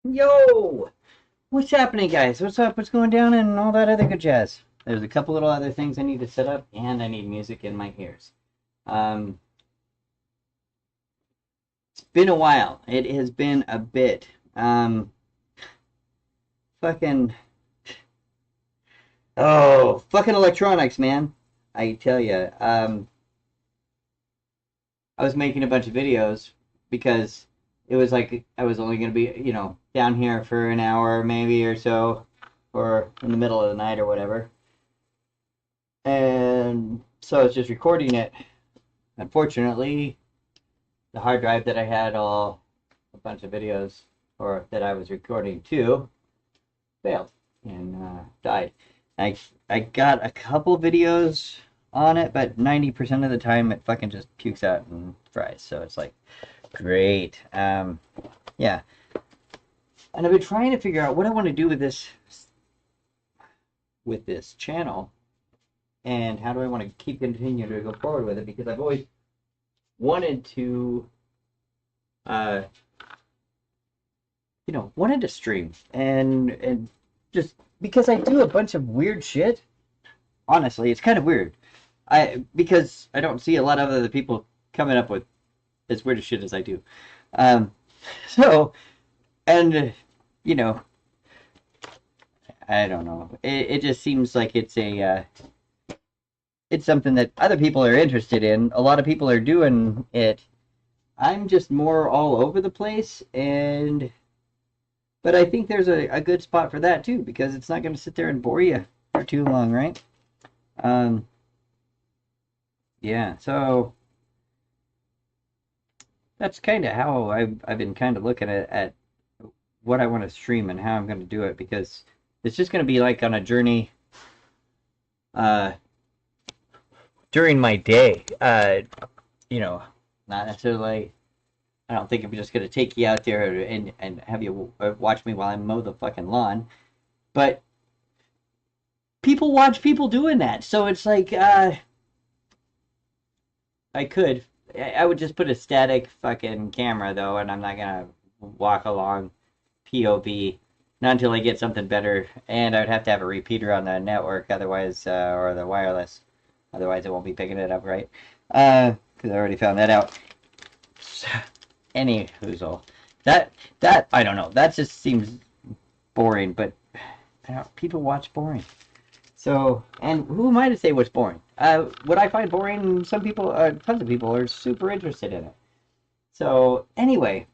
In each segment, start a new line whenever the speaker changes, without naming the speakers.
Yo! What's happening, guys? What's up? What's going down and all that other good jazz? There's a couple little other things I need to set up, and I need music in my ears. Um, it's been a while. It has been a bit. Fucking. Oh, fucking electronics, man. I tell you. I was making a bunch of videos because it was like I was only going to be, down here for an hour maybe or so, or in the middle of the night or whatever. And so I was just recording it. Unfortunately, the hard drive that I had a bunch of videos or that I was recording to failed and died. I got a couple videos on it, but 90% of the time it fucking just pukes out and fries. So it's like great. Yeah. And I've been trying to figure out what I want to do with this channel and how do I want to keep continuing to go forward with it, because I've always wanted to uh wanted to stream and just because I do a bunch of weird shit. Honestly, it's kind of weird. Because I don't see a lot of other people coming up with as weird as shit as I do. Um so and you know, I don't know. It just seems like it's something that other people are interested in. A lot of people are doing it. I'm just more all over the place, and but I think there's a good spot for that too, because it's not going to sit there and bore you for too long, right? Um, yeah, so that's kind of how I've been kind of looking at what I want to stream and how I'm going to do it, because it's just going to be like on a journey uh, during my day. You know, not necessarily. I don't think I'm just going to take you out there and have you watch me while I mow the fucking lawn, but people watch people doing that, so it's like I could. I would just put a static fucking camera though, and I'm not gonna walk along POV. Not until I get something better, and I would have to have a repeater on the network, otherwise, or the wireless. Otherwise, it won't be picking it up right. Because I already found that out. Any whoozle. That I don't know. That just seems boring, but people watch boring. So, and who am I to say what's boring? What I find boring, some people, tons of people are super interested in it. So, anyway,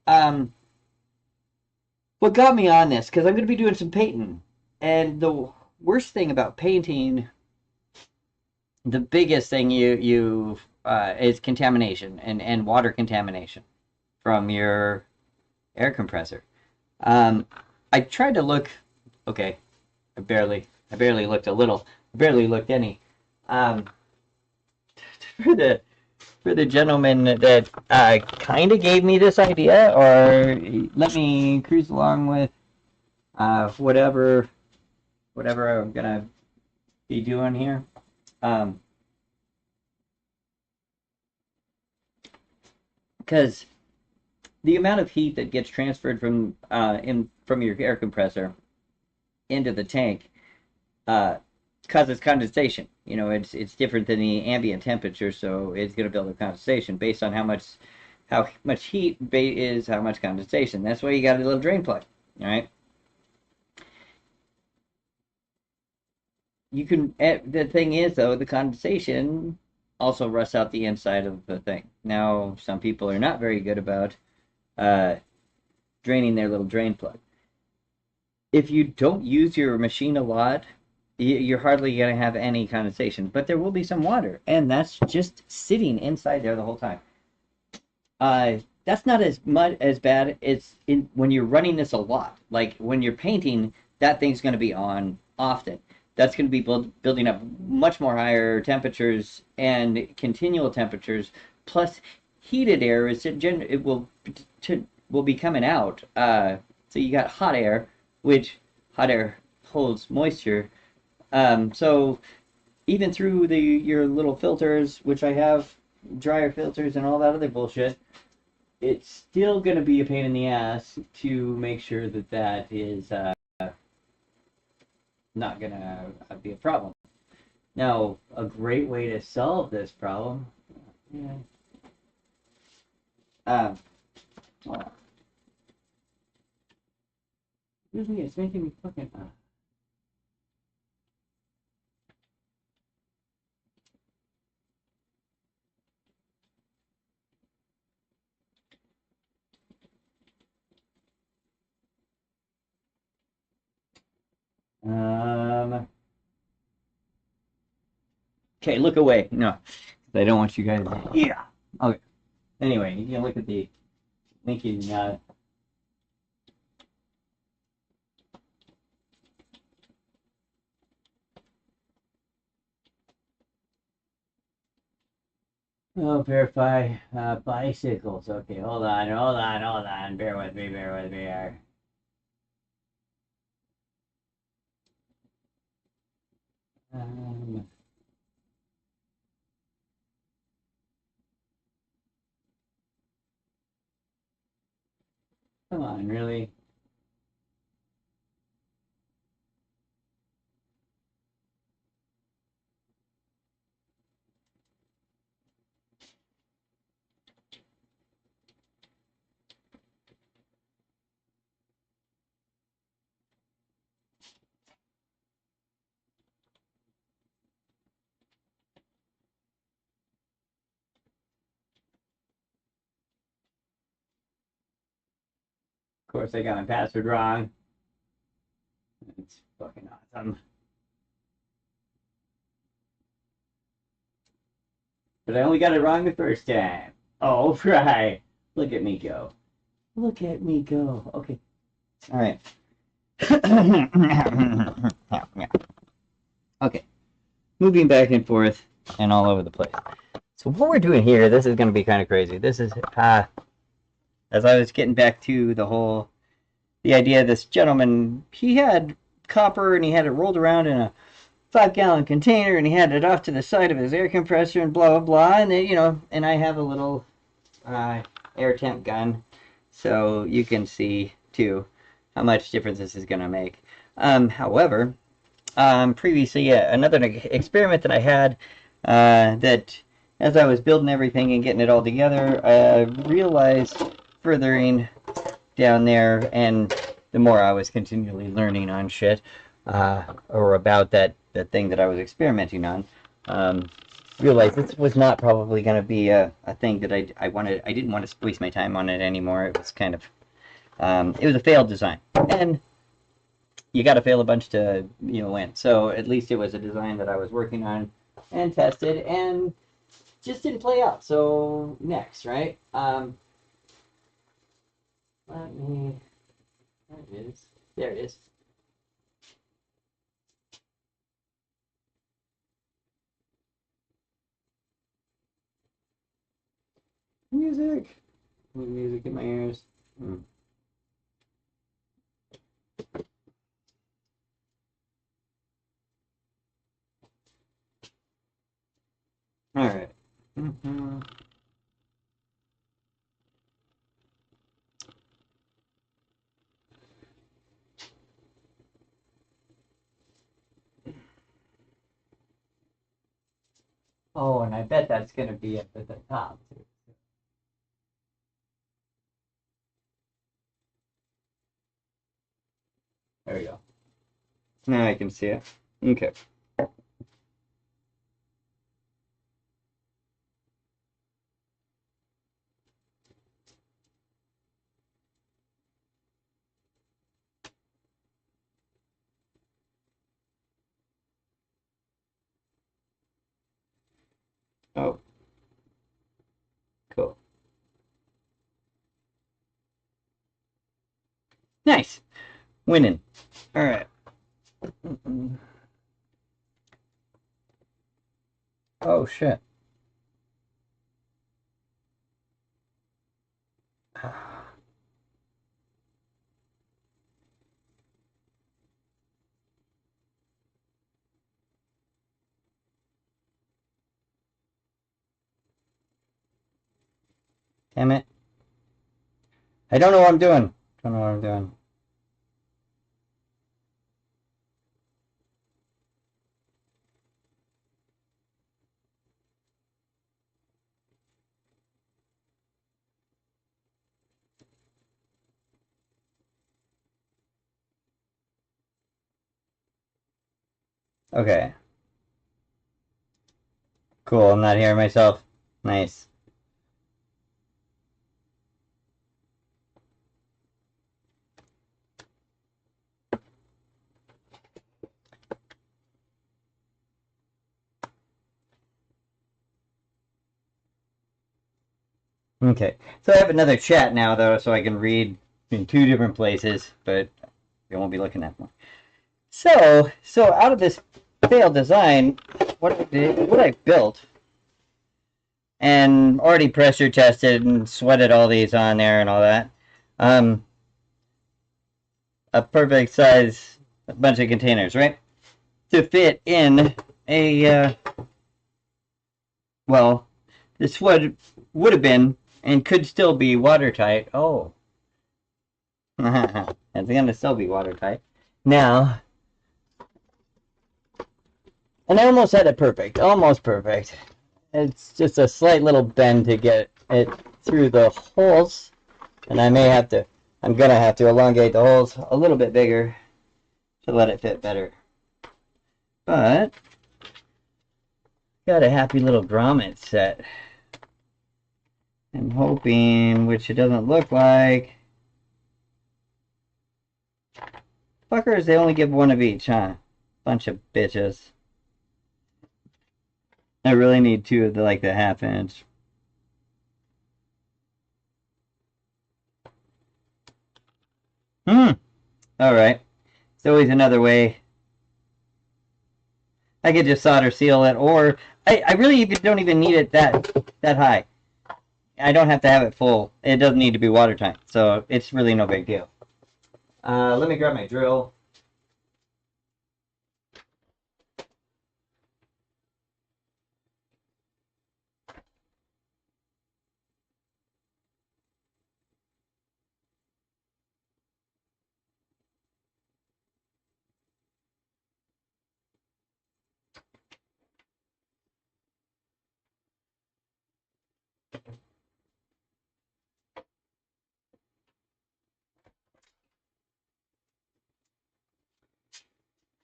um, what got me on this, because I'm going to be doing some painting. And the worst thing about painting, the biggest thing you is contamination and water contamination from your air compressor. Um, I tried to look, okay, I barely looked a little, I barely looked any. Um, for the gentleman that kind of gave me this idea, or let me cruise along with whatever I'm gonna be doing here. Um, because the amount of heat that gets transferred from your air compressor into the tank uh, causes condensation. It's different than the ambient temperature, so it's going to build up condensation based on how much heat is how much condensation. That's why you got a little drain plug. All right. The thing is though, the condensation also rusts out the inside of the thing. Now, some people are not very good about uh, draining their little drain plug. If you don't use your machine a lot, you're hardly going to have any condensation, but there will be some water, and that's just sitting inside there the whole time. That's not as bad as when you're running this a lot. Like when you're painting, that thing's going to be on often. That's going to be building up much more higher temperatures and continual temperatures, plus heated air will be coming out. So you got hot air, which hot air holds moisture. So even through your little filters, which I have dryer filters and all that other bullshit, it's still going to be a pain in the ass to make sure that that is not going to be a problem. Now, a great way to solve this problem, yeah, uh, oh, excuse me, it's making me fucking. Okay, look away. No, I don't want you guys. Yeah. Okay. Anyway, you can look at the linking. Oh, verify bicycles. Okay, hold on. Bear with me. Bear with me here. Um, Come on, really? Of course, I got my password wrong. It's fucking awesome. But I only got it wrong the first time. Oh, right. Look at me go. Look at me go. Okay. All right. Okay. Moving back and forth and all over the place. So what we're doing here, this is going to be kind of crazy. This is, as I was getting back to the idea of this gentleman, he had copper and he had it rolled around in a 5-gallon container and he had it off to the side of his air compressor and blah, blah, blah. And then, and I have a little air temp gun. So you can see, too, how much difference this is going to make. However, previously, another experiment that I had that as I was building everything and getting it all together, I realized furthering down there, and the more I was continually learning on shit, or about that thing that I was experimenting on, realized this was not probably going to be a thing that I wanted. I didn't want to waste my time on it anymore. It was kind of, it was a failed design. And you got to fail a bunch to win. So at least it was a design that I was working on and tested and just didn't play out. So next, right? Let me. There it is. There it is. Music. Music in my ears. All right. Mm-hmm. Oh, and I bet that's going to be at the top, too. There we go. Now I can see it. Okay. Oh, cool. Nice. Winning. All right. Mm-mm. Oh, shit. Damn it. I don't know what I'm doing. Don't know what I'm doing. Okay. Cool. I'm not hearing myself. Nice. Okay. So I have another chat now, though, so I can read in two different places, but I won't be looking at one. So out of this failed design, what I built, and already pressure tested and sweated all these on there and all that, um, a perfect size bunch of containers, right? To fit in a, well, this would have been and could still be watertight. Oh, it's gonna still be watertight. Now, and I almost had it perfect, almost perfect. It's just a slight little bend to get it through the holes, and I'm gonna have to elongate the holes a little bit bigger to let it fit better. But, got a happy little grommet set. I'm hoping, which it doesn't look like. Fuckers, they only give one of each, huh? Bunch of bitches. I really need two of the, like, the half inch. Alright. There's always another way. I could just solder seal it, or I really don't even need it that high. I don't have to have it full. It doesn't need to be watertight, so it's really no big deal. Let me grab my drill.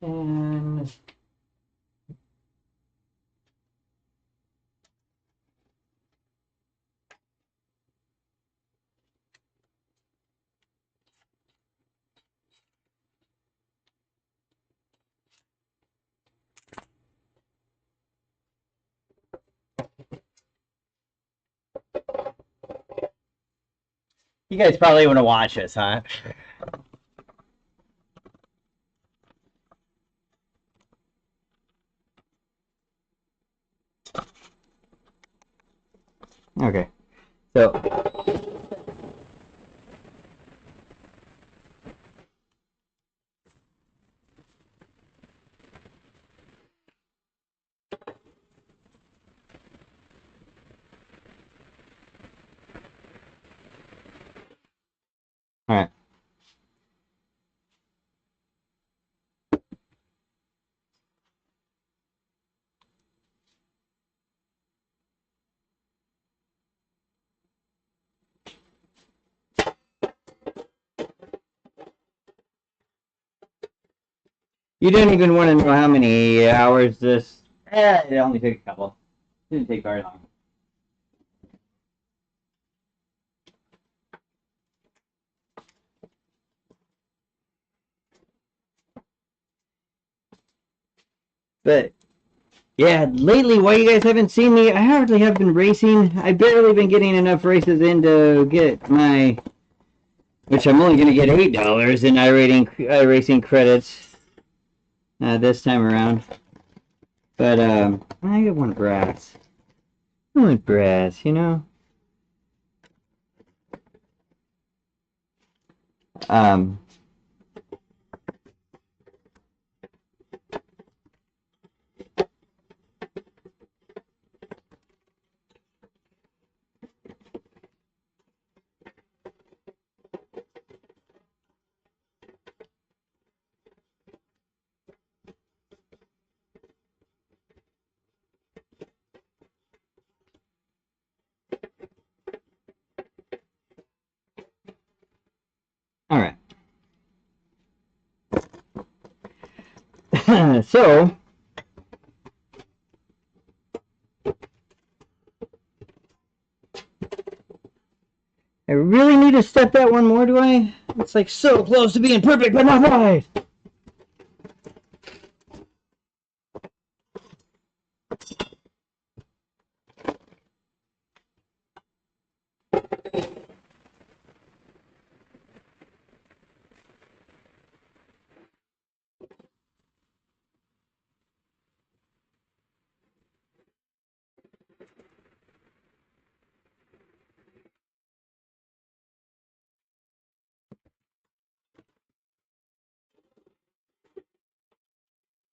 And you guys probably want to watch this, huh? Okay. So, alright. You don't even want to know how many hours this... it only took a couple. It didn't take very long. But, yeah, lately, why you guys haven't seen me, I hardly have been racing. I've barely been getting enough races in to get my... Which I'm only going to get $8 in iRacing credits this time around. But, I want brass. I want brass, you know? Um, So, I really need to step that one more, do I? It's like so close to being perfect, but not right.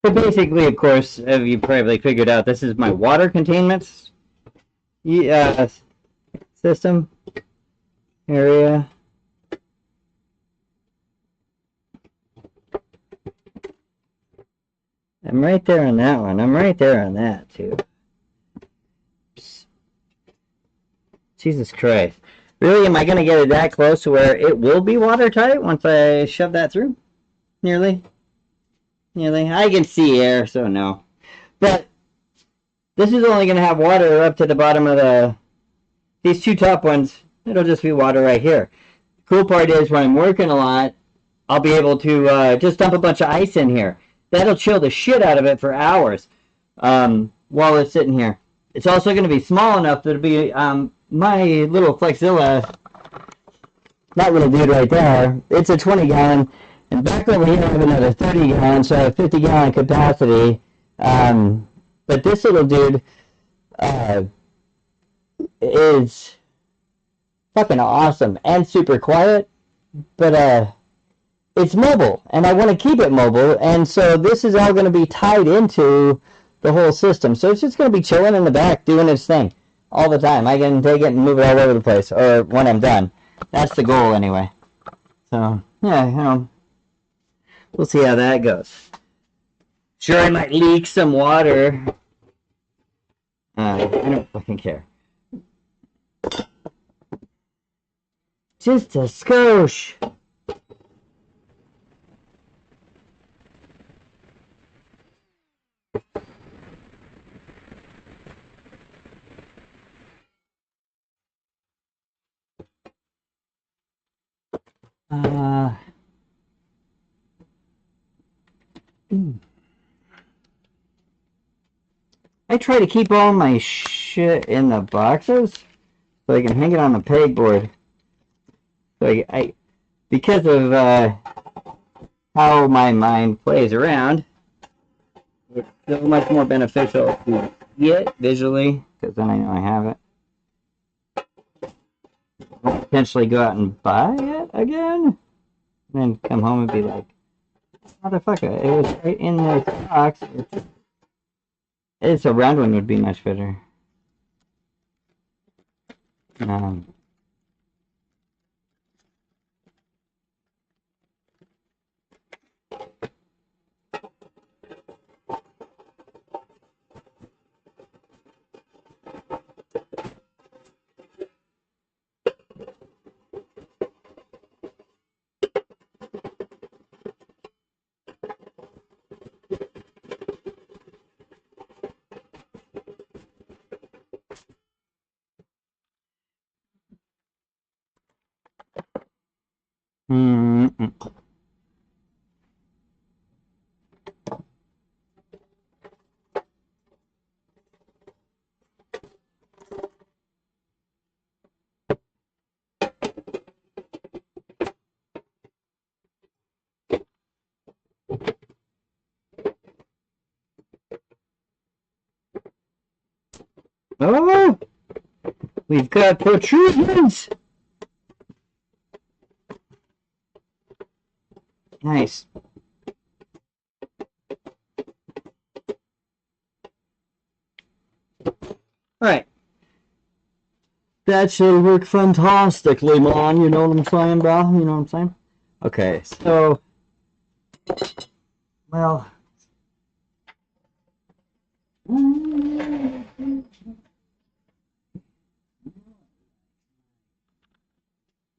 So basically, of course, as you probably figured out, this is my water containment system area. I'm right there on that one. I'm right there on that, too. Jesus Christ. Really, am I going to get it that close to where it will be watertight once I shove that through? Nearly. Nearly. I can see air, so no. But this is only going to have water up to the bottom of these two top ones. It'll just be water right here. Cool part is when I'm working a lot, I'll be able to just dump a bunch of ice in here. That'll chill the shit out of it for hours while it's sitting here. It's also going to be small enough that it'll be my little Flexzilla, that little dude right there. It's a 20-gallon, and back over here I have another 30-gallon, so I have 50-gallon capacity. But this little dude is fucking awesome and super quiet, but it's mobile, and I want to keep it mobile, and so this is all going to be tied into the whole system. So it's just going to be chilling in the back, doing its thing all the time. I can take it and move it all over the place, or when I'm done. That's the goal, anyway. So, yeah, you know, we'll see how that goes. Sure, I might leak some water. I don't fucking care. Just a skosh. I try to keep all my shit in the boxes so I can hang it on the pegboard. So because of how my mind plays around, it's so much more beneficial to see it visually, because then I know I have it. I'll potentially go out and buy it again, and then come home and be like, motherfucker, it was right in this box. It's a round one would be much better. Oh, we've got protrusions. Nice. Alright. That should work fantastically, man. You know what I'm saying, bro? You know what I'm saying? Okay, so, well,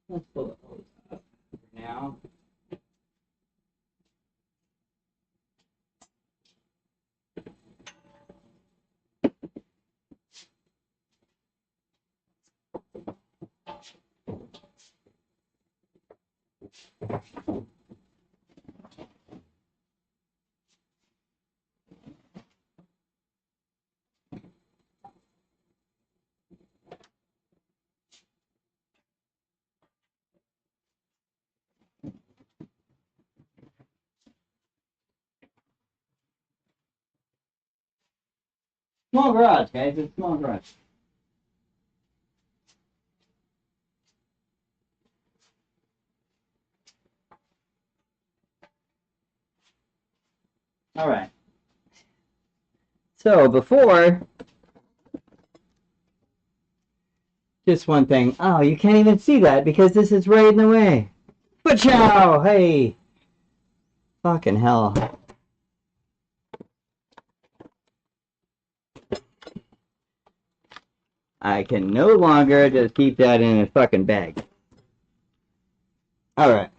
let's pull the hose up for now. Small garage, guys. It's a small garage. All right. So before, just one thing. Oh, you can't even see that because this is right in the way. But chow, hey, fucking hell. I can no longer just keep that in a fucking bag. All right.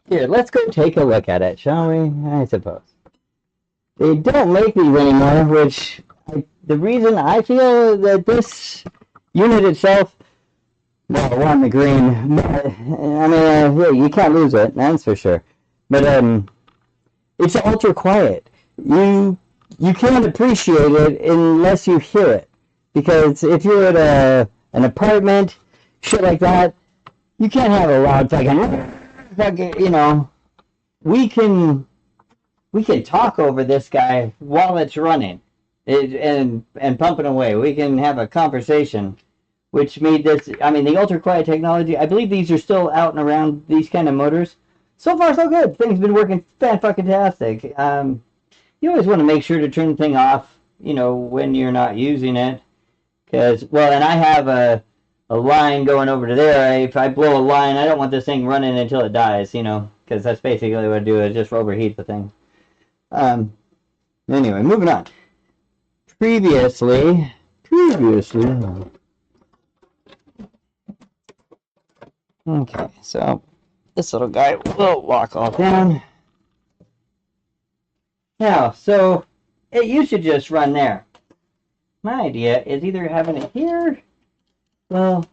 Here, let's go take a look at it, shall we? I suppose. They don't make these anymore, which the reason I feel that this unit itself, well, one, the green, I mean, yeah, you can't lose it, that's for sure. But it's ultra quiet. You can't appreciate it unless you hear it, because if you're at an apartment, shit like that, you can't have a loud fucking, you know. We can talk over this guy while it's running, and pumping away. We can have a conversation, which made this. I mean, the ultra quiet technology. I believe these are still out and around. These kind of motors. So far, so good. Things been working fantastic. You always want to make sure to turn the thing off. You know, when you're not using it, because well, and I have a line going over to there. If I blow a line, I don't want this thing running until it dies. You know, because that's basically what I do. Is just overheat the thing. Anyway, moving on. Previously. Okay, so this little guy will walk all down. Now, so it used to just run there. My idea is either having it here. Well,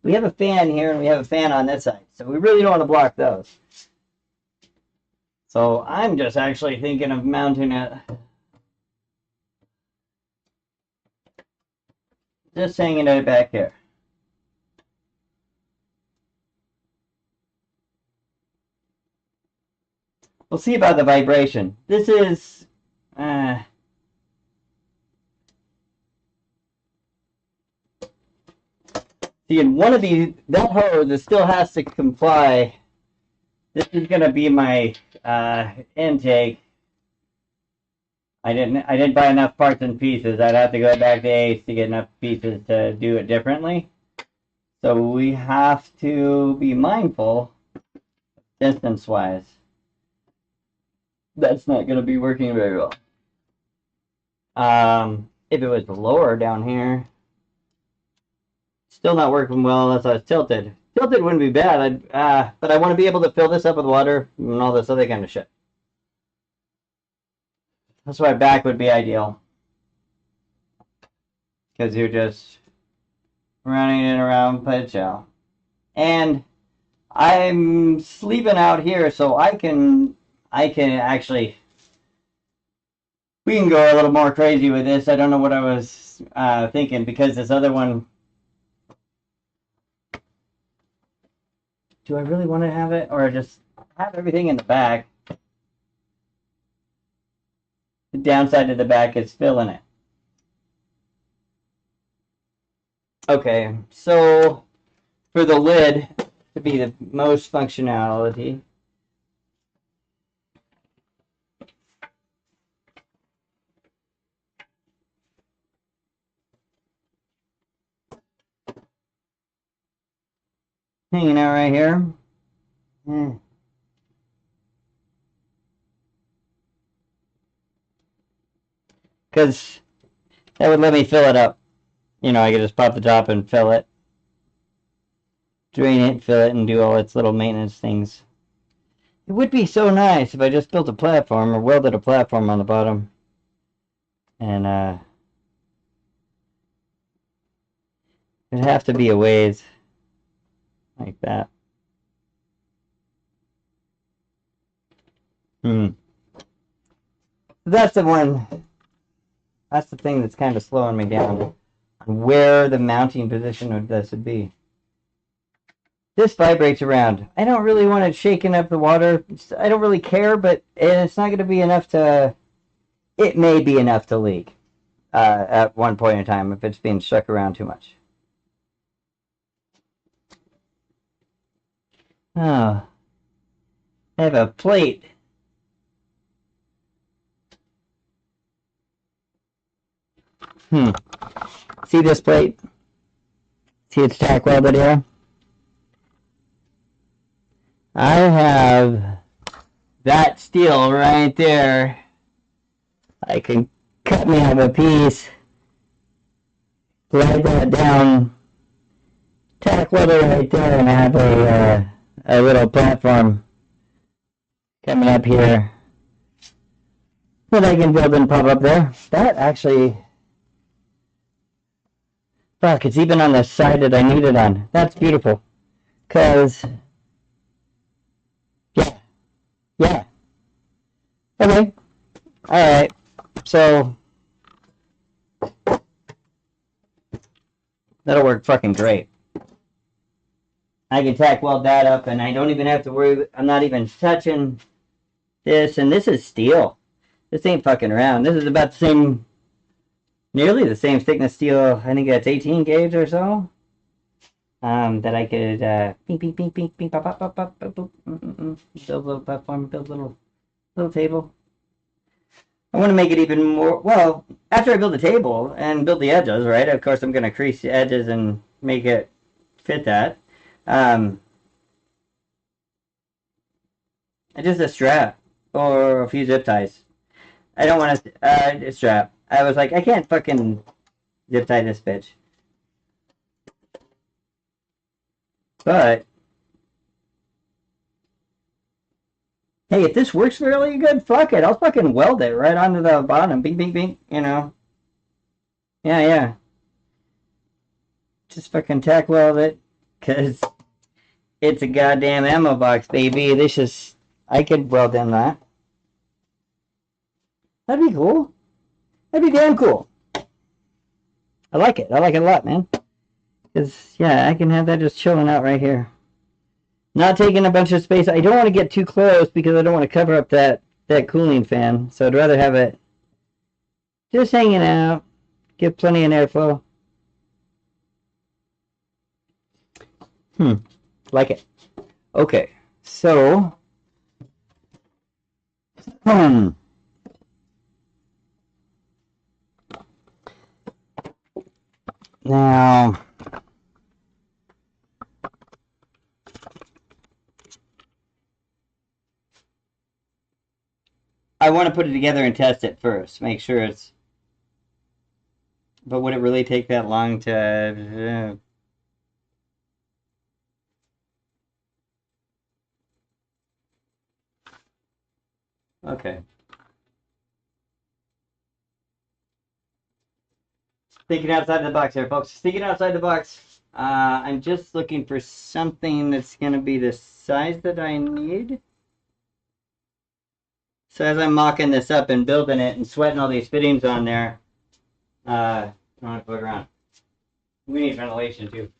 we have a fan here and we have a fan on this side, so we really don't want to block those. So I'm just actually thinking of mounting it. Just hanging it back here. We'll see about the vibration. This is see, in one of these, that hose it still has to comply. This is gonna be my intake. I didn't buy enough parts and pieces. I'd have to go back to Ace to get enough pieces to do it differently. So we have to be mindful distance-wise. That's not going to be working very well. If it was lower down here, still not working well unless I was tilted. Tilted wouldn't be bad, but I want to be able to fill this up with water and all this other kind of shit. That's why back would be ideal. Because you're just running it around Pachow. And I'm sleeping out here, so I can actually, we can go a little more crazy with this. I don't know what I was thinking, because this other one, do I really want to have it, or just have everything in the back? The downside of the back is filling it. Okay, so for the lid to be the most functionality, hanging out right here. Because that would let me fill it up. You know, I could just pop the top and fill it. Drain it, fill it, and do all its little maintenance things. It would be so nice if I just built a platform or welded a platform on the bottom. And, it'd have to be a ways like that. Hmm. That's the one. That's the thing that's kind of slowing me down. Where the mounting position of this would be. This vibrates around. I don't really want it shaking up the water. I don't really care, but it's not going to be enough to. It may be enough to leak at one point in time if it's being shook around too much. Oh, I have a plate. Hmm. See this plate? See it's tack welded here? I have that steel right there. I can cut me out a piece, slide that down, tack welder right there, and have a little platform coming up here that I can build and pop up there. That actually, fuck, it's even on the side that I need it on. That's beautiful. Cause, yeah, yeah. Okay, alright. So, that'll work fucking great. I can tack weld that up and I don't even have to worry, I'm not even touching this, and this is steel. This ain't fucking around. This is about the same, nearly the same thickness steel. I think that's 18 gauge or so. That I could ping, ping, ping, ping, ping, pop, pop, pop, pop, pop, pop, build a little platform, build a little table. I want to make it even more. Well, after I build the table and build the edges, right? Of course, I'm gonna crease the edges and make it fit that. Just a strap or a few zip ties. I don't want to a strap. I was like, I can't fucking zip tie this bitch. But hey, if this works really good, fuck it. I'll fucking weld it right onto the bottom. Bing, bing, bing. You know. Yeah, yeah. Just fucking tack weld it, cause it's a goddamn ammo box, baby. This is. I could weld in that. That'd be cool. That'd be damn cool. I like it. I like it a lot, man. Cause yeah, I can have that just chilling out right here. Not taking a bunch of space. I don't want to get too close because I don't want to cover up that cooling fan. So I'd rather have it just hanging out. Give plenty of airflow. Like it. Okay. So now I want to put it together and test it first. Make sure it's. But would it really take that long to? Okay. Thinking outside the box here, folks. Thinking outside the box. I'm just looking for something that's going to be the size that I need. So as I'm mocking this up and building it and sweating all these fittings on there, I don't have to put it around. We need ventilation too.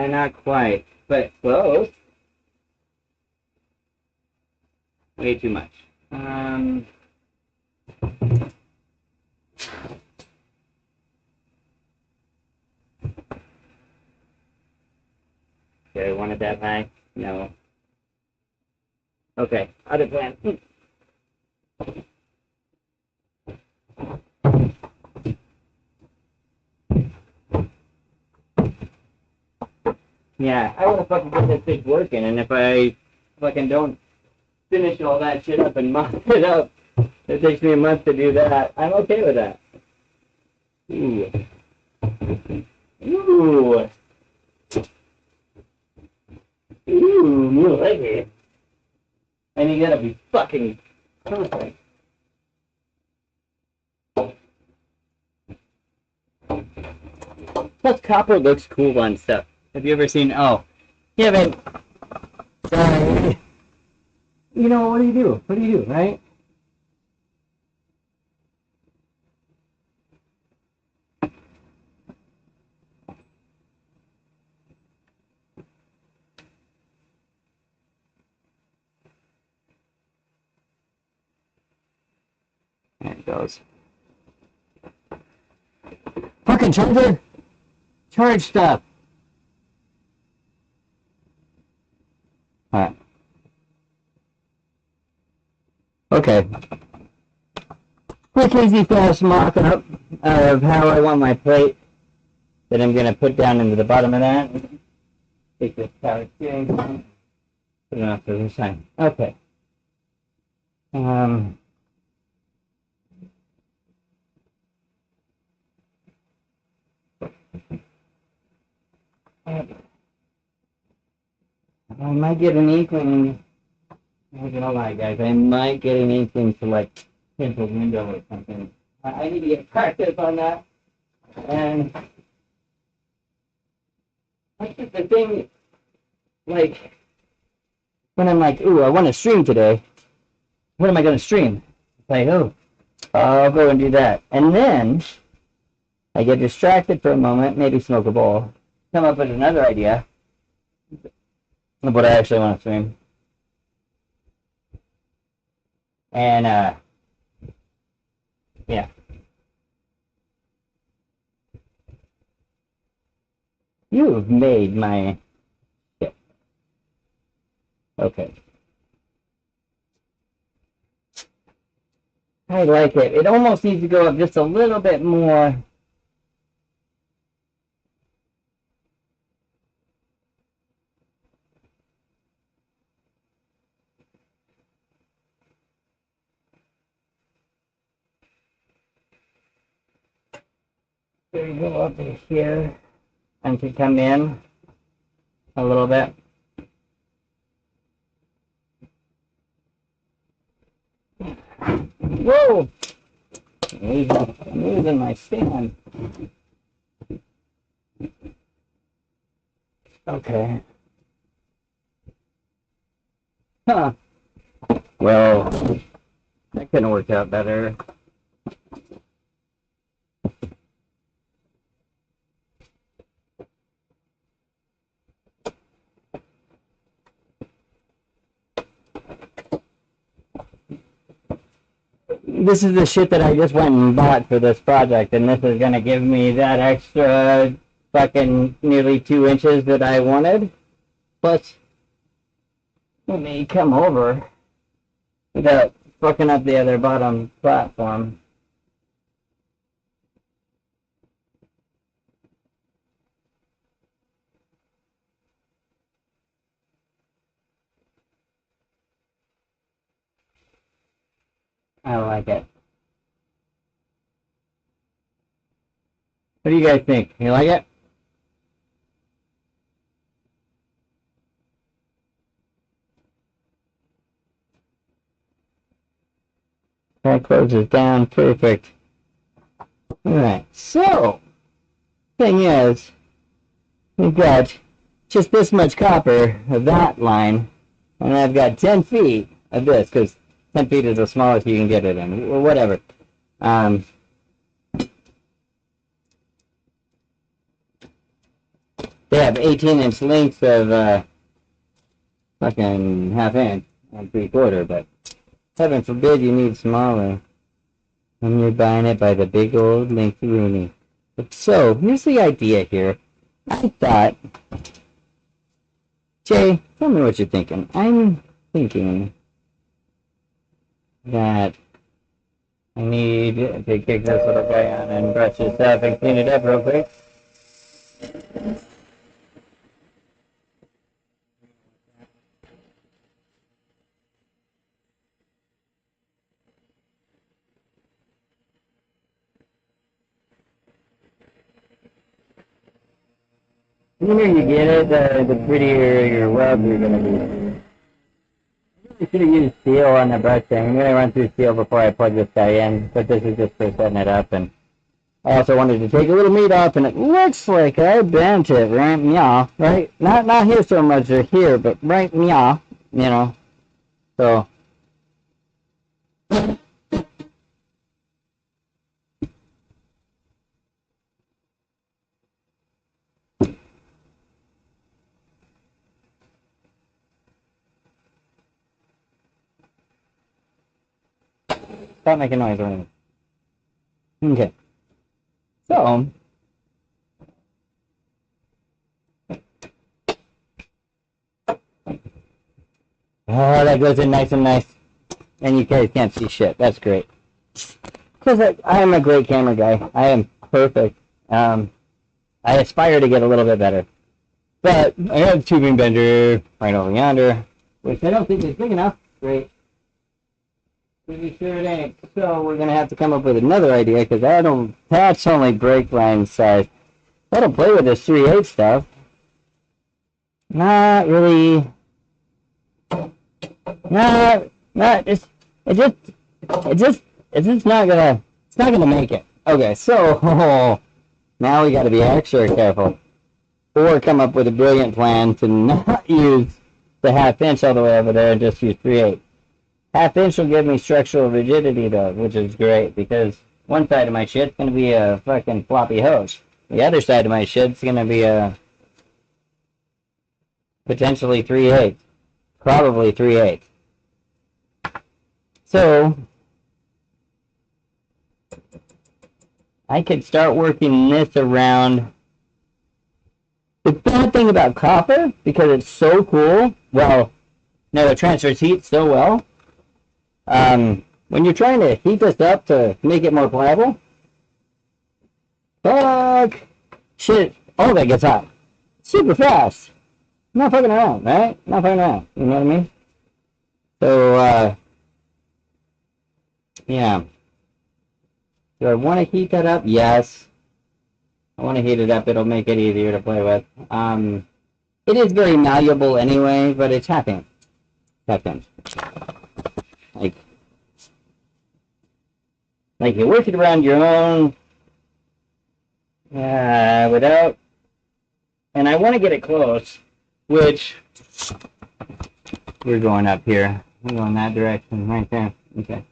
Not quite, but close. Way too much. Okay, I wanted that high. No. Okay, other plan. Yeah, I want to fucking get this thing working, and if I fucking don't finish all that shit up and mop it up, it takes me a month to do that. I'm okay with that. Ooh. Ooh. Ooh, you like it. And you gotta be fucking perfect. Plus, copper looks cool on stuff. Have you ever seen? Oh, you haven't. Sorry. You know what do you do? What do you do? Right? There it goes. Fucking charger! Charge stuff! Alright. Okay. Quick, easy, fast mock-up of how I want my plate that I'm going to put down into the bottom of that. Take this power steering, put it off to the side. Okay. I might get an inkling. I'm not gonna lie, guys. I might get an inkling to like tint a window or something. I need to get practice on that. And that's just the thing. Like when I'm like, ooh, I want to stream today. What am I gonna stream? Like, oh, I'll go and do that. And then I get distracted for a moment, maybe smoke a bowl, come up with another idea of what I actually want to stream. And yeah. You've made my shit. Okay. I like it. It almost needs to go up just a little bit more. There you go up to here and to come in a little bit. Whoa! I'm losing my stand. Okay. Huh. Well, that couldn't work out better. This is the shit that I just went and bought for this project, and this is gonna give me that extra fucking nearly 2 inches that I wanted. Plus, let me come over without fucking up the other bottom platform. I like it. What do you guys think? You like it? That closes down perfect. Alright, so, thing is, we've got just this much copper of that line, and I've got 10 feet of this, because 10 feet is the smallest you can get it in, or whatever. They have 18-inch lengths of fucking half inch and 3/4, but heaven forbid you need smaller. And you're buying it by the big old lengthy Rooney. But so, here's the idea here. I thought, Jay, tell me what you're thinking. I'm thinking that I need to kick this little guy on and brush this up and clean it up real quick. The sooner you get it, the prettier your webs are going to be. I should have used steel on the brush thing. I'm going to run through steel before I plug this guy in, but this is just for setting it up. And I also wanted to take a little meat off, and it looks like I bent it, right? Yeah, right? Not here so much or here, but right, yeah, you know. So, stop making noise around. Okay. So, oh, that goes in nice and nice. And you guys can't see shit. That's great. Because I am a great camera guy. I am perfect. I aspire to get a little bit better. But I have a tubing bender right over yonder, which I don't think is big enough. Great. Pretty sure it ain't. So we're going to have to come up with another idea, because that's only brake line size. That'll play with this 3/8 stuff. Not really. It's just not gonna make it. Okay, so now we gotta be extra careful. Or come up with a brilliant plan to not use the 1/2 inch all the way over there and just use 3/8. 1/2 inch will give me structural rigidity though, which is great, because one side of my shit's gonna be a fucking floppy hose. The other side of my shit's gonna be a potentially 3/8. Probably 3/8. So I could start working this around. The bad thing about copper, because it's so cool, well, no, it transfers heat so well. When you're trying to heat this up to make it more pliable, fuck, shit, all that gets hot super fast. Not fucking around, right? Not fucking around. You know what I mean? So, yeah. Do I want to heat that up? Yes. I want to heat it up. It'll make it easier to play with. It is very malleable anyway, but it's 1/2 inch. 1/2 inch. Like you work it around your own, without, and I want to get it close, which, we're going up here. We're going that direction, right there. Okay.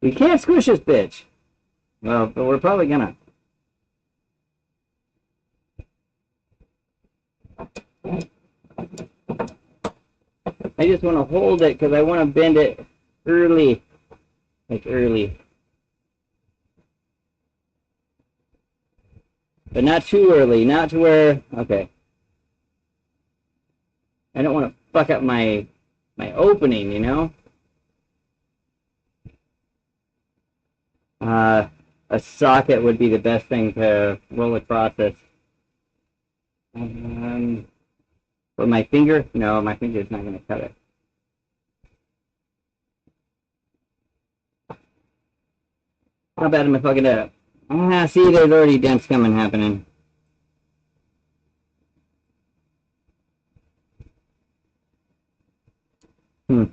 We can't squish this bitch. Well, but we're probably gonna. I just want to hold it because I want to bend it early. Like early. But not too early. Not to where... Okay. I don't want to fuck up my opening, you know? A socket would be the best thing to roll across this. For my finger? No, my finger's not going to cut it. How bad am I fucking it up? Ah, see, there's already dents happening. I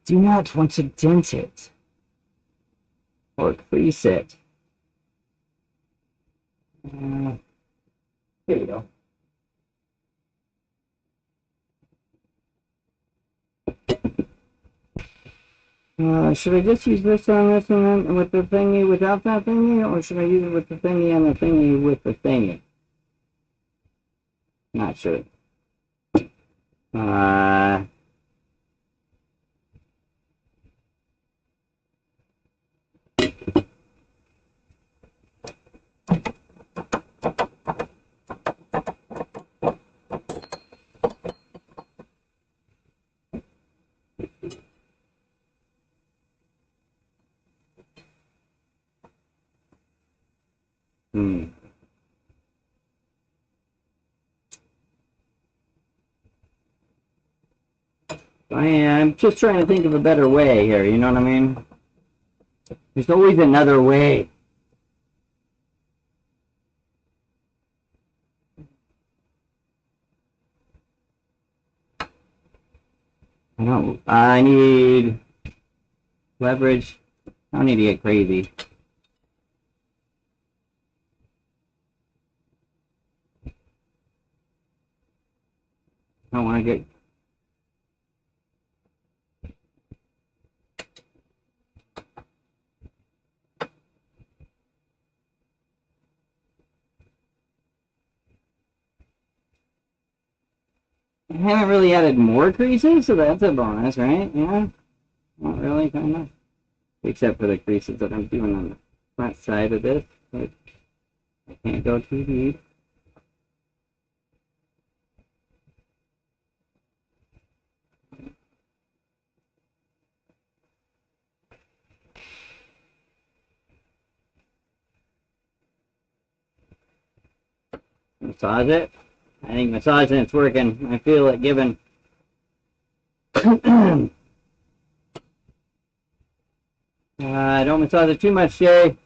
do not want to dent it. Or crease it. Here we go. Should I just use this on this and then with the thingy without that thingy? Or should I use it with the thingy and the thingy with the thingy? Not sure. I'm just trying to think of a better way here, you know what I mean? There's always another way. I need leverage. I don't need to get crazy. I don't want to get... I haven't really added more creases, so that's a bonus, right? Yeah. Not really, kind of. Except for the creases that I'm doing on the front side of this. But I can't go too deep. Massage it. I think massaging it's working. I feel it giving. Don't massage it too much, Jay.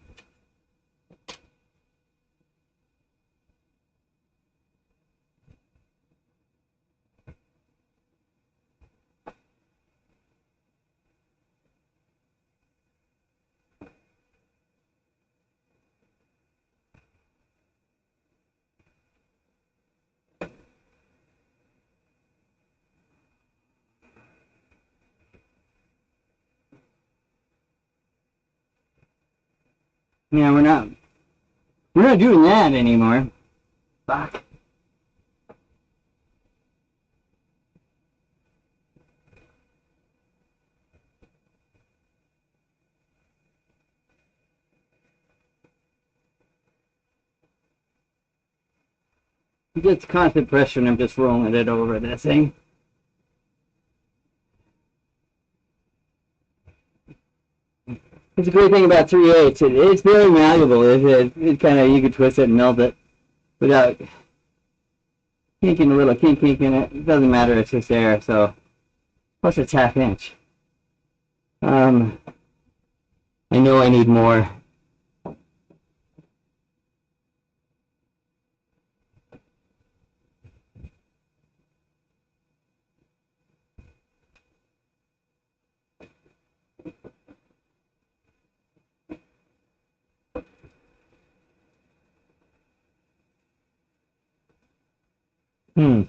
Yeah, we're not doing that anymore. Fuck. It gets constant pressure and I'm just rolling it over this thing. It's a great thing about 3/8. It's very malleable. It kind of, you can twist it and melt it without kinking a little kink in it. It doesn't matter, it's just there. So, plus it's 1/2 inch. I know I need more. Hmm.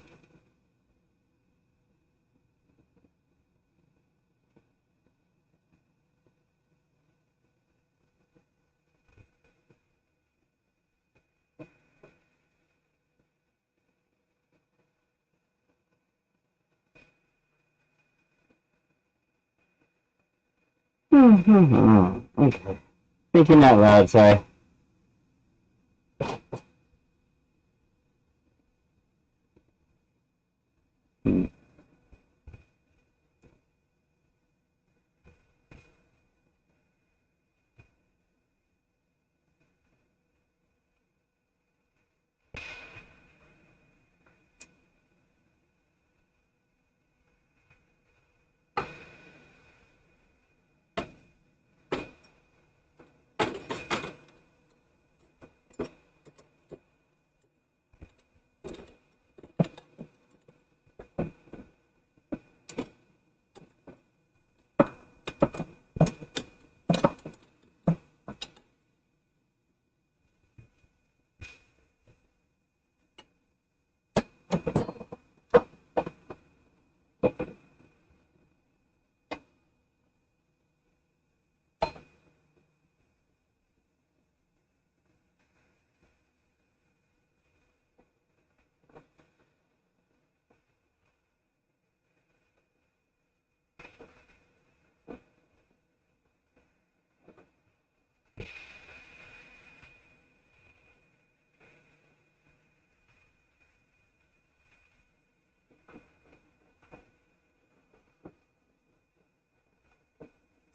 Okay. Thinking out loud, sorry.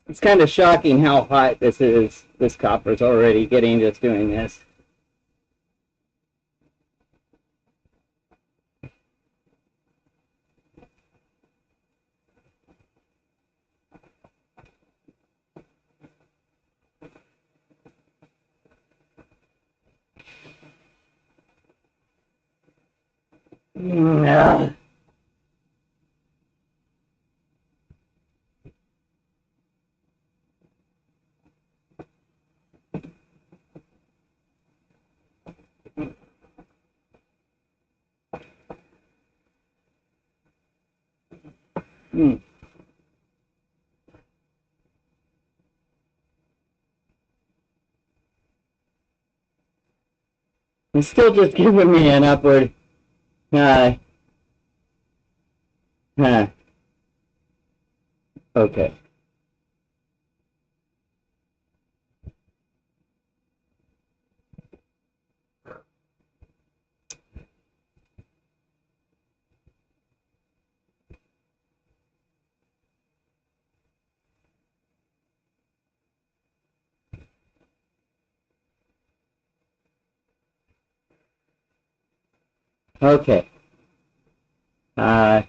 It's kind of shocking how hot this is. This copper's already getting just doing this. Yeah. Mm. It's still just giving me an upward. Uh, huh. Okay. Okay. Uh,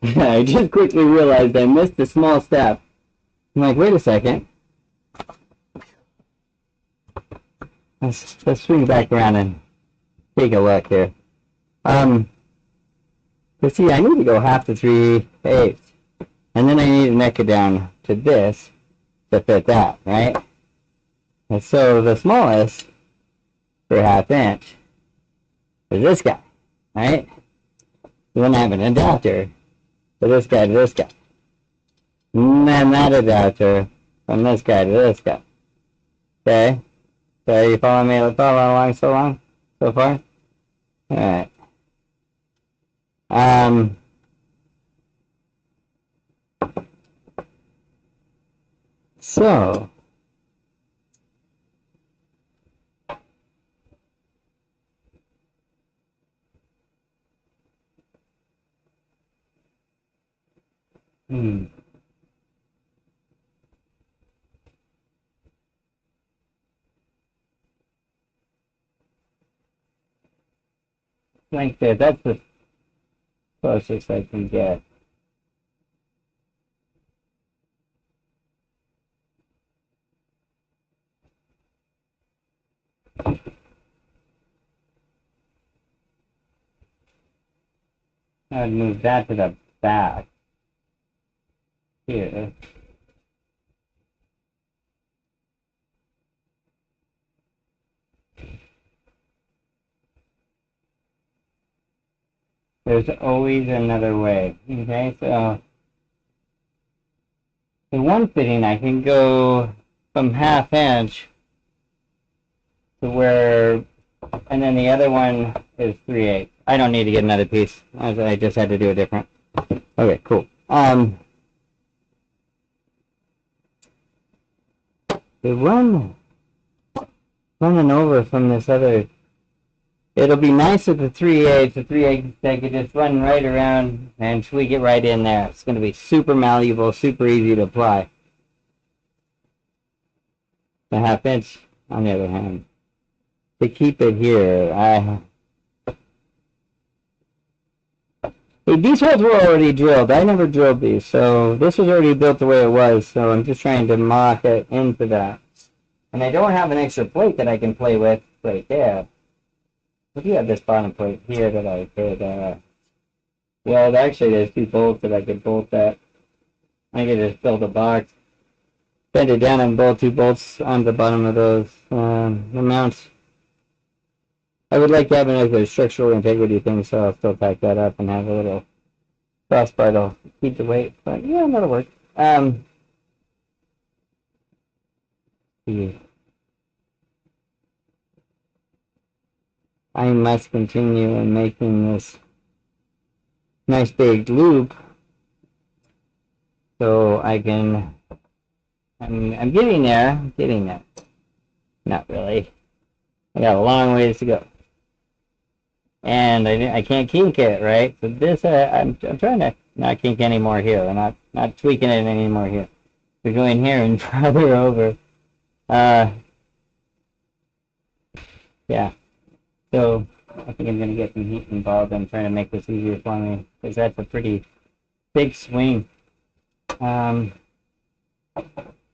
I just quickly realized I missed a small step. I'm like, wait a second. Let's swing back around and take a look here. But see, I need to go half to 3/8, and then I need to neck it down to this to fit that, right? And so the smallest for 1/2 inch is this guy, right? Then I have an adapter for this guy to this guy. And then that adapter from this guy to this guy. Okay? So you follow me along so far? Alright. So like that. That's the closest I can get. I'd move that to the back here. There's always another way. Okay, so the one fitting I can go from 1/2 inch to where, and then the other one is 3/8. I don't need to get another piece. I just had to do it different. Okay, cool. The running over from this other. It'll be nice with the 3/8. The 3/8 they could just run right around and tweak it right in there. It's going to be super malleable, super easy to apply. The 1/2 inch, on the other hand, to keep it here, these holes were already drilled. I never drilled these, so this was already built the way it was. So I'm just trying to mock it into that. And I don't have an extra plate that I can play with right there. But you have this bottom plate here that I could, well, actually there's 2 bolts that I could bolt that. I could just build a box, bend it down and bolt 2 bolts on the bottom of those mounts. I would like to have a structural integrity thing, so I'll still pack that up and have a little crossbar to keep the weight. But yeah, that'll work. I must continue in making this nice big loop so I can. I'm getting there. Not really. I got a long ways to go. And I can't kink it, right? So this, I'm trying to not kink anymore here. I'm not tweaking it anymore here. We're going here and farther over. Yeah. So I think I'm going to get some heat involved. I'm trying to make this easier for me because that's a pretty big swing. If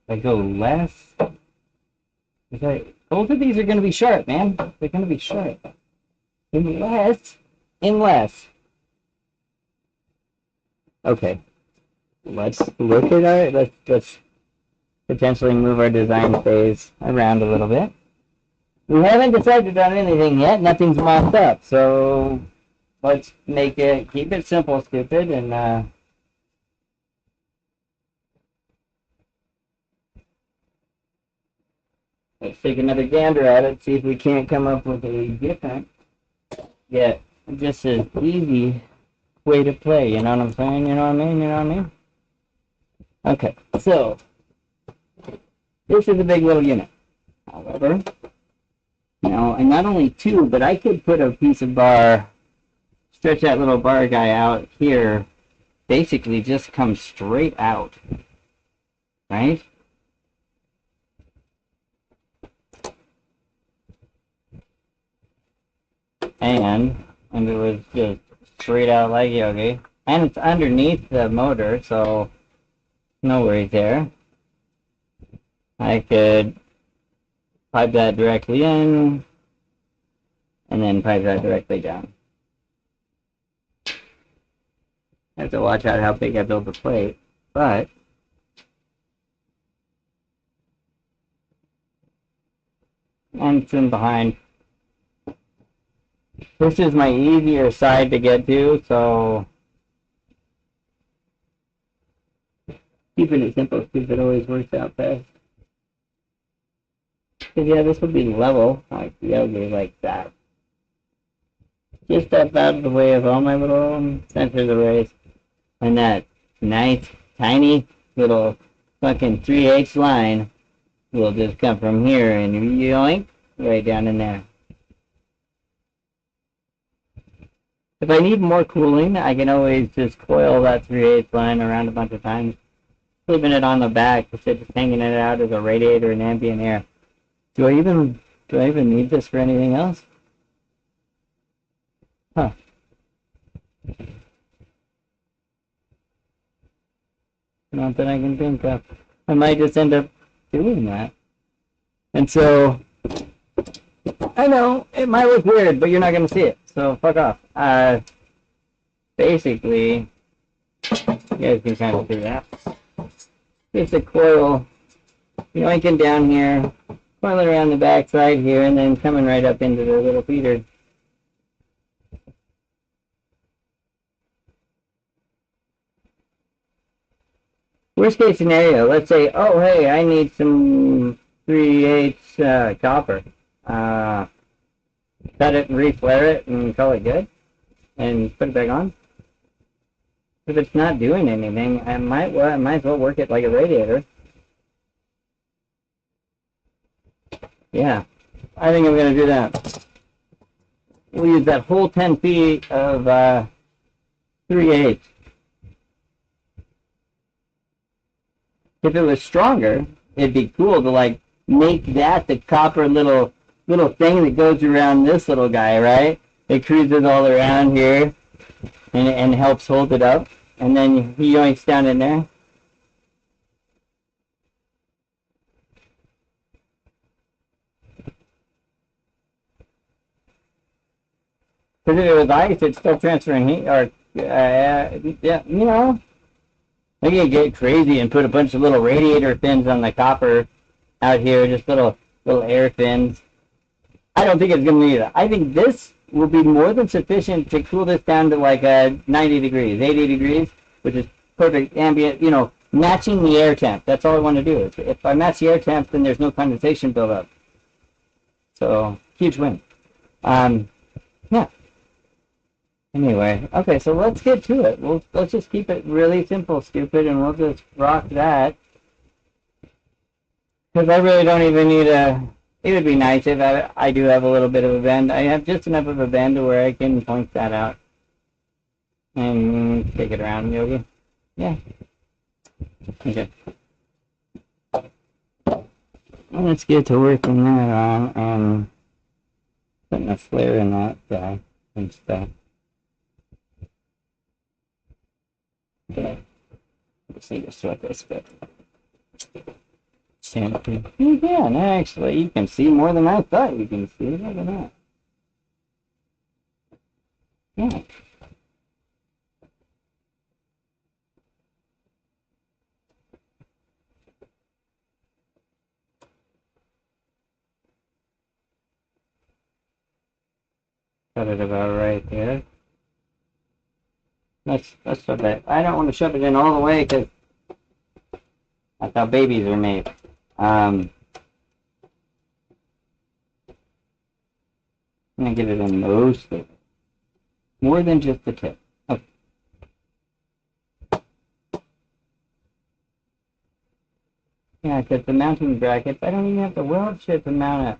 I go less, both of these are going to be sharp, man. They're going to be sharp. Less, unless, okay, let's look at our, let's potentially move our design phase around a little bit. We haven't decided on anything yet. Nothing's mocked up, so let's keep it simple, stupid, and let's take another gander at it, see if we can't come up with a different, yet just as easy way to play. You know what I'm saying? You know what I mean? You know what I mean? Okay, so this is a big little unit. However, and not only two, but I could put a piece of bar, stretch that little bar guy out here, basically just come straight out, right? And it was just straight out like yogi. And it's underneath the motor, so no worries there. I could pipe that directly in, and then pipe that directly down. I have to watch out how big I build the plate, but and it's in behind. This is my easier side to get to, so keeping it simple because it always works out best. Because yeah, this would be level, like like that. Just step out of the way of all my little sensor arrays, and that nice, tiny little fucking 3/8 line will just come from here and yoink right down in there. If I need more cooling, I can always just coil that 3/8 line around a bunch of times, leaving it on the back instead of hanging it out as a radiator and ambient air. Do I even need this for anything else? Huh. Not that I can think of. I might just end up doing that. And so, I know, it might look weird, but you're not going to see it. So, fuck off. Basically, you guys can kind of do that. Just a coil, yoinking down here, coil it around the back side here, and then coming right up into the little feeder. Worst case scenario, let's say, oh, hey, I need some 3/8 copper. Cut it and reflare it and call it good, and put it back on. If it's not doing anything, I might as well work it like a radiator. Yeah, I think I'm going to do that. We'll use that whole 10 feet of 3/8. If it was stronger, it'd be cool to like make that the copper little thing that goes around this little guy, right? It cruises all around here and helps hold it up, and then he yoinks down in there. Because if it was ice, it's still transferring heat, or yeah, they can get crazy and put a bunch of little radiator fins on the copper out here, just little air fins. I don't think it's going to need that. I think this will be more than sufficient to cool this down to like 90 degrees, 80 degrees, which is perfect ambient, matching the air temp. That's all I want to do. If I match the air temp, then there's no condensation buildup. So, huge win. Yeah. Anyway, okay, so let's get to it. Let's just keep it really simple, stupid, and we'll just rock that. Because I really don't even need it would be nice if I do have a little bit of a bend. I have just enough of a bend to where I can point that out. And take it around, Yogi. Yeah. Okay. Let's get to working that on and putting a flare in that guy and stuff. Okay. Just need to sweat this bit. You can, actually. You can see more than I thought you can see. Look at that. Yeah. Got it about right there. Let's shove that. I don't want to shove it in all the way because that's how babies are made. I'm gonna get it in most of it. More than just the tip. Okay. Yeah, because the mounting brackets, I don't even have to weld shit to mount it.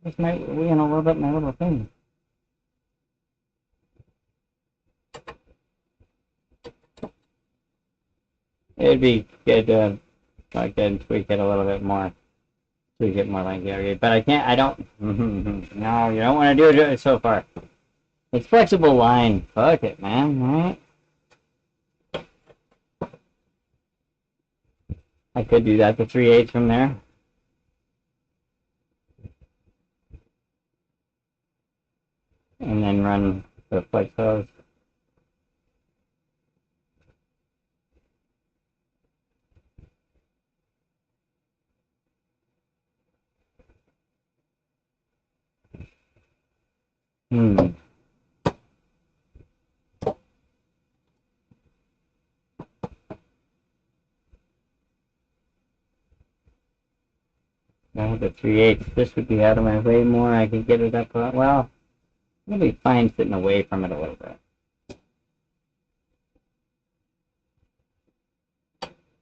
Just my, weld up my little thing. It'd be good to like tweak it a little bit more. Tweak it more like that. But I can't, I don't, no, you don't want to do it so far. It's flexible line. Fuck it, man, right? I could do that to 3/8 from there. And then run the flex hose. That was a 3/8. This would be out of my way more. I could get it up. Well, it'll be fine sitting away from it a little bit.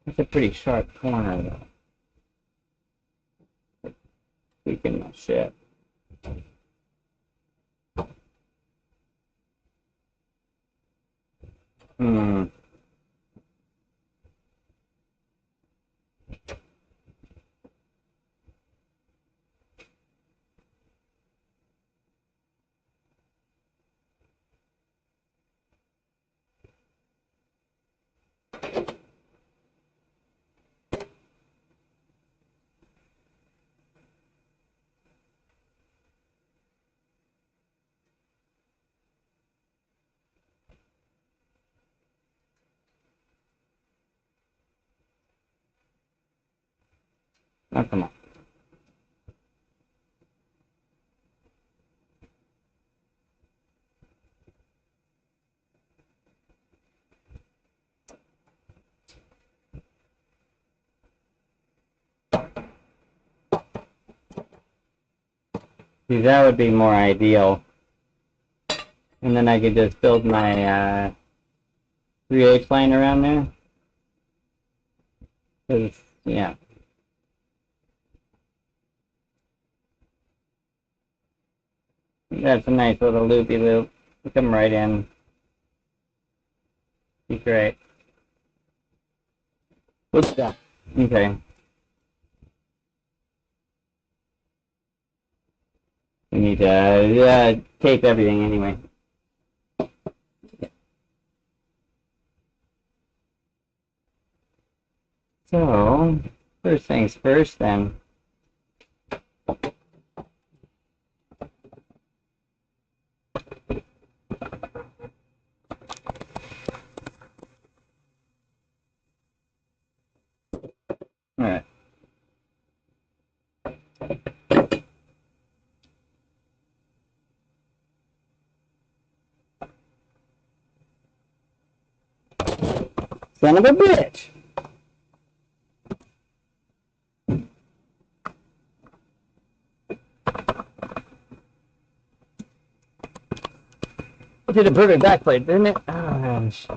It's a pretty sharp corner, though. Speaking my shit. Hmm. Oh, come on. See, that would be more ideal. And then I could just build my 3/8 line around there. Cause, yeah. That's a nice little loopy loop. Come right in. Be great. What's that? Okay. We need to tape everything anyway. So, first things first then. Alright. Son of a bitch! It did a perfect backplate, didn't it? Oh, gosh.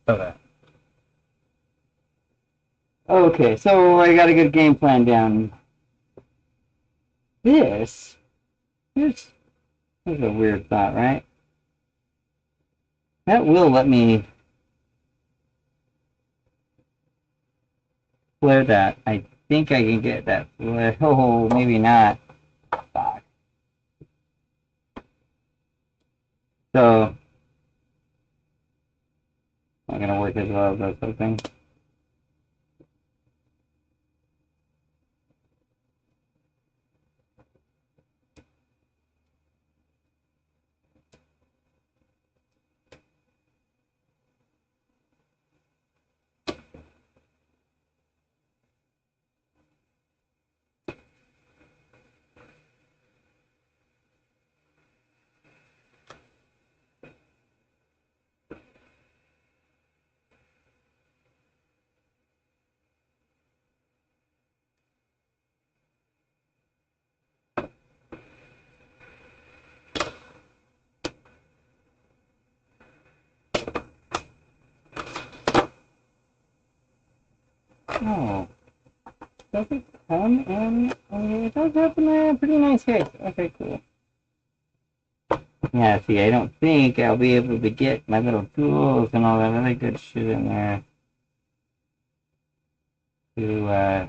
Okay. Okay, so I got a good game plan down. Here's a weird thought, right? That will let me flare that. I think I can get that flare. Oh, maybe not. Fuck. So, not gonna work as well as I was hoping. Oh, does it come in? Oh, it does have a pretty nice hit. Okay, cool. Yeah, see, I don't think I'll be able to get my little tools and all that other good shit in there to,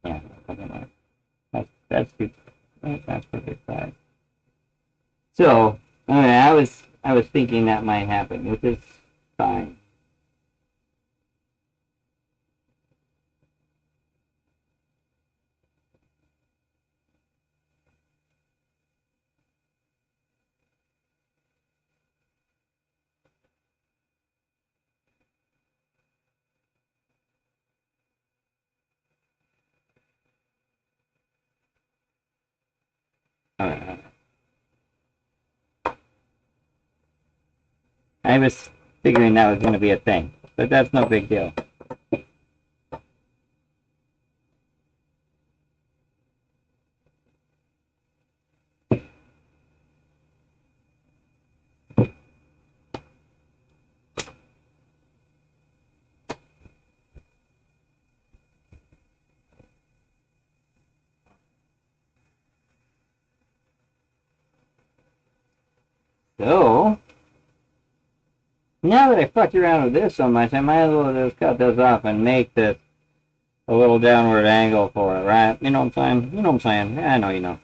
yeah, that's good. That's perfect size. So, I was thinking that might happen, which is fine. Alright. I was figuring that was going to be a thing, but that's no big deal. So, now that I fucked around with this so much, I might as well just cut this off and make this a little downward angle for it, right? You know what I'm saying? You know what I'm saying? Yeah, I know you know.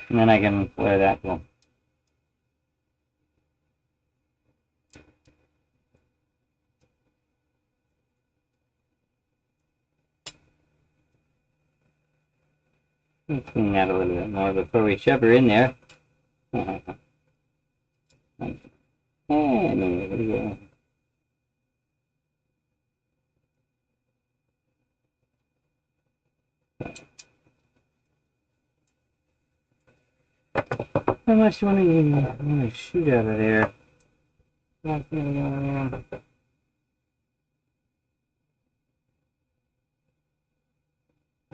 And then I can play that cool. Let's clean that a little bit more before we shove her in there. And there we go. How much do you want to shoot out of there? That's gonna go around.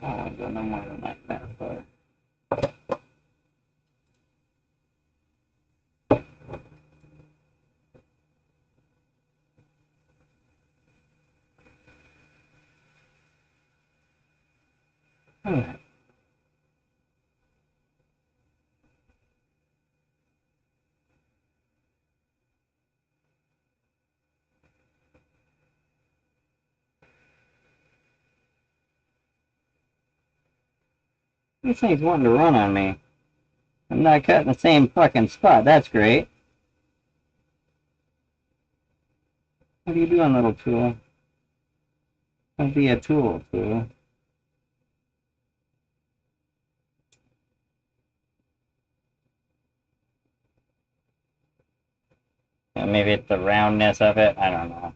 Oh, I don't know more than that far. Alright. This thing's wanting to run on me. I'm not cutting the same fucking spot. That's great. What are you doing, little tool? Don't be a tool. Yeah, maybe it's the roundness of it. I don't know.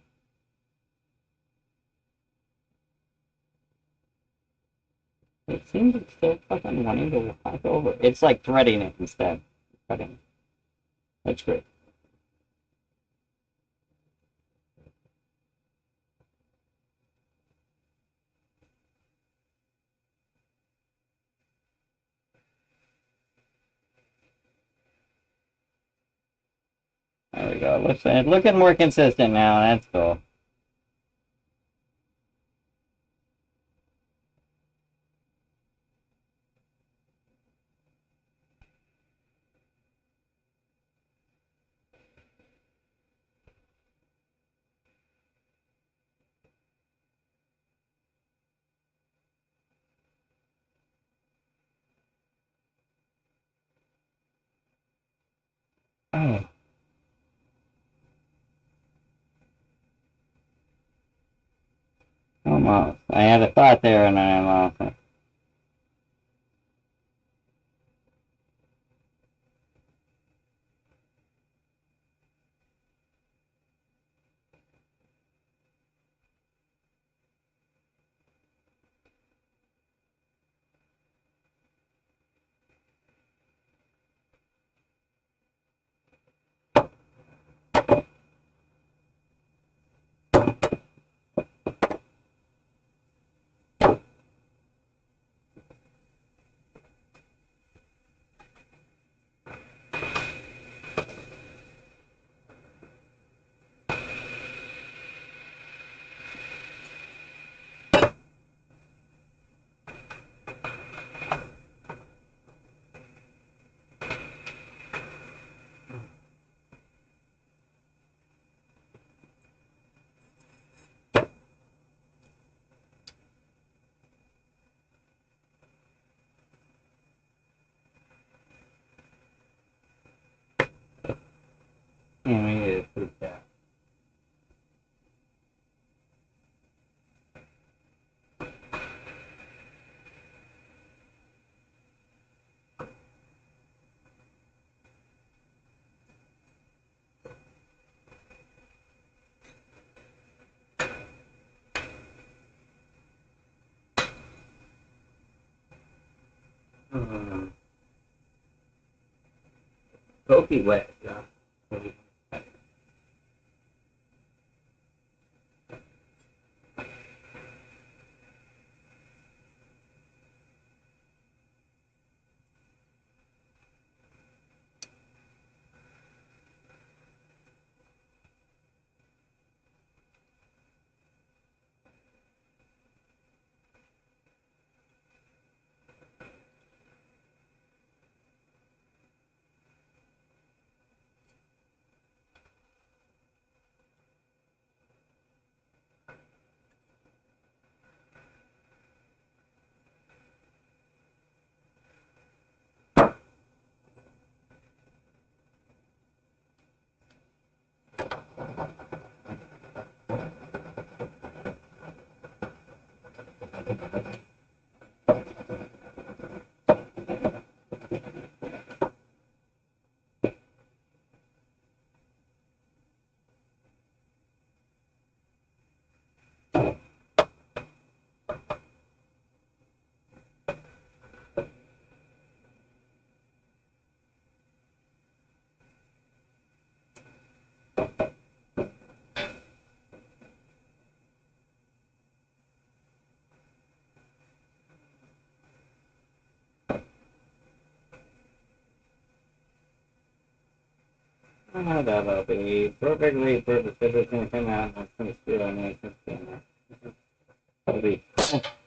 It seems it's still fucking wanting to walk over. It's like threading it instead. Cutting. That's great. There we go. Looking more consistent now. That's cool. Oh, almost. I had a thought there and I lost it. Yeah, we need to put that. Hmm. Pokey wet, yeah. Oh, that'll be perfectly perfect. It's going to come out and it's going to steal on it. It'll be.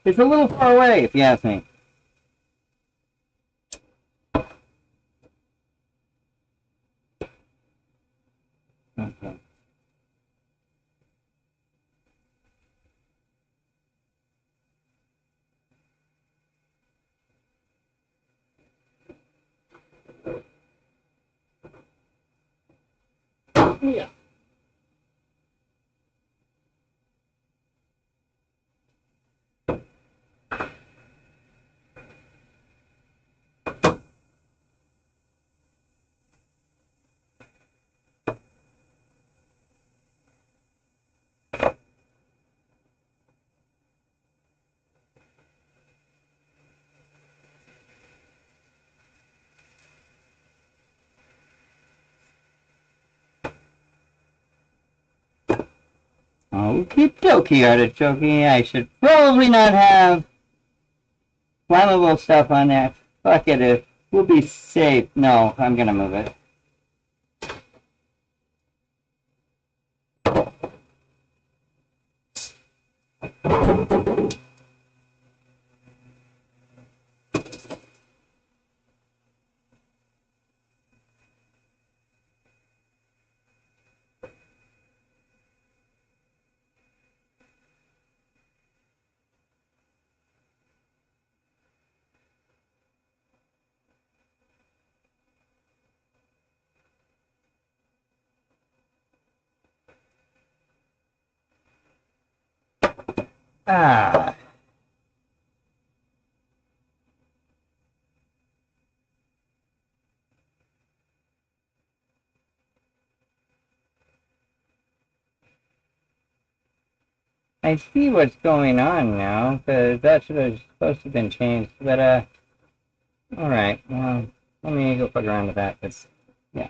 It's a little far away, if you ask me. Okay. Yeah. Okie dokie, artichoke. I should probably not have flammable stuff on that. Fuck it, we'll be safe. No, I'm gonna move it. Ah, I see what's going on now, because that should have supposed to have been changed. But, alright, well, let me go fuck around with that, because, yeah.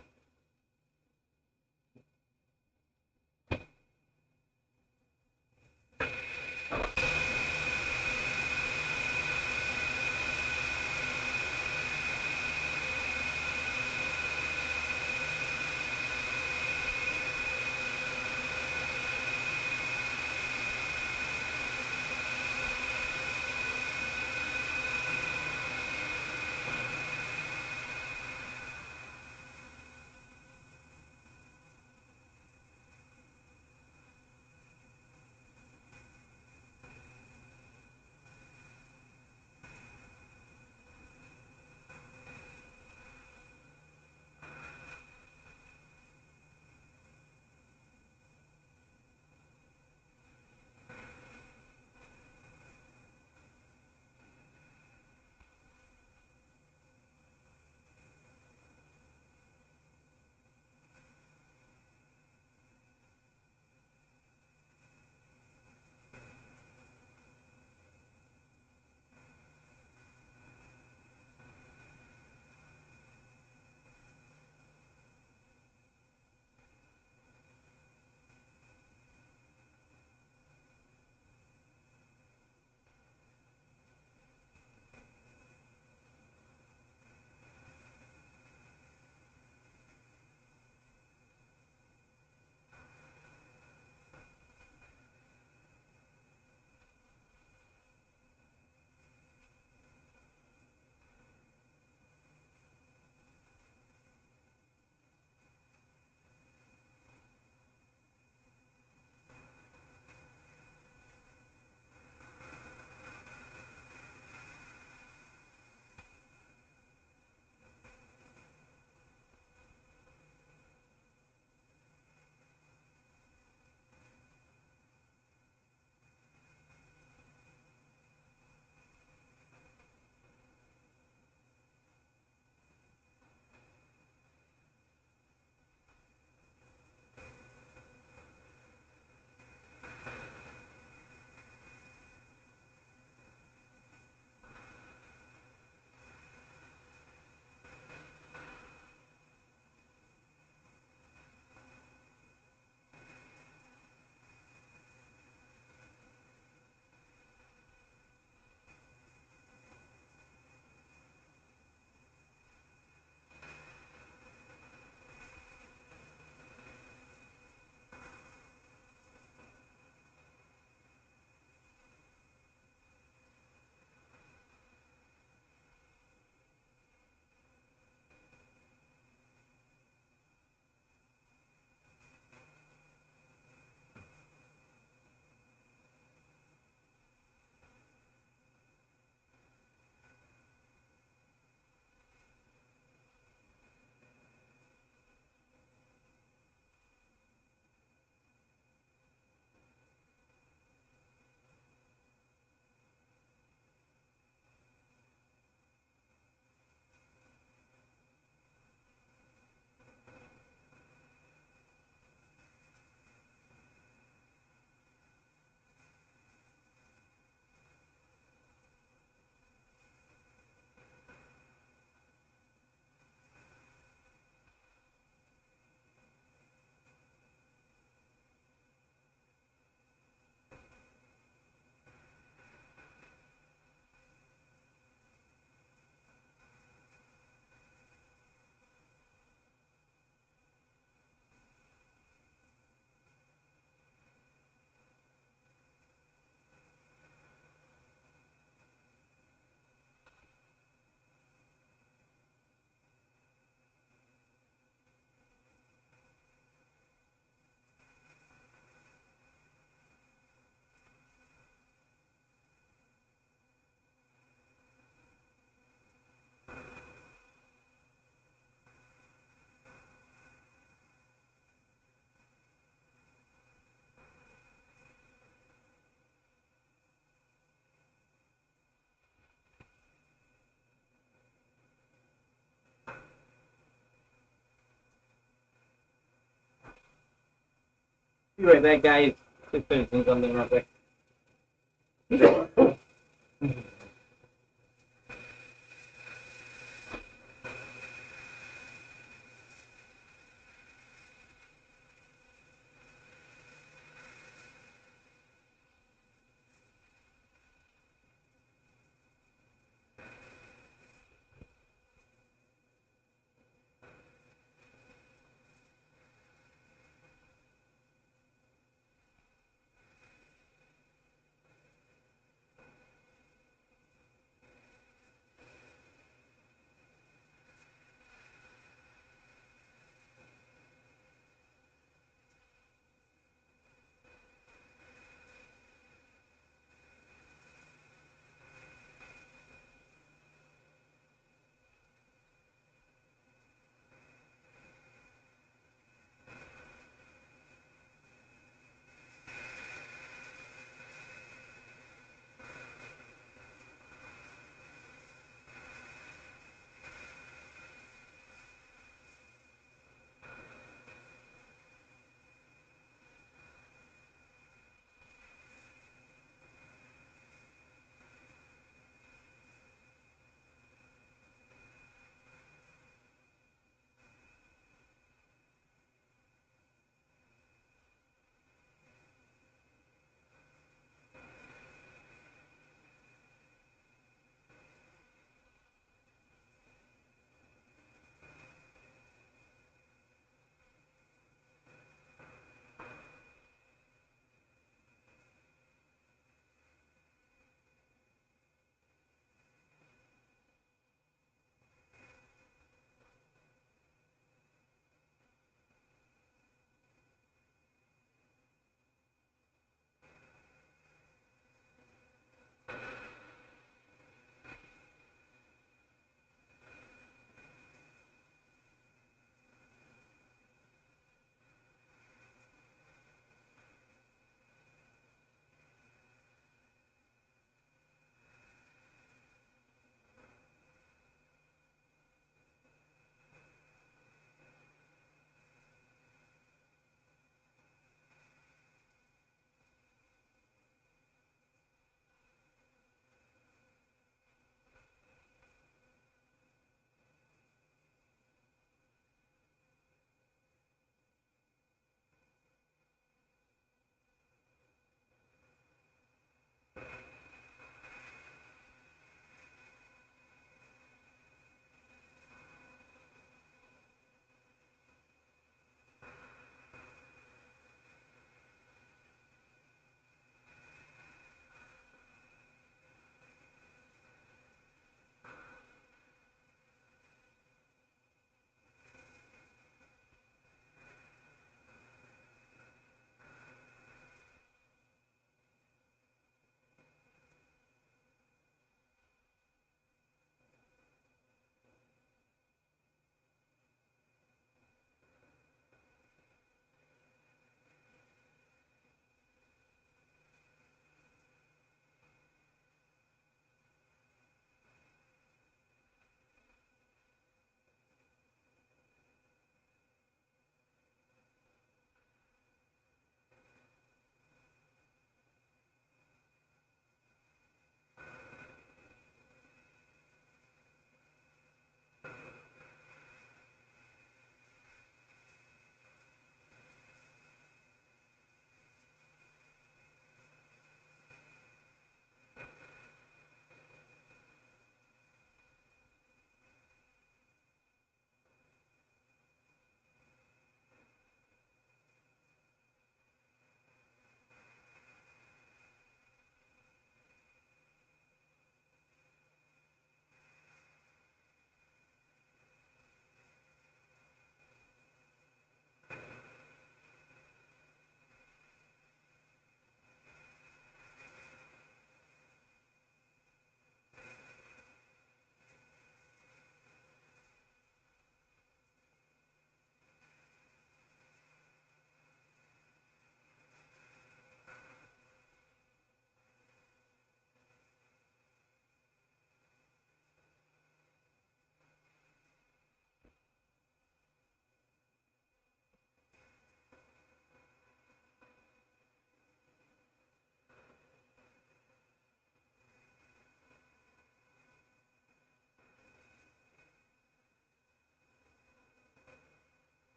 Be right back, guys. Just finishing something real quick.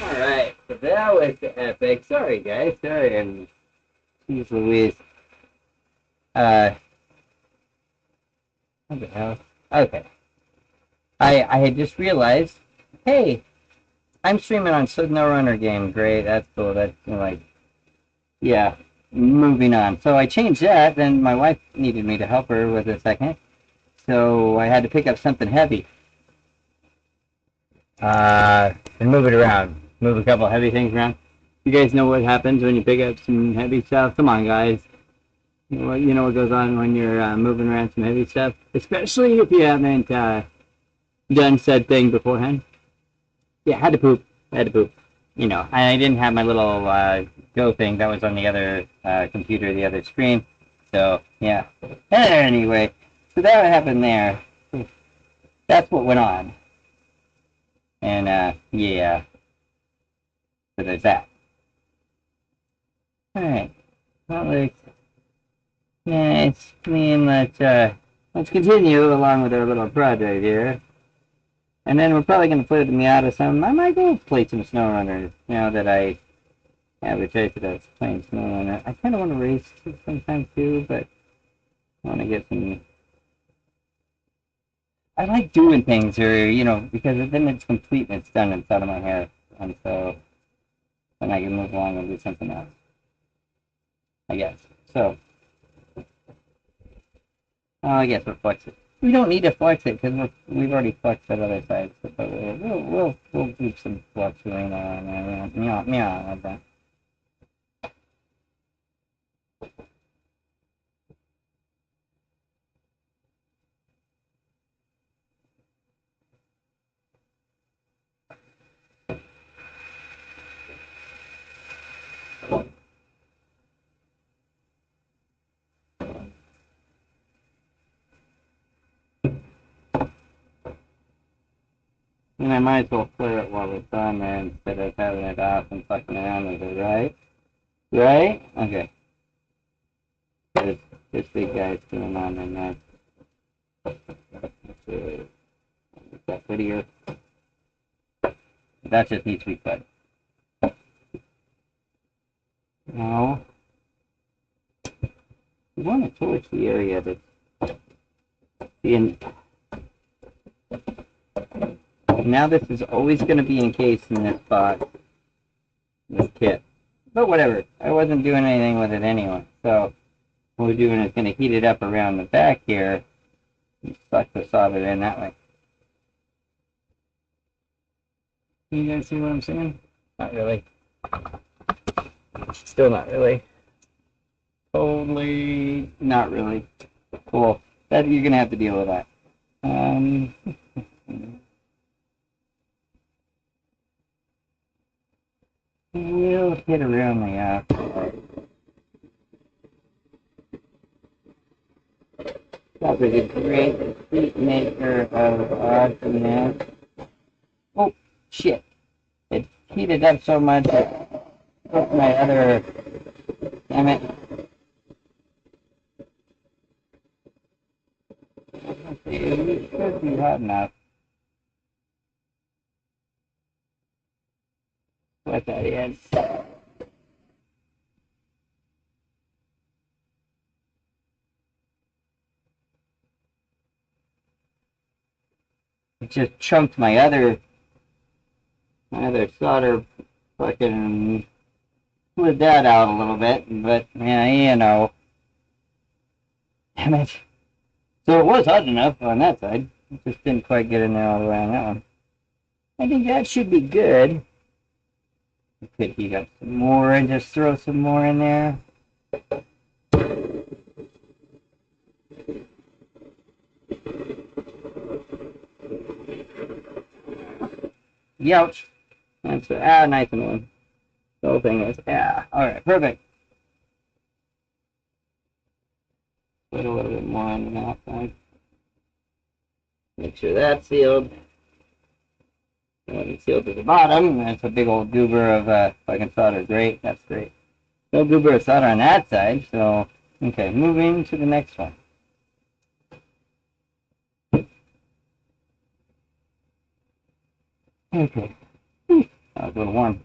Alright, so that was epic. Sorry, guys. Sorry, and jeez Louise. Uh, what the hell? Okay. I had just realized, hey, I'm streaming on SnowRunner game. Great, that's cool. That's like, yeah. Moving on. So I changed that. Then my wife needed me to help her with a second, so I had to pick up something heavy. And move it around. Move a couple heavy things around. You guys know what happens when you pick up some heavy stuff? Come on, guys. You know what goes on when you're moving around some heavy stuff? Especially if you haven't done said thing beforehand. Yeah, had to poop. Had to poop. You know, I didn't have my little Go thing. That was on the other computer, the other screen. So, yeah. Anyway, so that happened there. That's what went on. And, yeah. So there's that. Alright. Well, let's clean. Let's continue along with our little project here. And then we're probably going to play the Miata some. I might go play some SnowRunner now that I have a taste of playing SnowRunner. I kind of want to race sometime too, but I want to get some. I like doing things here, because then it's complete and it's done and it's out of my hair. And so then I can move along and do something else, I guess. So, I guess we'll flex it. We don't need to flex it because we've already flexed that other side. So, but we'll do some flexing on there. Meow, like that. And I might as well clear it while it's on there instead of having it off and fucking around with it, right? Right? Okay. This big guy's going on in there. That video. That just needs to be cut. No. We want to torch the area that's being. Now this is always going to be encased in this box, this kit. But whatever. I wasn't doing anything with it anyway. So what we're doing is going to heat it up around the back here and suck the solder in that way. You guys see what I'm saying? Not really. Still not really. Totally not really. Cool. That you're going to have to deal with that. We'll hit around the outside. That was a great heat maker of awesomeness. Oh, shit. It heated up so much that took my other... Damn it. Let's see, it should be hot enough. What that is. It just chunked my other solder, fucking slid that out a little bit, but yeah, Damn it. So it was hot enough on that side. It just didn't quite get in there all the way on that one. I think that should be good. We could heat up some more and just throw some more in there. Youch. That's nice and warm. The whole thing is, alright, perfect. Put a little bit more on the outside. Make sure that's sealed. And it's sealed to the bottom. That's a big old goober of fucking solder. Great, that's great. No goober of solder on that side, so okay, moving to the next one. Okay. That was a little warm.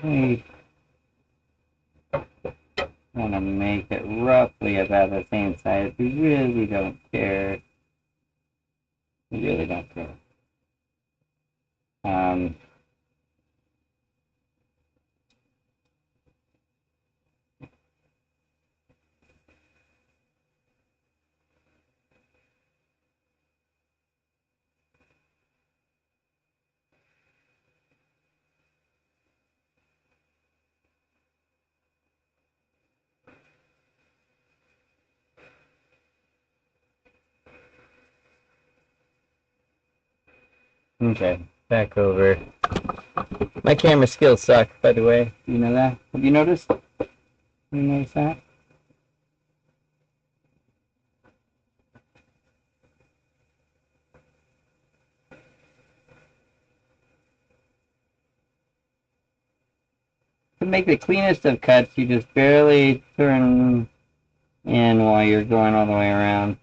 We want to make it roughly about the same size. We really don't care. We really don't care. Um, okay, back over. My camera skills suck, by the way. You know that? Have you noticed? You notice that? To make the cleanest of cuts, you just barely turn in while you're going all the way around.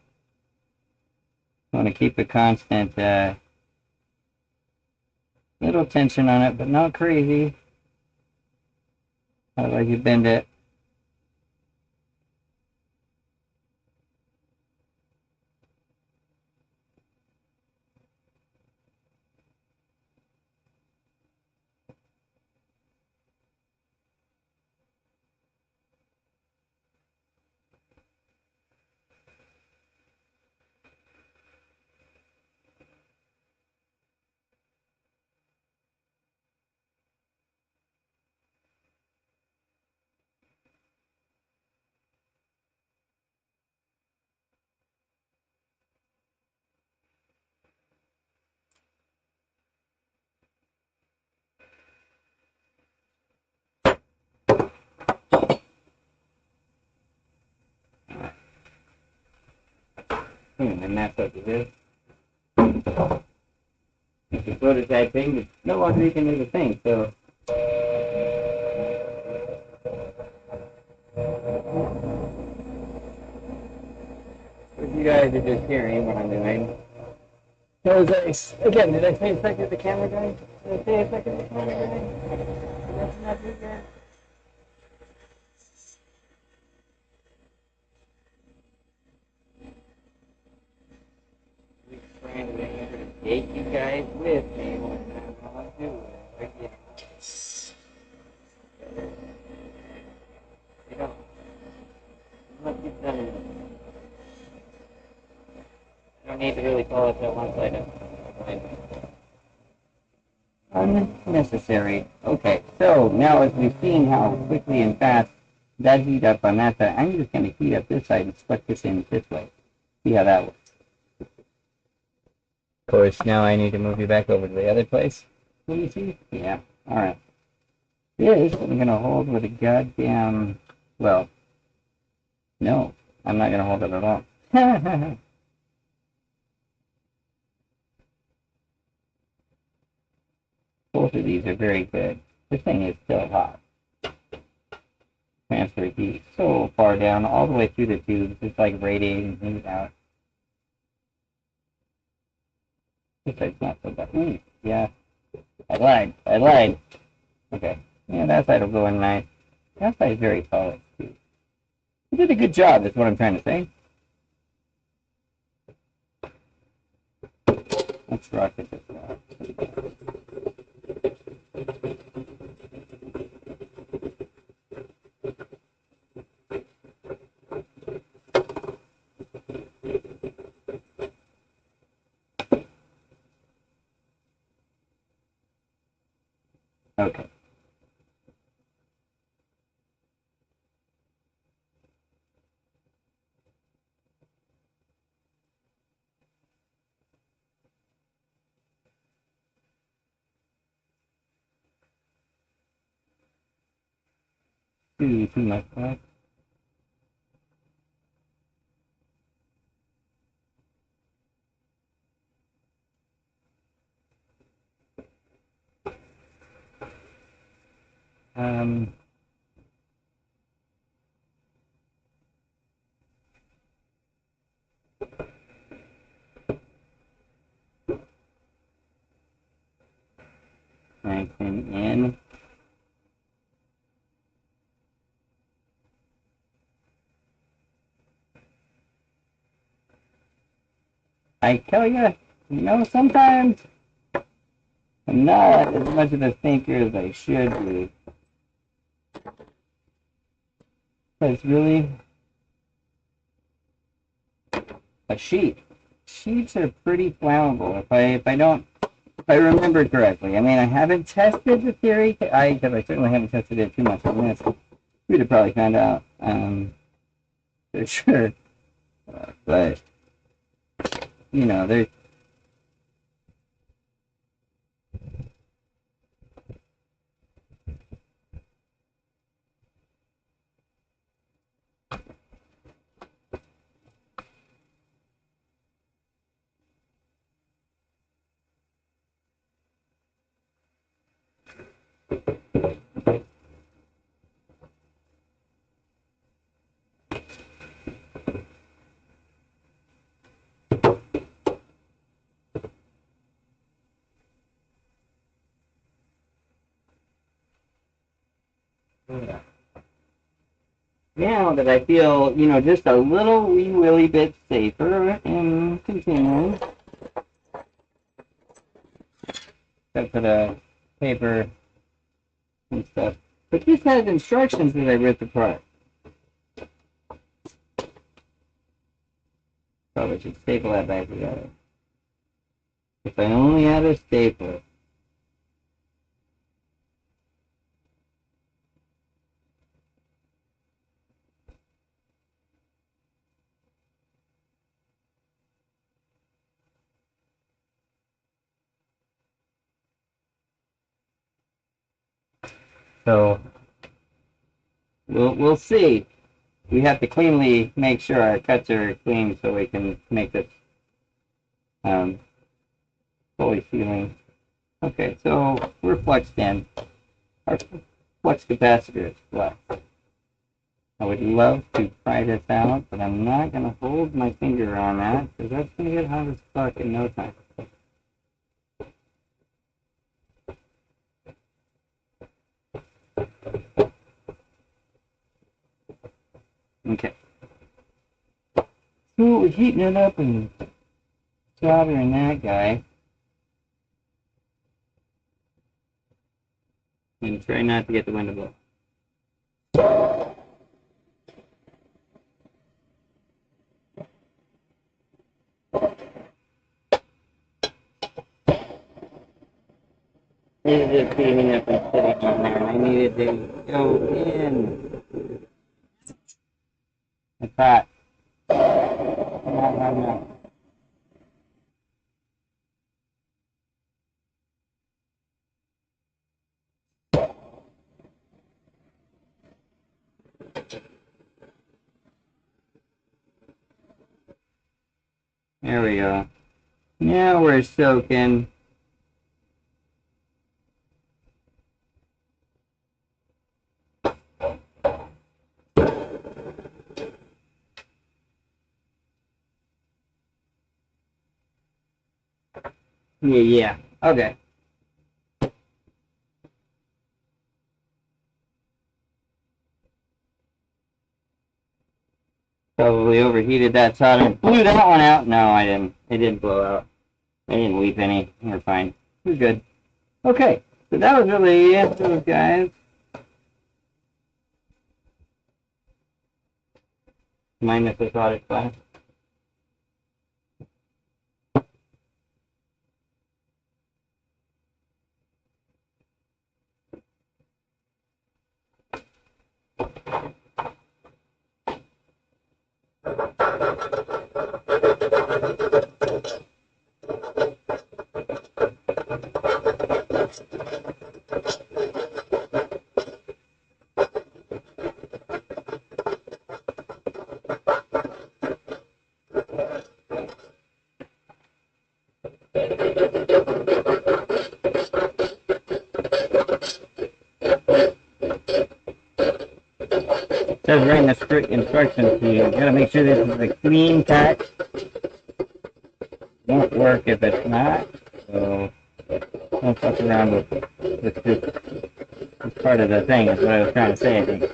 You want to keep a constant little tension on it, but not crazy. Otherwise you bend it. And that's what it is. It's a prototype thing, but no longer you can do the thing, so. If you guys are just hearing what I'm doing. So again, did I say a second the camera guy? Did I say a second the camera guy? That's not you guys. Trying to take you guys with me when I'm all doing. You know, what you've done. I don't need to really call it that one side up. Unnecessary. Okay, so now as we've seen how quickly and fast that heat up on that side, I'm just going to heat up this side and split this in this way. See how that works. Of course, now I need to move you back over to the other place. Can you see? Yeah. All right. This I'm going to hold with a goddamn, well, no, I'm not going to hold it at all. Both of these are very good. This thing is still hot. Transfer heat so far down, all the way through the tubes. It's like radiating heat out. This side's not so bad. Yeah, I lied. I lied. Okay. Yeah, that side will go in nice. That side's very solid, too. You did a good job, is what I'm trying to say. Let's rock it this way. Okay. Too much black. Um, Lengthen in. I tell you, sometimes I'm not as much of a thinker as I should be. But it's really a sheet. Sheets are pretty flammable if I remember correctly. I mean, I haven't tested the theory. I certainly haven't tested it too much on this. We'd have probably found out for sure. But there's now that I feel just a little wee willy bit safer in continuing. I put a paper and stuff. But this has instructions that I ripped apart. Probably should staple that back together. If I only had a stapler. So we'll see. We have to cleanly make sure our cuts are clean so we can make this fully sealing. Okay, so we're flexed in. Our flux capacitor is flexed. I would love to try this out, but I'm not going to hold my finger on that because that's going to get hot as fuck in no time. Okay. So we're heating it up and soldering that guy. And try not to get the window blown. This is just heating up and sitting on there. I needed to go in. It's hot. No. There we go. Now we're soaking. Yeah. Okay. Probably overheated that solder and blew that one out. No, I didn't. It didn't blow out. I didn't leak any. We're fine. We're good. Okay. So that was really it, those guys. Minus the solder class. says right in the strict instructions, you gotta make sure this is a clean cut. Won't work if it's not. So don't fuck around with this part of the thing. Is what I was trying to say. I think.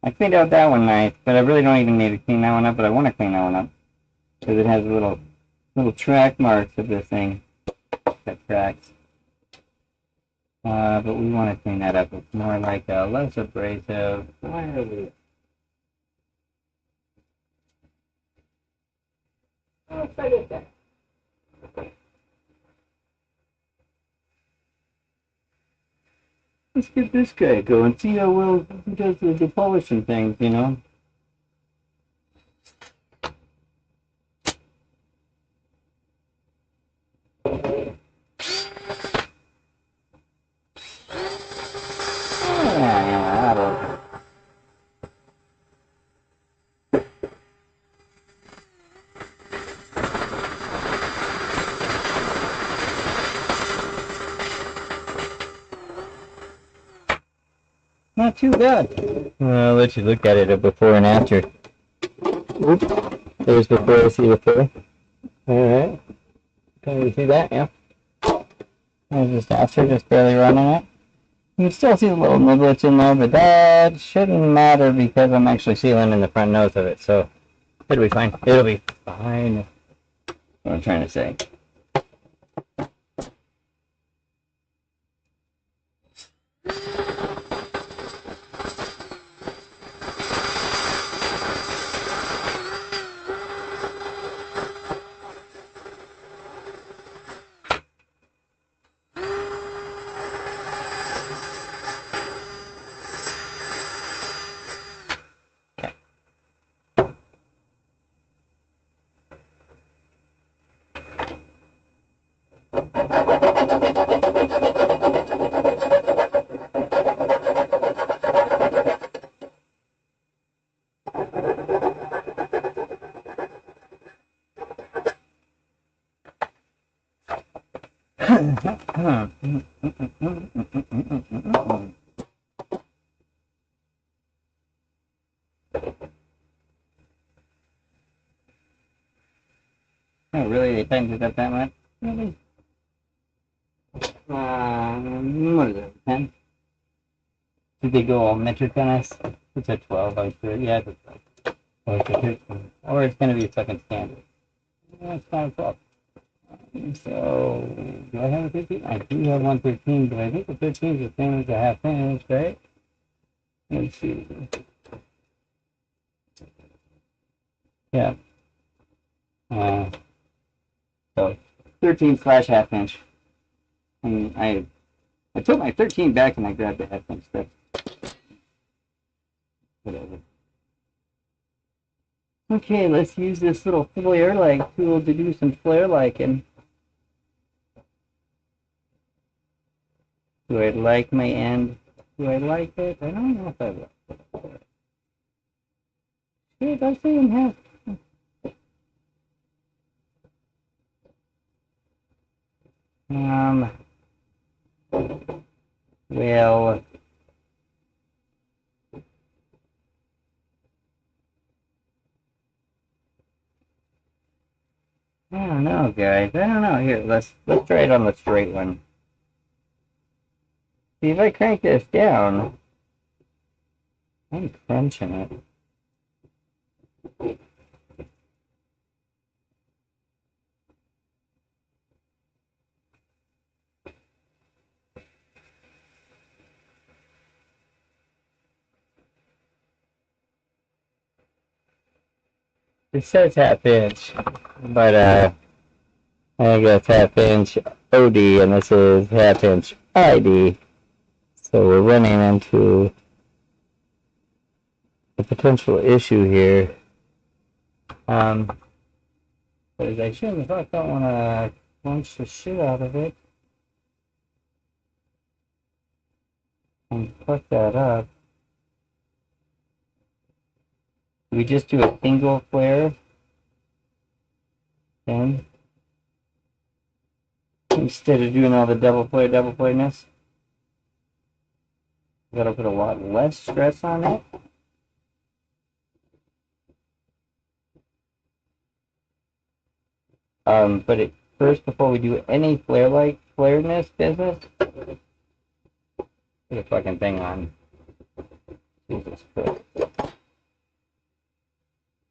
I cleaned out that one nice, but I really don't even need to clean that one up, but I want to clean that one up. Because it has little track marks of this thing. That tracks. But we want to clean that up. It's more like a less abrasive. Why are we? Oh, try this guy. Let's get this guy going. See how well he does the polishing things, you know? Not too bad. I'll let you look at it a before and after. Oops. There's before, I see before. Alright. Can you see that? Yeah. There's just after, just barely running it. You can still see the little niblets in there, but that shouldn't matter because I'm actually sealing in the front nose of it, so it'll be fine. It'll be fine. What I'm trying to say. Oh, really? They tightened it up that much? Really? What is it, 10? Did they go all metric on us? It's a 12, I sure. Yeah, it's a 12. Or it's a 13. Or it's going to be a second standard. Yeah, it's not a 12. So, do I have a 13? I do have one 13, but I think the 13 is the same as a half inch, right? Let's see. Yeah. So 13 slash half inch. And I put my 13 back and I grabbed the half inch stuff. Whatever. Okay, let's use this little flare like tool to do some flare liking. Do I like my end? Do I like it? I don't know if I like it. It does say in half. Um, well, I don't know, guys. I don't know. Here, let's try it on the straight one. See, if I crank this down, I'm crunching it. It says half inch, but I guess half inch OD, and this is half inch ID. So we're running into a potential issue here. But I shouldn't have don't want to crunch the shit out of it and fuck that up. We just do a single flare then instead of doing all the double flareness. Gotta put a lot less stress on it. But first, before we do any flareness business, put a fucking thing on. Jesus Christ.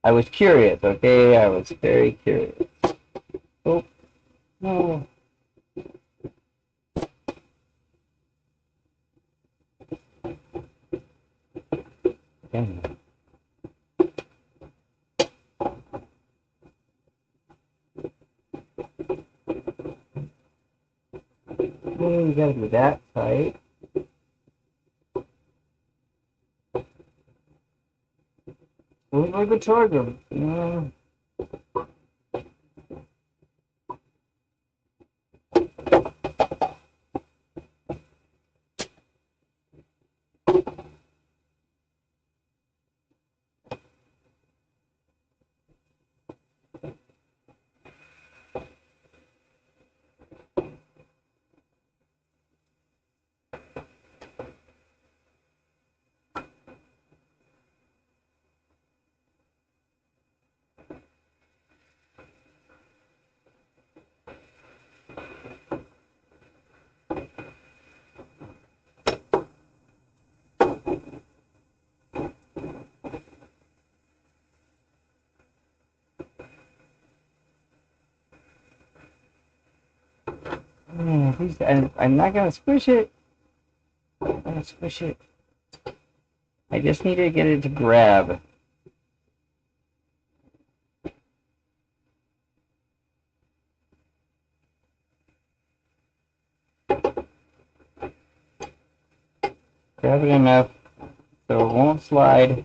I was curious, okay? I was very curious. Oh, no. Damn. Oh, you gotta be that tight. Move like a charger. No. I'm not gonna squish it. I'm gonna squish it. I just need to get it to grab. Grab it enough so it won't slide.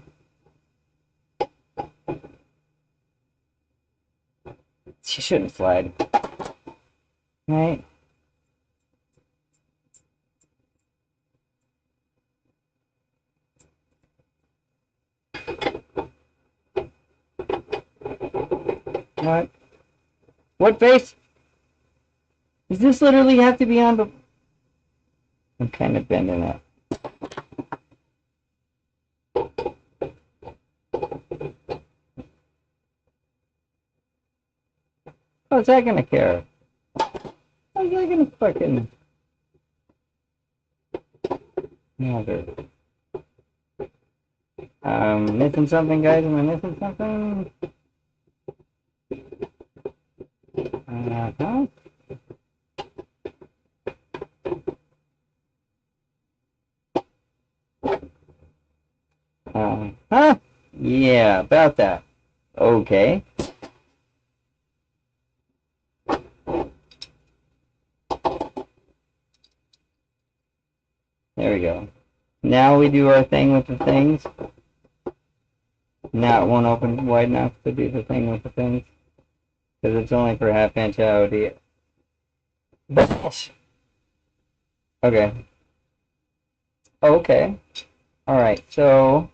She shouldn't slide. Right? What? What face? Does this literally have to be on the... I'm kind of bending it. How's that gonna care? How's that gonna fucking... matter? Missing something, guys? Am I missing something? Uh-huh. Huh? Yeah, about that. Okay. There we go. Now we do our thing with the things. Now it won't open wide enough to do the thing with the things. Because it's only for half inch OD. Okay. Okay. All right. So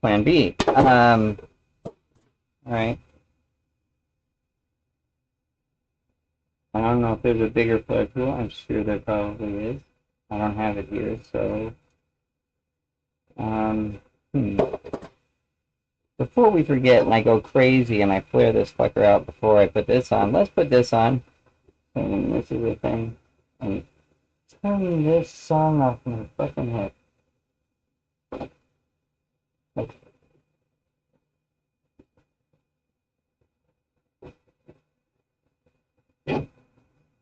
plan B. All right. I don't know if there's a bigger plug tool. I'm sure there probably is. I don't have it here, so um, hmm. Before we forget and I go crazy and I flare this fucker out before I put this on, let's put this on. And this is the thing. And turn this song off my fucking head. Okay.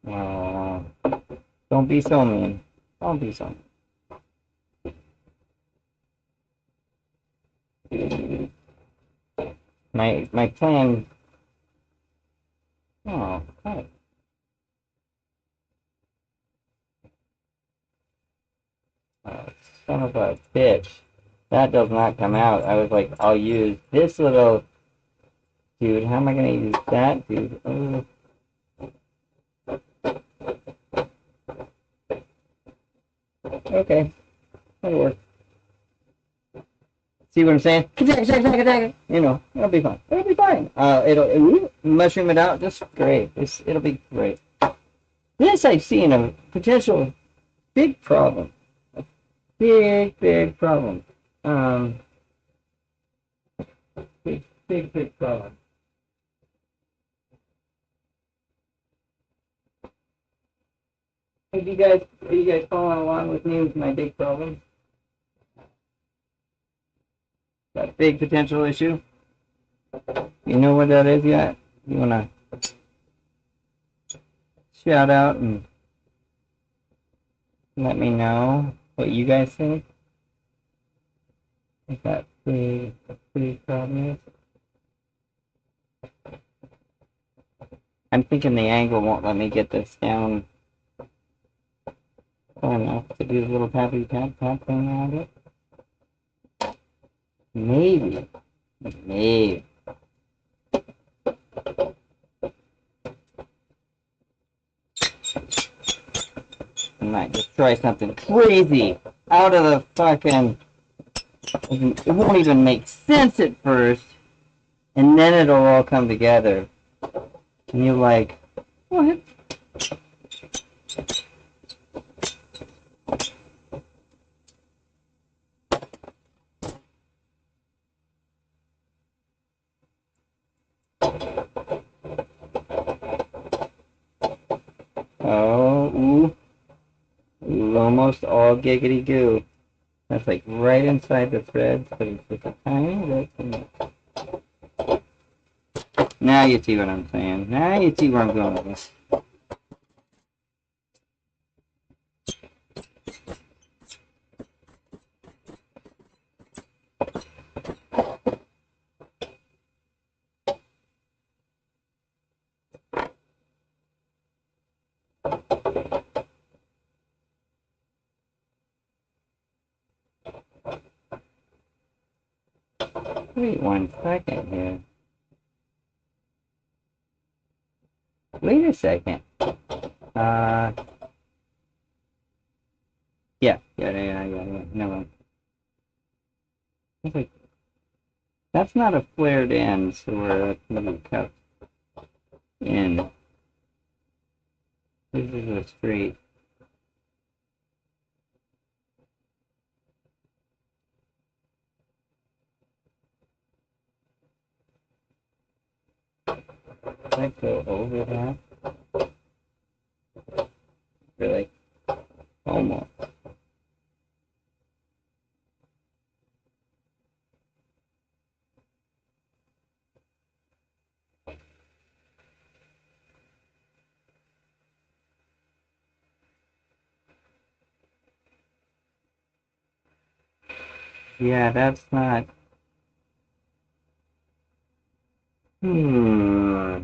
Uh, don't be so mean. Don't be so mean. My plan. Oh, God. Son of a bitch. That does not come out. I was like, I'll use this little dude. How am I gonna use that dude? Oh. Okay, that'll work. See what I'm saying? You know, it'll be fine. It'll be fine. It'll mushroom it out just great. It'll be great. This I've seen a potential big problem. A big problem. Um, big problem. Are you guys following along with me with my big problem? That big potential issue? You know what that is yet? You wanna shout out and let me know what you guys think? If that big problem is? I'm thinking the angle won't let me get this down far enough to do a little tappy tap thing around it. Maybe. Maybe. I might just try something crazy out of the fucking. It won't even make sense at first, and then it'll all come together. And you're like, what? Oh, ooh, almost all giggity goo. That's like right inside the thread, but it's just a tiny bit. Now you see what I'm saying. Now you see where I'm going with this. Wait 1 second here. Wait a second. Uh, yeah. No, okay. That's not a flared end, so we're going to cut in. This is a straight. Let's go over that. Really? Almost. Yeah, that's not. Hmm.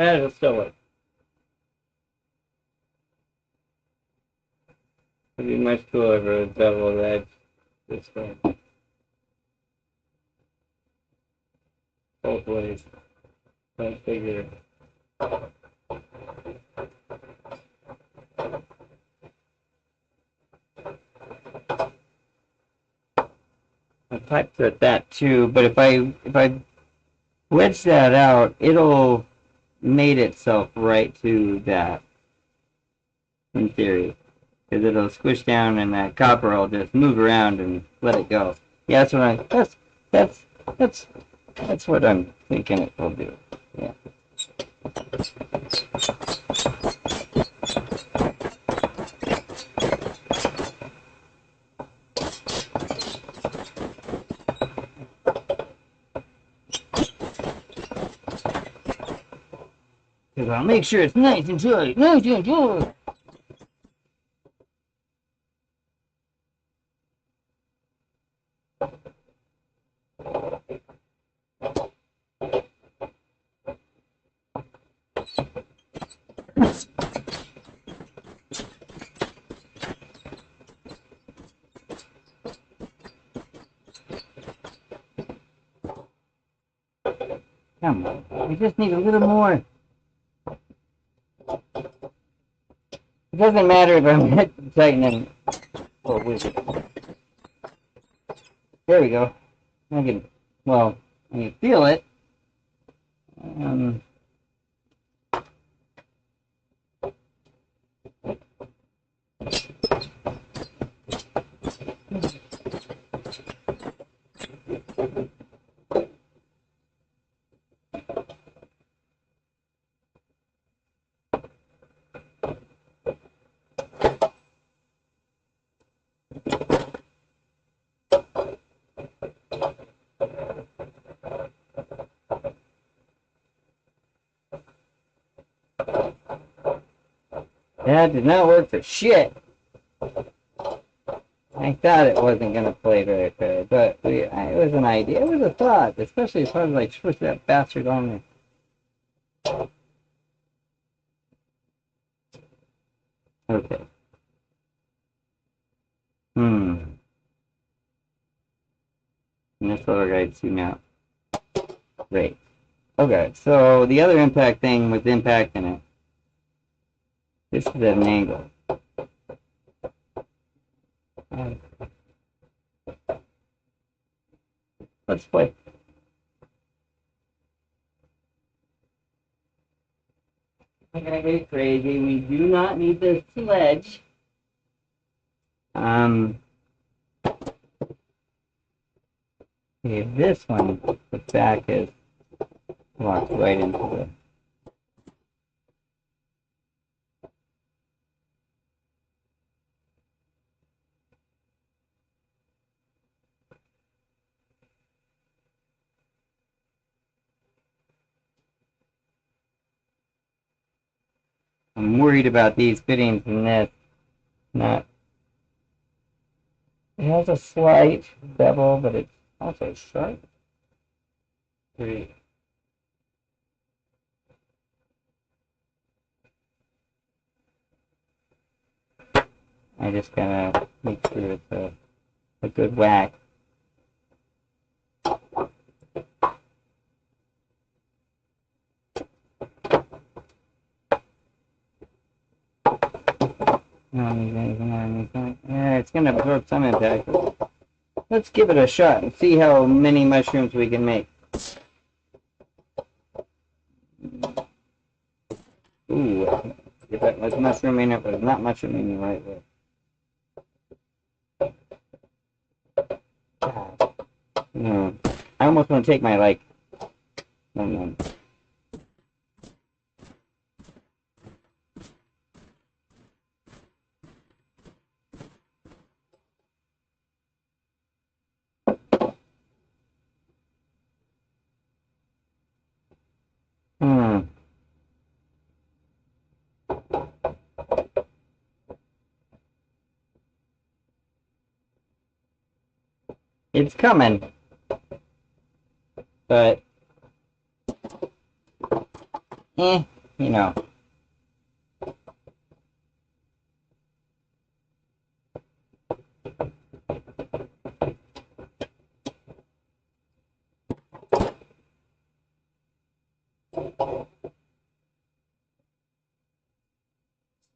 It'll still work. It'd be much cooler if it was double edged this way. Both ways. I figure. I pipe thread that too, but if I wedge that out, it'll mate itself right to that, in theory. Because it'll squish down and that copper will just move around and let it go. Yeah, that's what I'm thinking it will do. Yeah. Because I'll make sure it's nice and tight. Nice and tight. Come on, I just need a little more. It doesn't matter if I'm tightening. Oh, wizard. There we go. I can, well, I can feel it. That did not work for shit. I thought it wasn't going to play very fair, but it was an idea. It was a thought, especially as far as like push that bastard on there. Okay. And that's what we're going to do now. Great. Okay, so the other impact thing was impacting it. This is at an angle. Let's play. I'm gonna get crazy. We do not need this sledge. Okay, this one, the back is locked right into the. I'm worried about these fittings in this. Not. It has a slight bevel, but it's also sharp. Great. I just gotta make sure it's a good whack. Yeah, it's gonna absorb some impact. Let's give it a shot and see how many mushrooms we can make. Ooh, if that was mushrooming, it was not mushrooming the right way. God. No. I almost want to take my, like, no. It's coming. But you know.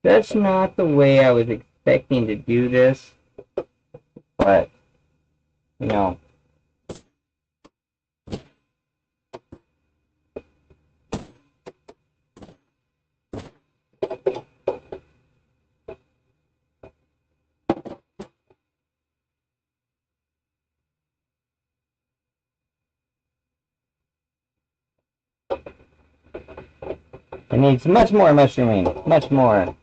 That's not the way I was expecting to do this, but, you know. It needs much more mushrooming. Much more.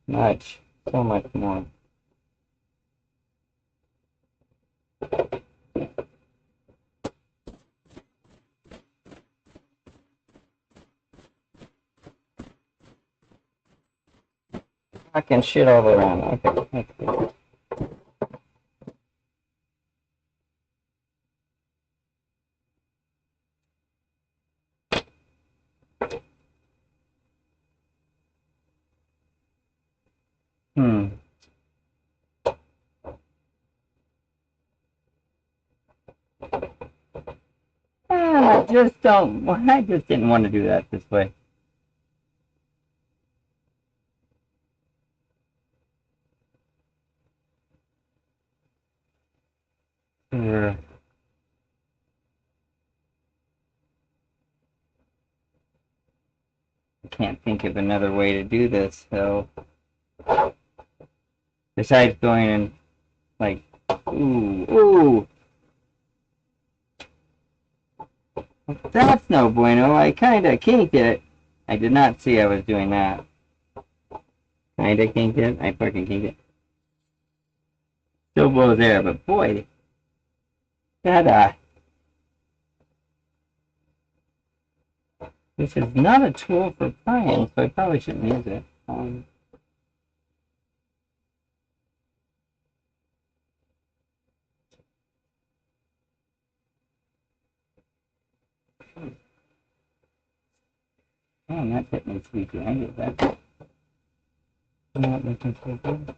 Much. So much more. Fucking shit all around. Okay, that's good. I just don't. I just didn't want to do that this way. I can't think of another way to do this, so besides going and like, ooh, that's no bueno. I kinda kinked it. I did not see I was doing that. Kinda kinked it. I fucking kinked it. Still blows air, but boy, that this is not a tool for prying, so I probably shouldn't use it. Man, that tip makes me angry. That not making so good.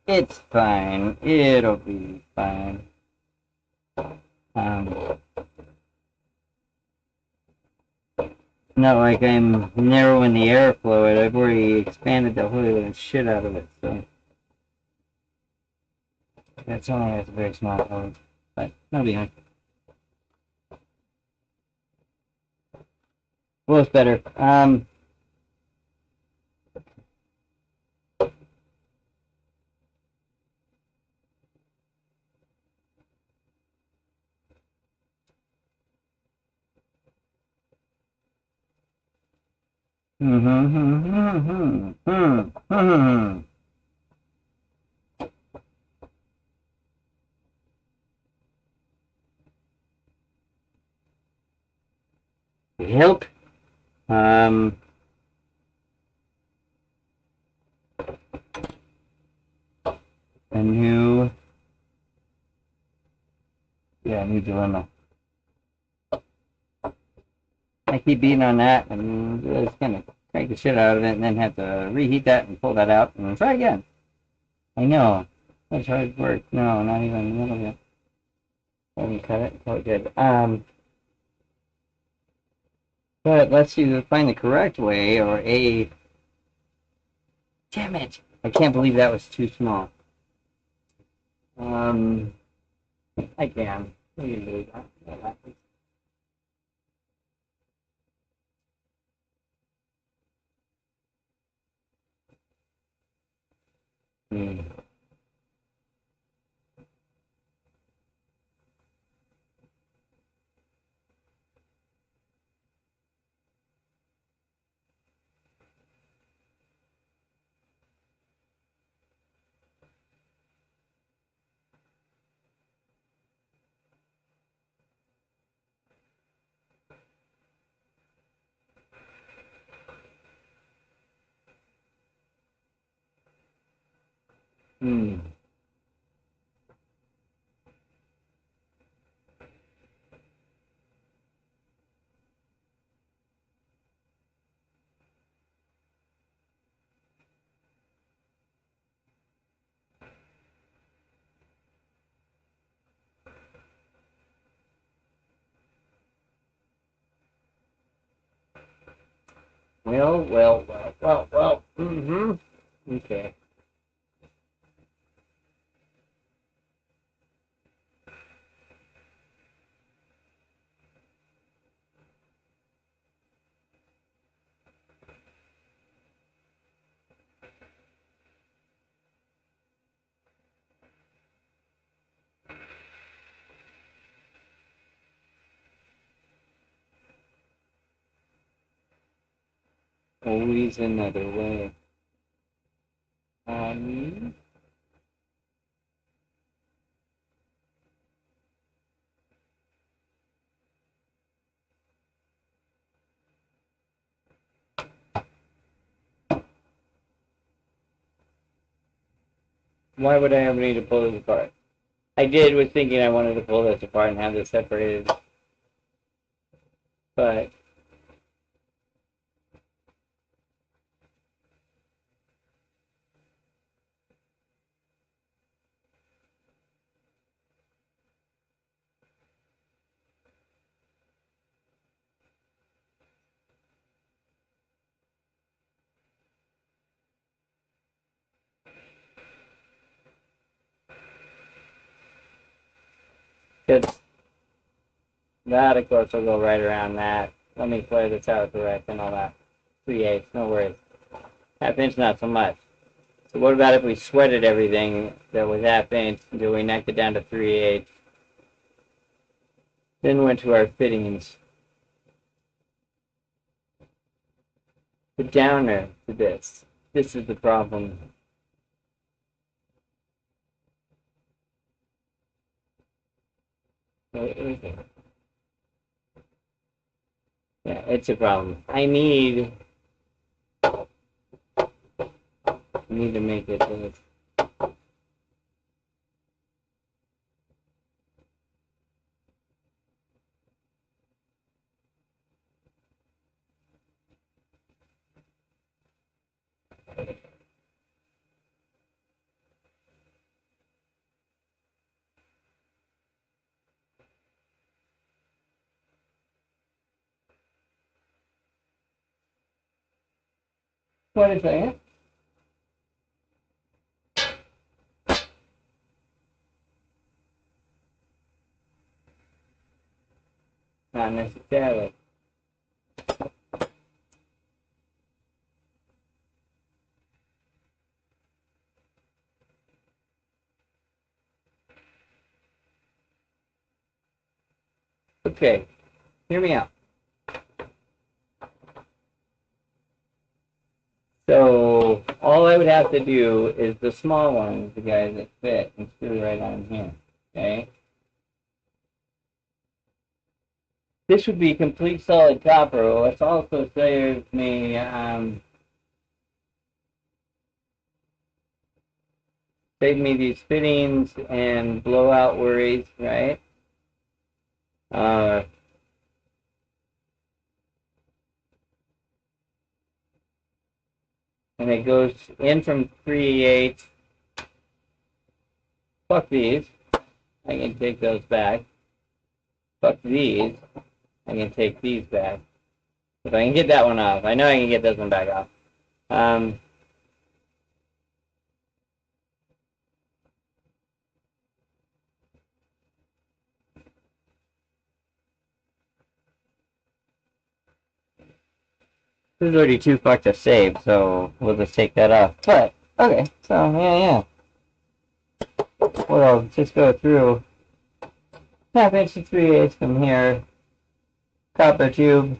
It's fine. It'll be fine. Not like I'm narrowing the airflow. I've already expanded the whole shit out of it, so that's only a very small hole, but that'll be fine. Well, it's better. Help. A new, new dilemma. I keep beating on that, and it's gonna crank the shit out of it, and then have to reheat that and pull that out and try again. I know. That's hard work. No, not even a little bit. Let me cut it. Oh, good. But let's either find the correct way or a. Damn it! I can't believe that was too small. I can. We can do that. Hmm. Hmm. Well. Mm-hmm. Okay. Always another way. Um, why would I ever need to pull this apart? I did was thinking I wanted to pull this apart and have this separated, but it's that, of course, will go right around that. Let me clear this out correct and all that. 3/8, no worries. Half inch, not so much. So what about if we sweated everything that was half inch until we knocked it down to 3/8? Then went to our fittings. The downer to this. This is the problem. Yeah, it's a problem. I need to make it this. What is that? Not necessarily. Okay, hear me out. So all I would have to do is the small ones, the guys that fit, and screw right on here. Okay. This would be complete solid copper. Let's also save me these fittings and blowout worries, right? Uh, and it goes in from 3/8. Fuck these. I can take those back. Fuck these. I can take these back. If I can get that one off. I know I can get this one back off. This is already too fucked to save, so we'll just take that off. But, okay, so, yeah. Well, just go through half inch to 3/8 from here, copper tube,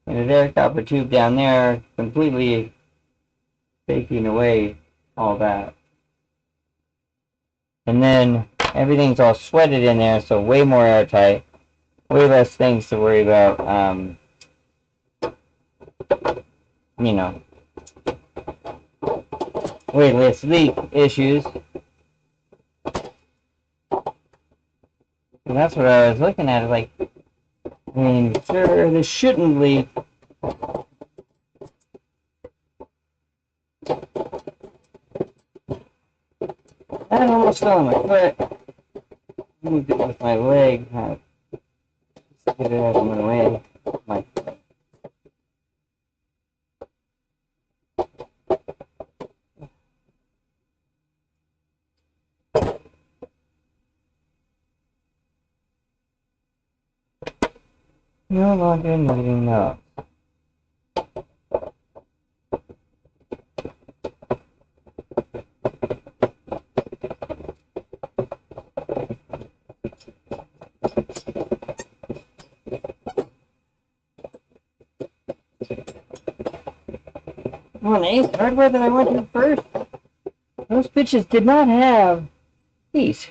and there, copper tube down there, completely taking away all that. And then everything's all sweated in there, so way more airtight, way less things to worry about, you know, way less leak issues. that's what I was looking at. Like, I mean, sure, this shouldn't leak. I almost fell on my foot. Moved it with my leg. Just get it out of my way. My foot. No longer needing no. On Ace Hardware that I went to first, those bitches did not have these.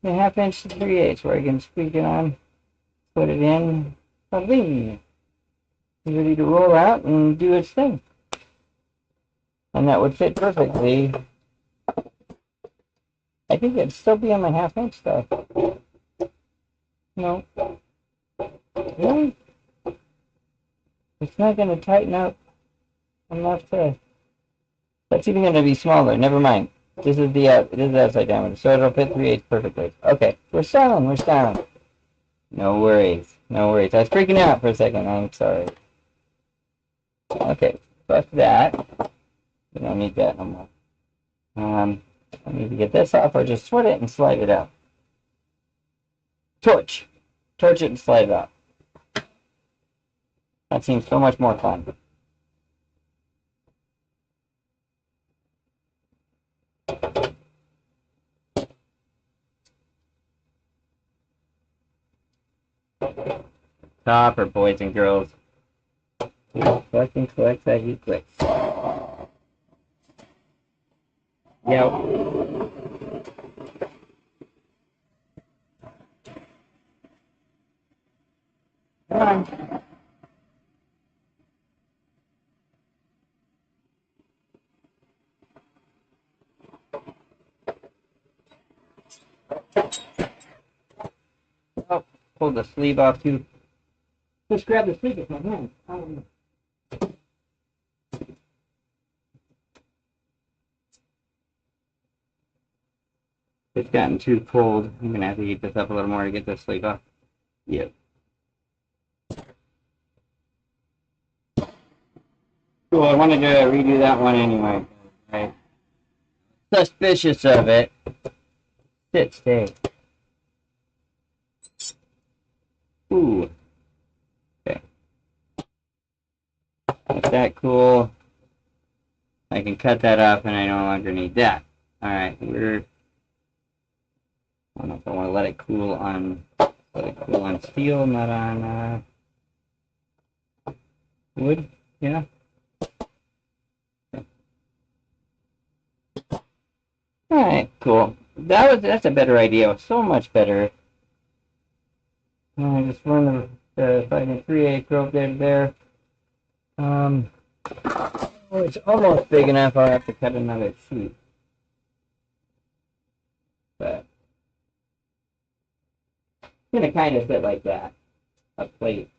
The 1/2 inch to 3/8 where I can squeak it on, put it in, bing, ready to roll out and do its thing. And that would fit perfectly. I think it'd still be on my 1/2 inch stuff. No. Really? It's not going to tighten up enough to... That's even going to be smaller. Never mind. This is the outside diameter, so it'll fit 3/8 perfectly. Okay, we're selling. No worries. No worries. I was freaking out for a second. I'm sorry. Okay, fuck that. We don't need that no more. I need to get this off or just sweat it and slide it out. Torch it and slide it out. That seems so much more fun. Topper, boys and girls. Fucking clicks that he clicks. Yep. Come on. Oh, pull the sleeve off too. Just grab the sleeve with my hand. It's gotten too cold. I'm gonna have to heat this up a little more to get this sleeve off. Yep. Cool, I wanted to redo that one anyway. Right. Suspicious of it. Stay. Ooh. Okay. Is that cool? I can cut that off and I no longer need that. Alright, I don't know if I want to let it cool on steel, not on wood. Yeah. Alright, cool. That's a better idea. So much better. I just run the fucking 3/8 rope there. Oh, it's almost big enough. I'll have to cut another sheet. But it's gonna kind of fit like that. A plate.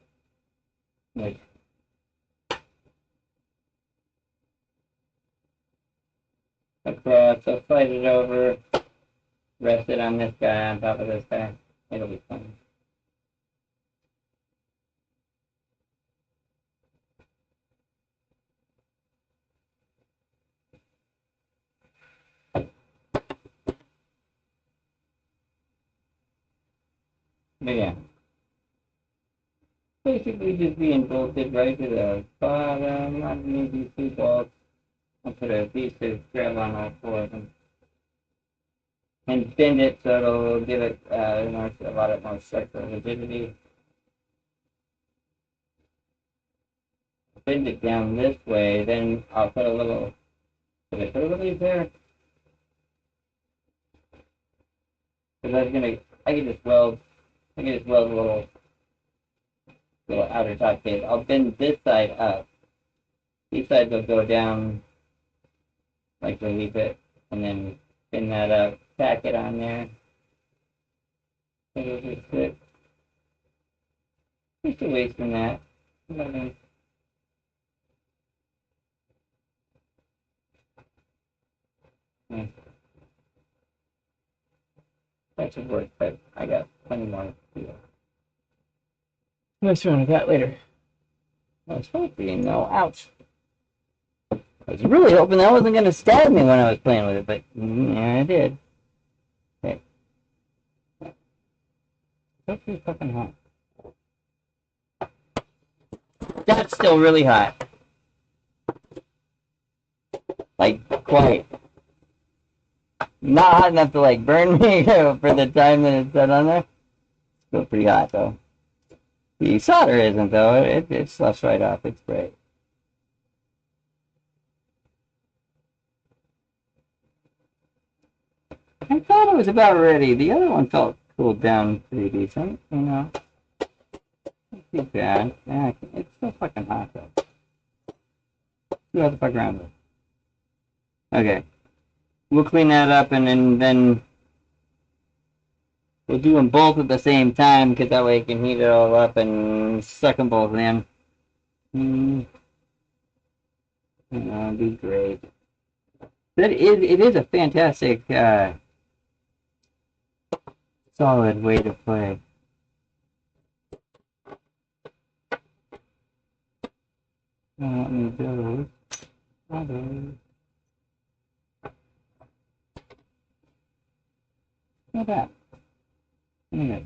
Like across. So slide it over. Rest it on this guy, on top of this guy. It'll be fun. But yeah. Basically just being bolted right to the bottom. Not need these two bolts. I'll put a piece of thread on all four of them. And bend it so it'll give it a lot more structural rigidity. Bend it down this way, then I'll put a little. Did I put a little there? Because I can just weld a little outer top case. I'll bend this side up. These sides will go down like relieve it, and then pin that up, tack it on there. Just away from that. That should work, but I got plenty more to do. Let's run with that later. I was hoping, no, ouch. I was really hoping that wasn't going to stab me when I was playing with it, but yeah, it did. Okay. That's pretty fucking hot. That's still really hot. Like, quite. Not hot enough to, like, burn me for the time that it's set on there. Still pretty hot, though. The solder isn't, though. It sloughs right off. It's great. I thought it was about ready. The other one felt cooled down pretty decent, you know. Not too bad. Yeah, it's still fucking hot, though. You have to fuck around with it. Okay. We'll clean that up, and then we'll do them both at the same time, because that way you can heat it all up and suck them both in. That'd be great. It is a fantastic, solid way to play. Let me do others. Look at that. Anyway.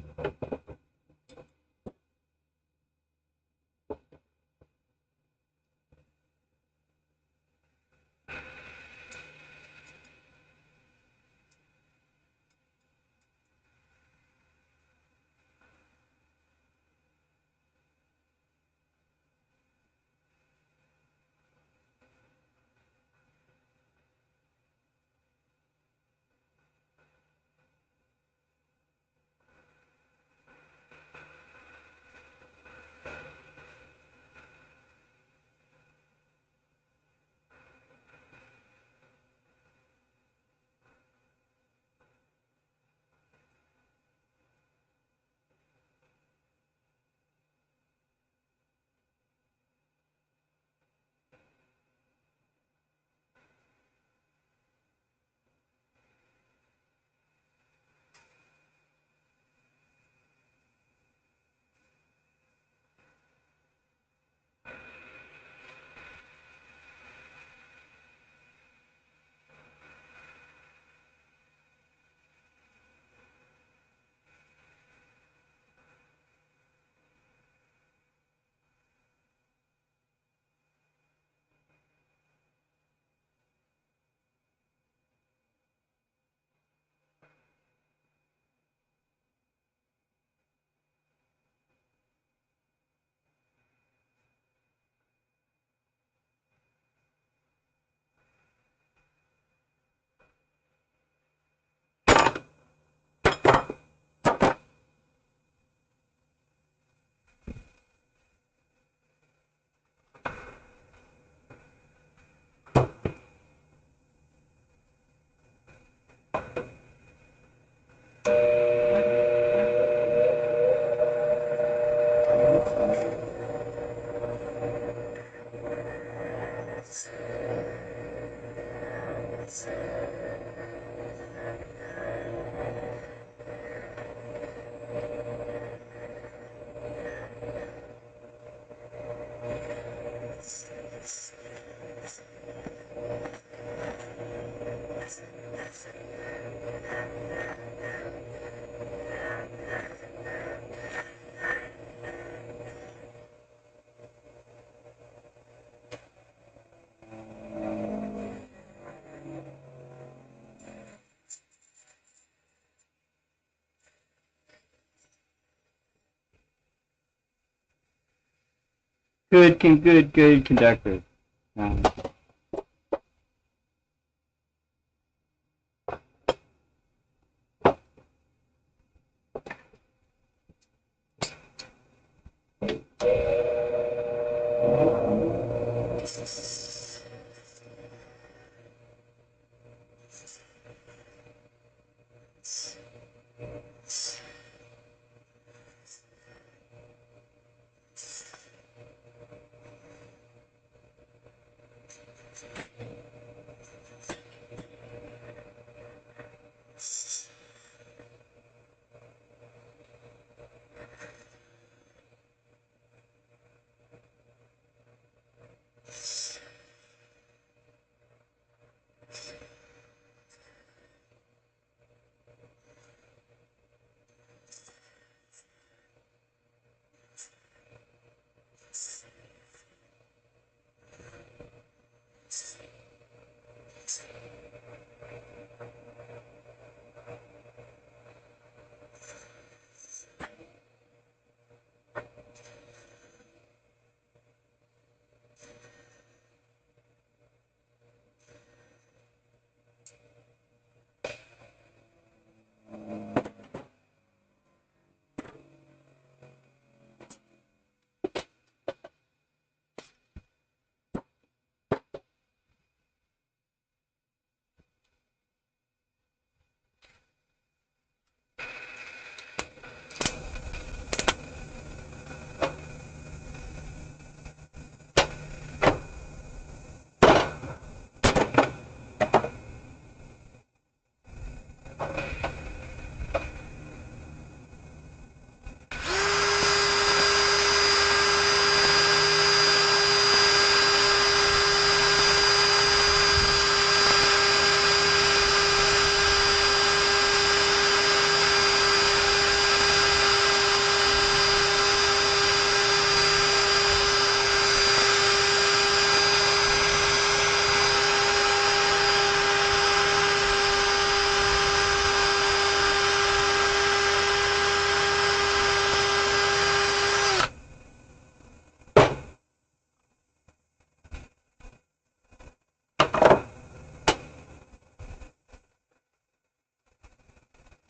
Good conductor. Um,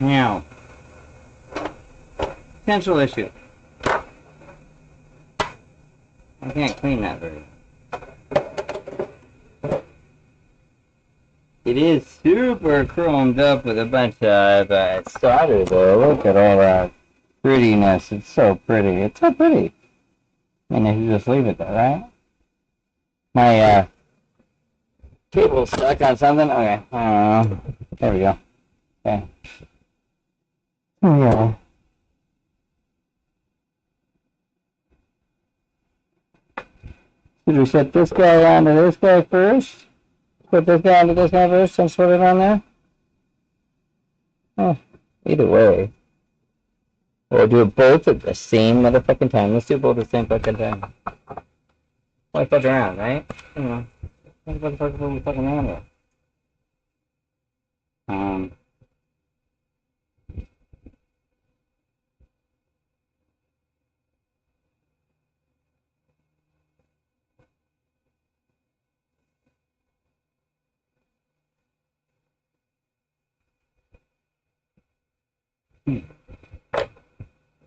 Now, potential issue. I can't clean that very well. It is super chromed up with a bunch of solder though. Look at all that prettiness. It's so pretty. It's so pretty. And if you just leave it there, right? My cable's stuck on something. Okay. There we go. Okay. There we go. Should we set this guy onto this guy first? Put this guy onto this guy first and put it on there? Oh, either way. Or do it both at the same motherfucking time. Let's do both at the same fucking time. Why fuck around, right? You know. What the fuck are we fucking around with?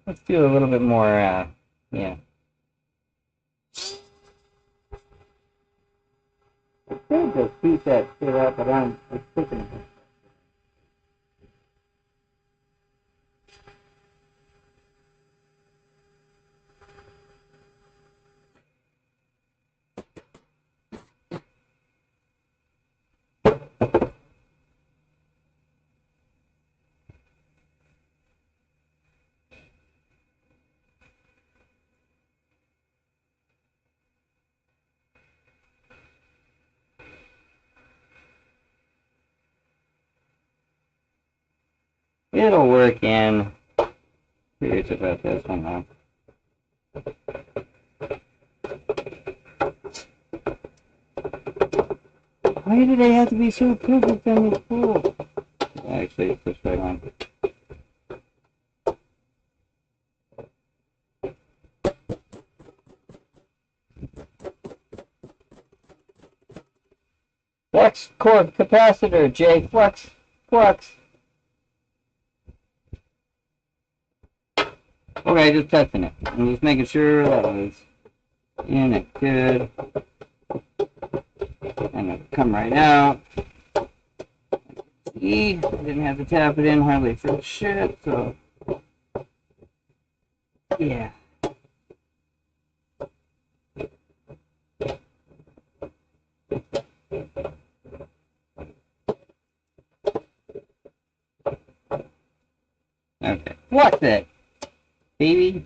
Let's do a little bit more, yeah. I could just beat that shit up, but I'm sticking it. It'll work in. Curious about this one though. Why do they have to be so perfect on this pool? Actually, it's this right on. Flex cord capacitor, Jay. Flex. Flux. Okay, just testing it. I'm just making sure that was in it good. And it'll come right out. See, I didn't have to tap it in hardly for shit, so yeah. Okay. What's it, baby?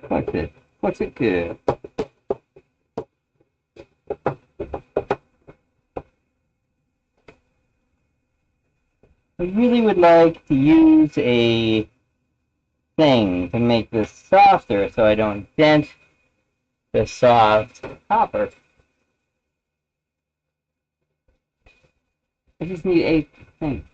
What's it? What's it good? I really would like to use a thing to make this softer so I don't dent the soft copper. I just need a thing.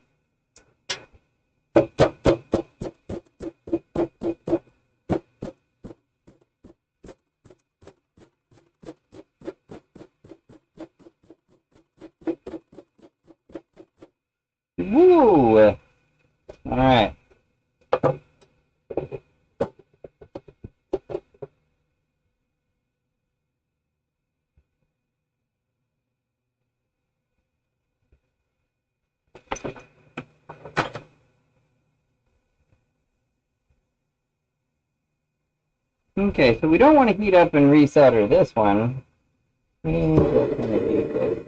Woo! Alright. Okay, so we don't want to heat up and resolder this one. We're just gonna do this.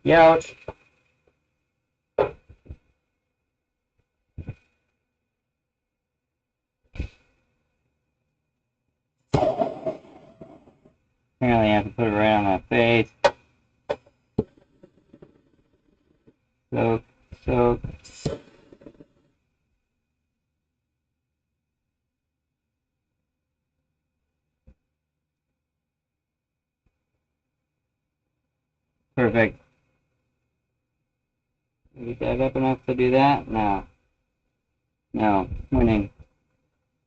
Ouch. Apparently I have to put it right on my face. Soak, soak. Perfect. Get that up enough to do that? No. No. Winning.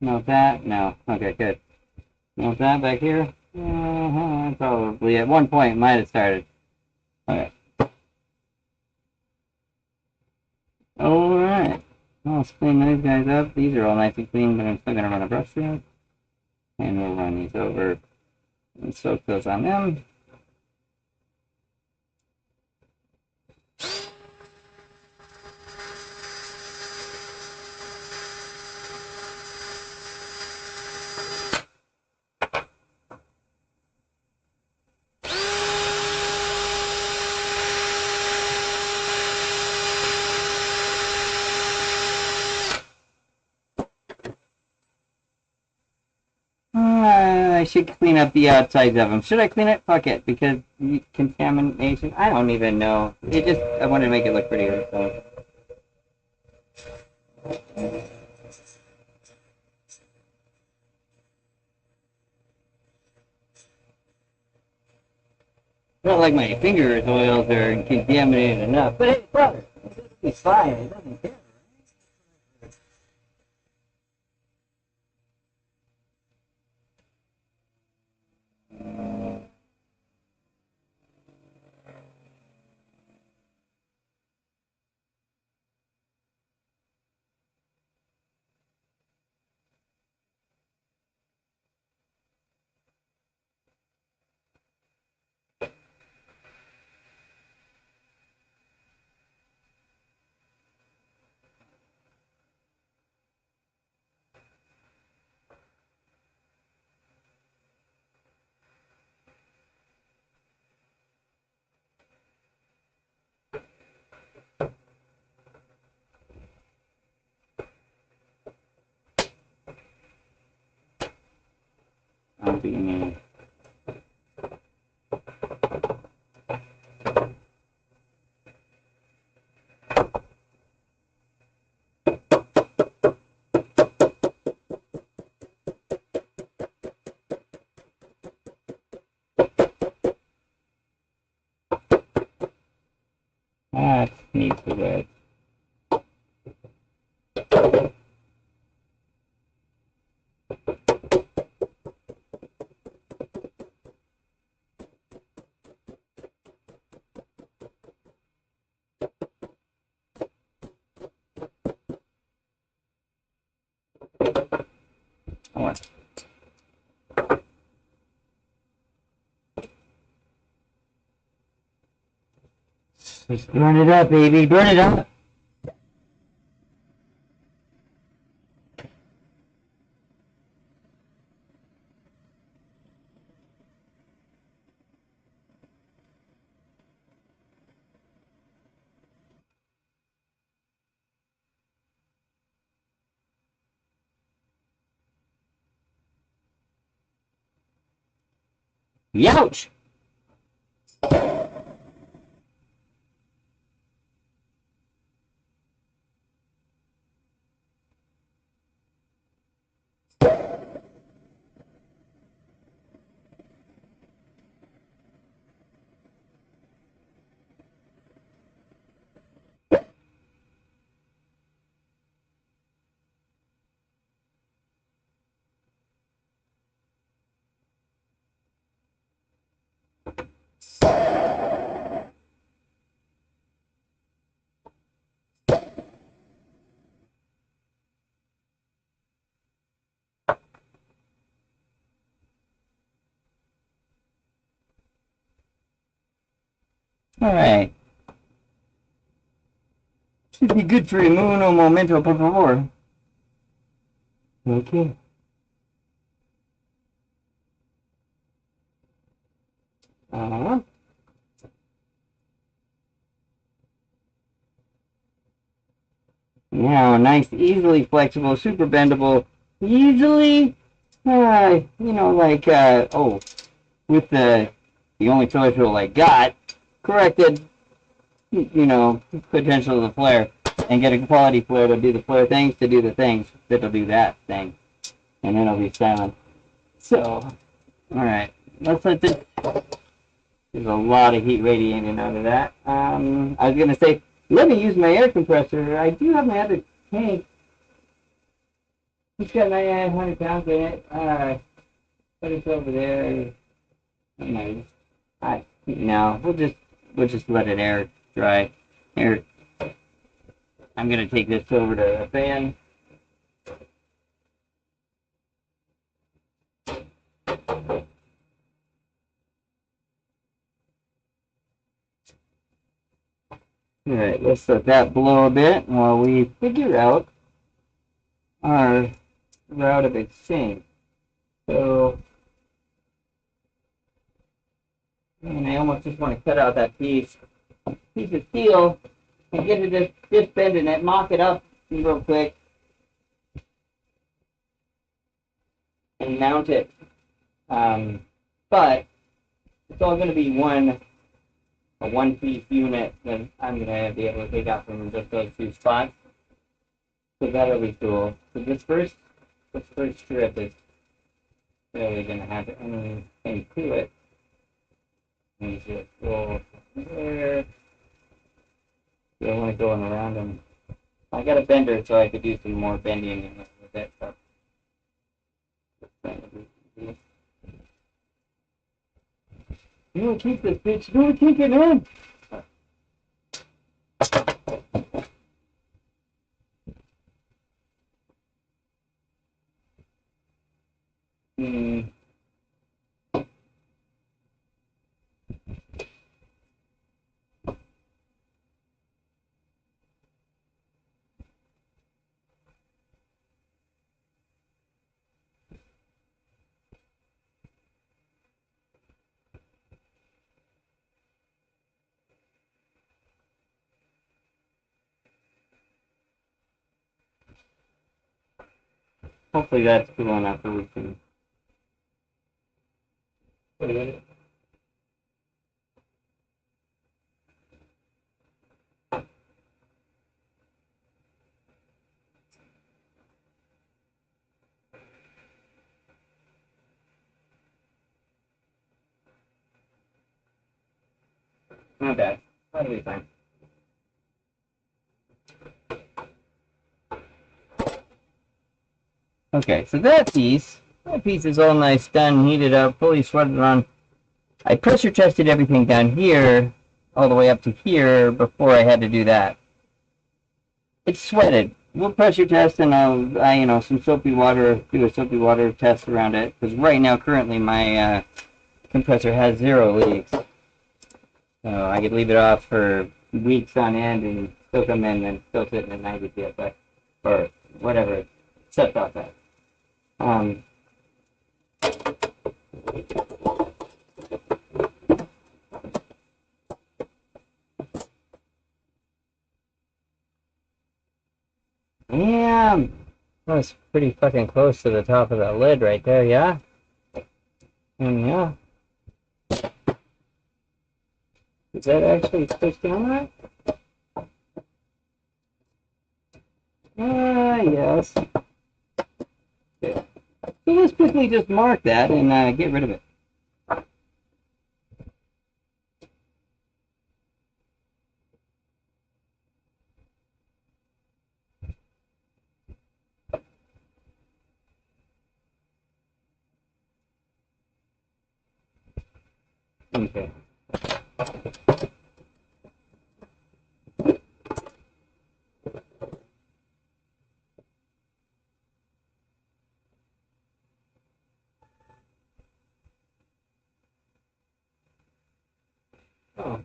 No that? No. Okay, good. No that back here? Probably at one point might have started. Okay. Alright. Well, let's clean those guys up. These are all nice and clean, but I'm still going to run a brush through it. And we'll run these over and soak those on them. I should clean up the outsides of them. Should I clean it? Fuck it, because contamination. I don't even know. I wanted to make it look prettier. So. Not like my fingers oils are contaminated enough. But hey, brother, it's fine. It doesn't care. I'll be in. That needs the red. I want. Just burn it up, baby. Burn it up. Youch! Alright. Should be good for uno momento, por favor. Okay. Uh-huh. Nice, easily flexible, super bendable, easily, like, with the only filler tool I got, corrected, potential of the flare, and get a quality flare to do the flare things, to do the things that'll do that thing, and then it'll be silent. So, alright, let's let this, there's a lot of heat radiating out of that. I was going to say, let me use my air compressor. I do have my other tank. It's got 900 pounds in it. Put it over there. Nice. No, we'll just let it air dry. Here, I'm gonna take this over to a fan. All right, let's let that blow a bit while we figure out our route of exchange. So, and I almost just want to cut out that piece of steel and get it just bending it, mock it up real quick, and mount it. But it's all going to be a one-piece unit that I'm going to be able to take out from just those two spots. So that'll be cool. So this first strip is really going to have anything to it. And just go there. So I want to go around them. I got a bender, so I could do some more bending with that stuff. Keep this bitch. No, kick it in. Hopefully that's cool enough that we can put it in. Not bad. That'll be fine. Okay, so that piece is all nice, done, heated up, fully sweated on. I pressure tested everything down here, all the way up to here, before I had to do that. It's sweated. We'll pressure test, and I'll, some soapy water, do a soapy water test around it, because right now, currently, my compressor has 0 leaks. So I could leave it off for weeks on end and still come in and still sitting at 90 psi, or whatever it sets off at. Yeah, that was pretty fucking close to the top of that lid right there, yeah? And yeah. Is that actually push down right? Yes. Okay. So let's quickly just mark that and get rid of it. Okay. Oh.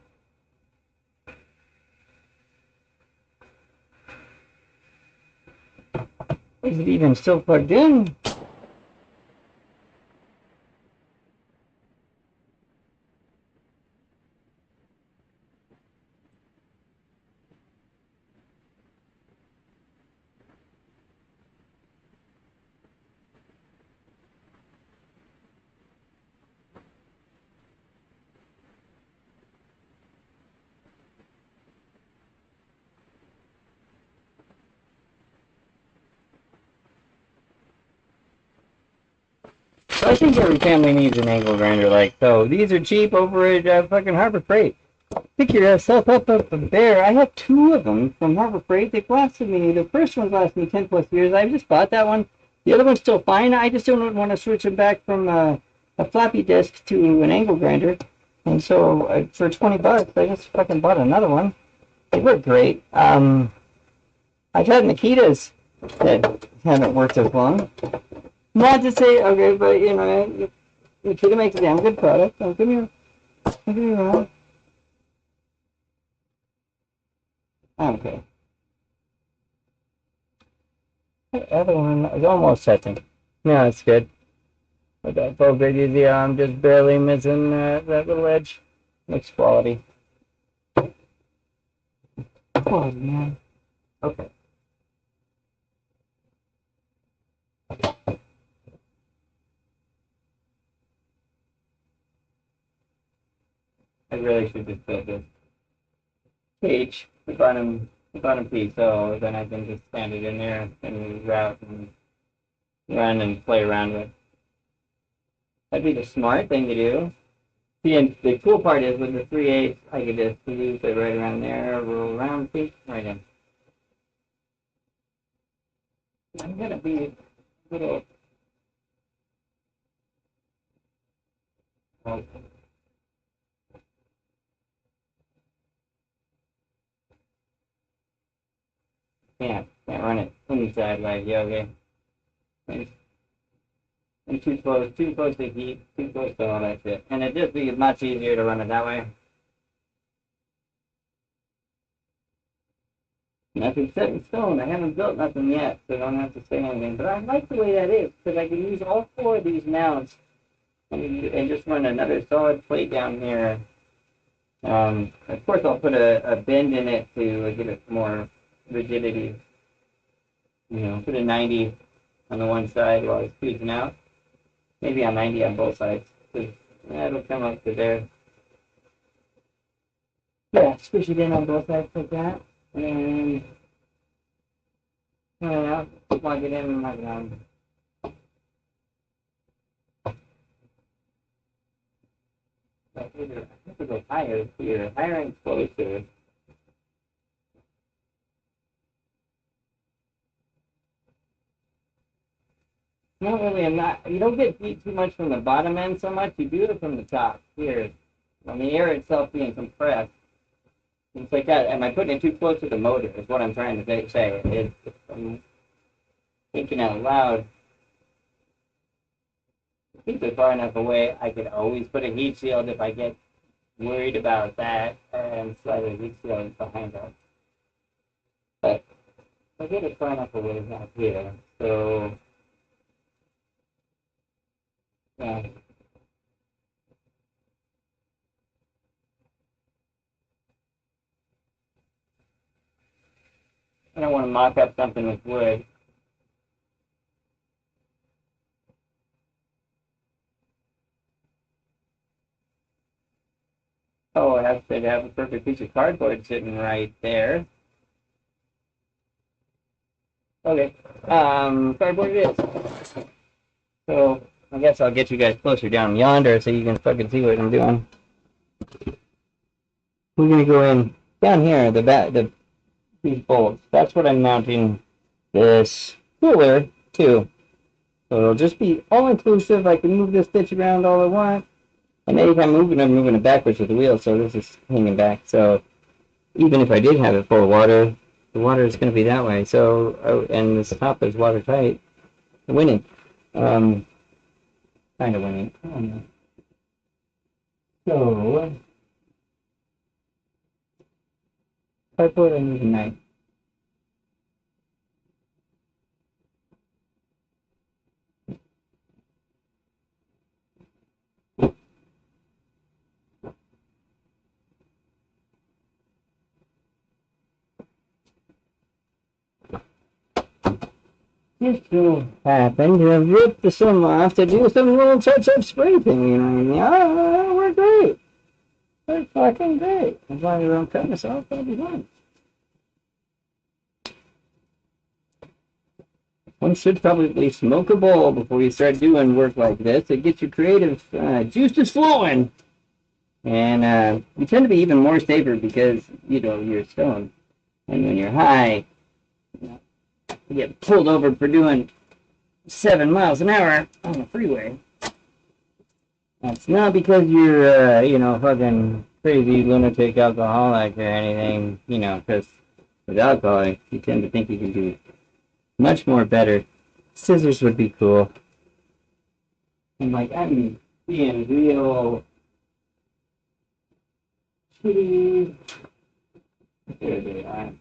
Is it even still plugged in? I think every family needs an angle grinder like so. These are cheap over at fucking Harbor Freight. Pick yourself up there. I have two of them from Harbor Freight. They've lasted me. The first one lasted me 10 plus years. I just bought that one. The other one's still fine. I just don't want to switch them back from a floppy disk to an angle grinder. And so for 20 bucks, I just fucking bought another one. They work great. I've had Nikitas that haven't worked as long. Not to say, okay, but you know, Nikita makes a damn good product. Don't get me wrong. Okay. The other one is almost setting. No, it's good. With that full video, I'm just barely missing that little edge. Looks quality. Quality, man. Okay. I really should just put this cage in front of piece, so then I can just stand it in there and route and run and play around with. That'd be the smart thing to do. And the cool part is with the 3/8, I could just loop it right around there, roll around, feet, right in. I'm gonna be a little. Can't run it inside like yoga. And too close to heat, too close to all that shit. And it'd just be much easier to run it that way. Nothing set in stone. I haven't built nothing yet, so I don't have to say anything. But I like the way that is, because I can use all four of these mounts and just run another solid plate down here. Of course, I'll put a bend in it to give it more rigidity. You know, put a 90 on the one side while it's squeezing out. Maybe a 90 on both sides. It'll come up to there. Yeah, squish it in on both sides like that. And plug it in like I have to go higher here, higher and closer. Not really, you don't get heat too much from the bottom end so much, you do it from the top here. On the air itself being compressed. It's like that, am I putting it too close to the motor is what I'm trying to say. I'm thinking out loud. Keep it far enough away, I could always put a heat shield if I get worried about that and slide a heat shield behind us. But I get it far enough away out here, so yeah. I don't want to mock up something with wood. Oh, I have to have a perfect piece of cardboard sitting right there. Okay, cardboard it is. So I guess I'll get you guys closer down yonder so you can fucking see what I'm doing. We're gonna go in down here, these bolts. That's what I'm mounting this cooler to. So it'll just be all inclusive. I can move this stitch around all I want. And anytime I'm moving it backwards with the wheel, so this is hanging back. So even if I did have it full of water, the water is going to be that way. So, and this top is watertight. Winning. Kind of winning. So, I put in the knife. Just so happened to have ripped the sim off to do some little touch-up spray thing, you know what I mean? Oh, we're great. We're fucking great. As long as I don't cut myself, that'll be fine. one should probably smoke a bowl before you start doing work like this. It gets your creative juices flowing. And you tend to be even more safer because, you know, you're stoned. And when you're high, you get pulled over for doing 7 miles an hour on the freeway. That's not because you're, you know, fucking crazy lunatic alcoholic or anything, you know, because with alcohol, you tend to think you can do much more better. Scissors would be cool. And like, I'm being real shitty. There they are.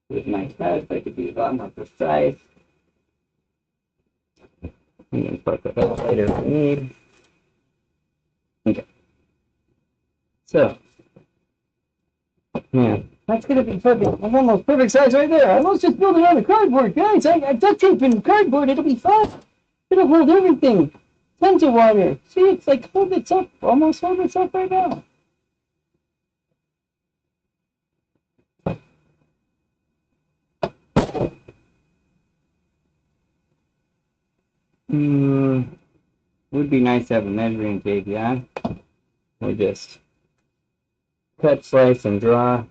With my cuts, I could be a lot more precise. I'm going to fuck with that later if we need. Okay. So, man, that's going to be perfect. I'm almost perfect size right there. I was just building on the cardboard, guys. I duct tape in cardboard. It'll be fine. It'll hold everything. Tons of water. See, it's like hold it up. Almost hold it up right now. Would be nice to have a measuring tape, yeah? We just cut, slice, and draw.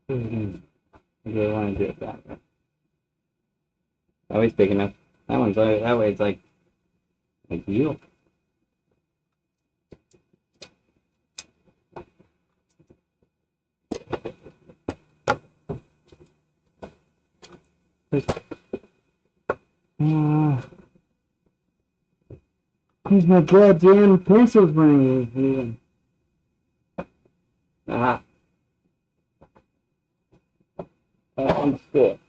I really want to do it that way. Always big enough. That one's always, that way it's like you. Where's my goddamn pencil bringing? Aha. That one's good.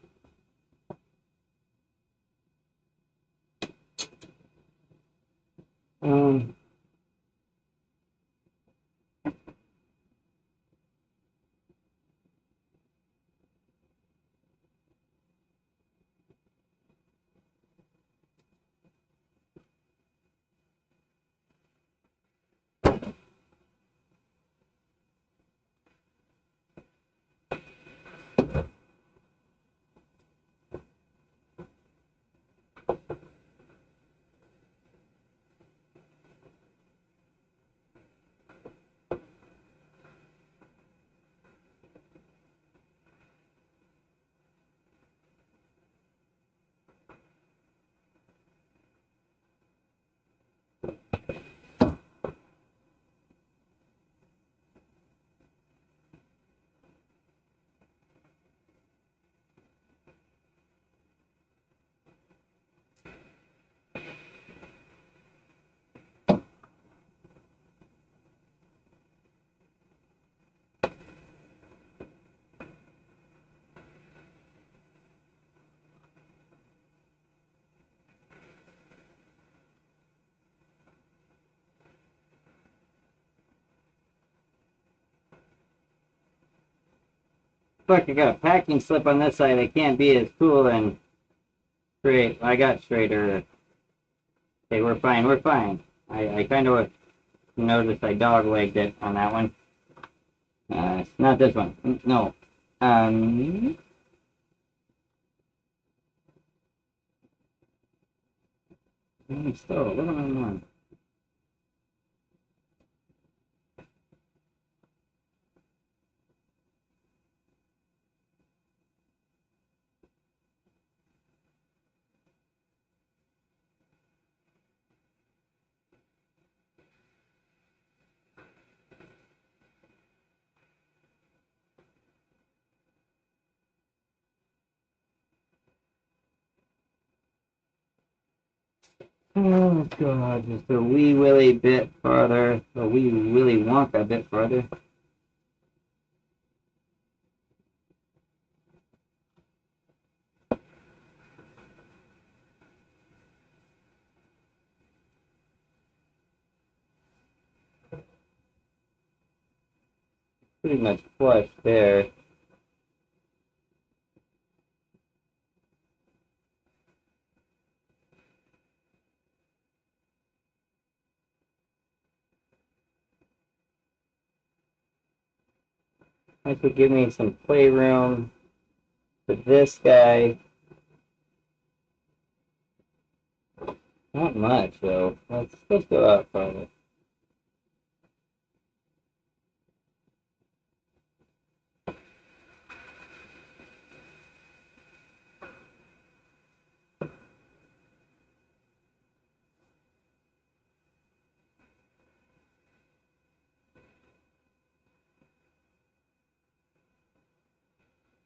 Fuck, I got a packing slip on this side. I can't be as cool and straight. I got straighter. Okay, we're fine. We're fine. I kind of noticed I dog-legged it on that one. It's not this one. No. Still a little bit more. Oh god, just a wee willy bit farther. A wee willy wonka bit farther. Pretty much flush there. I could give me some playroom for this guy. Not much though. Let's go up probably.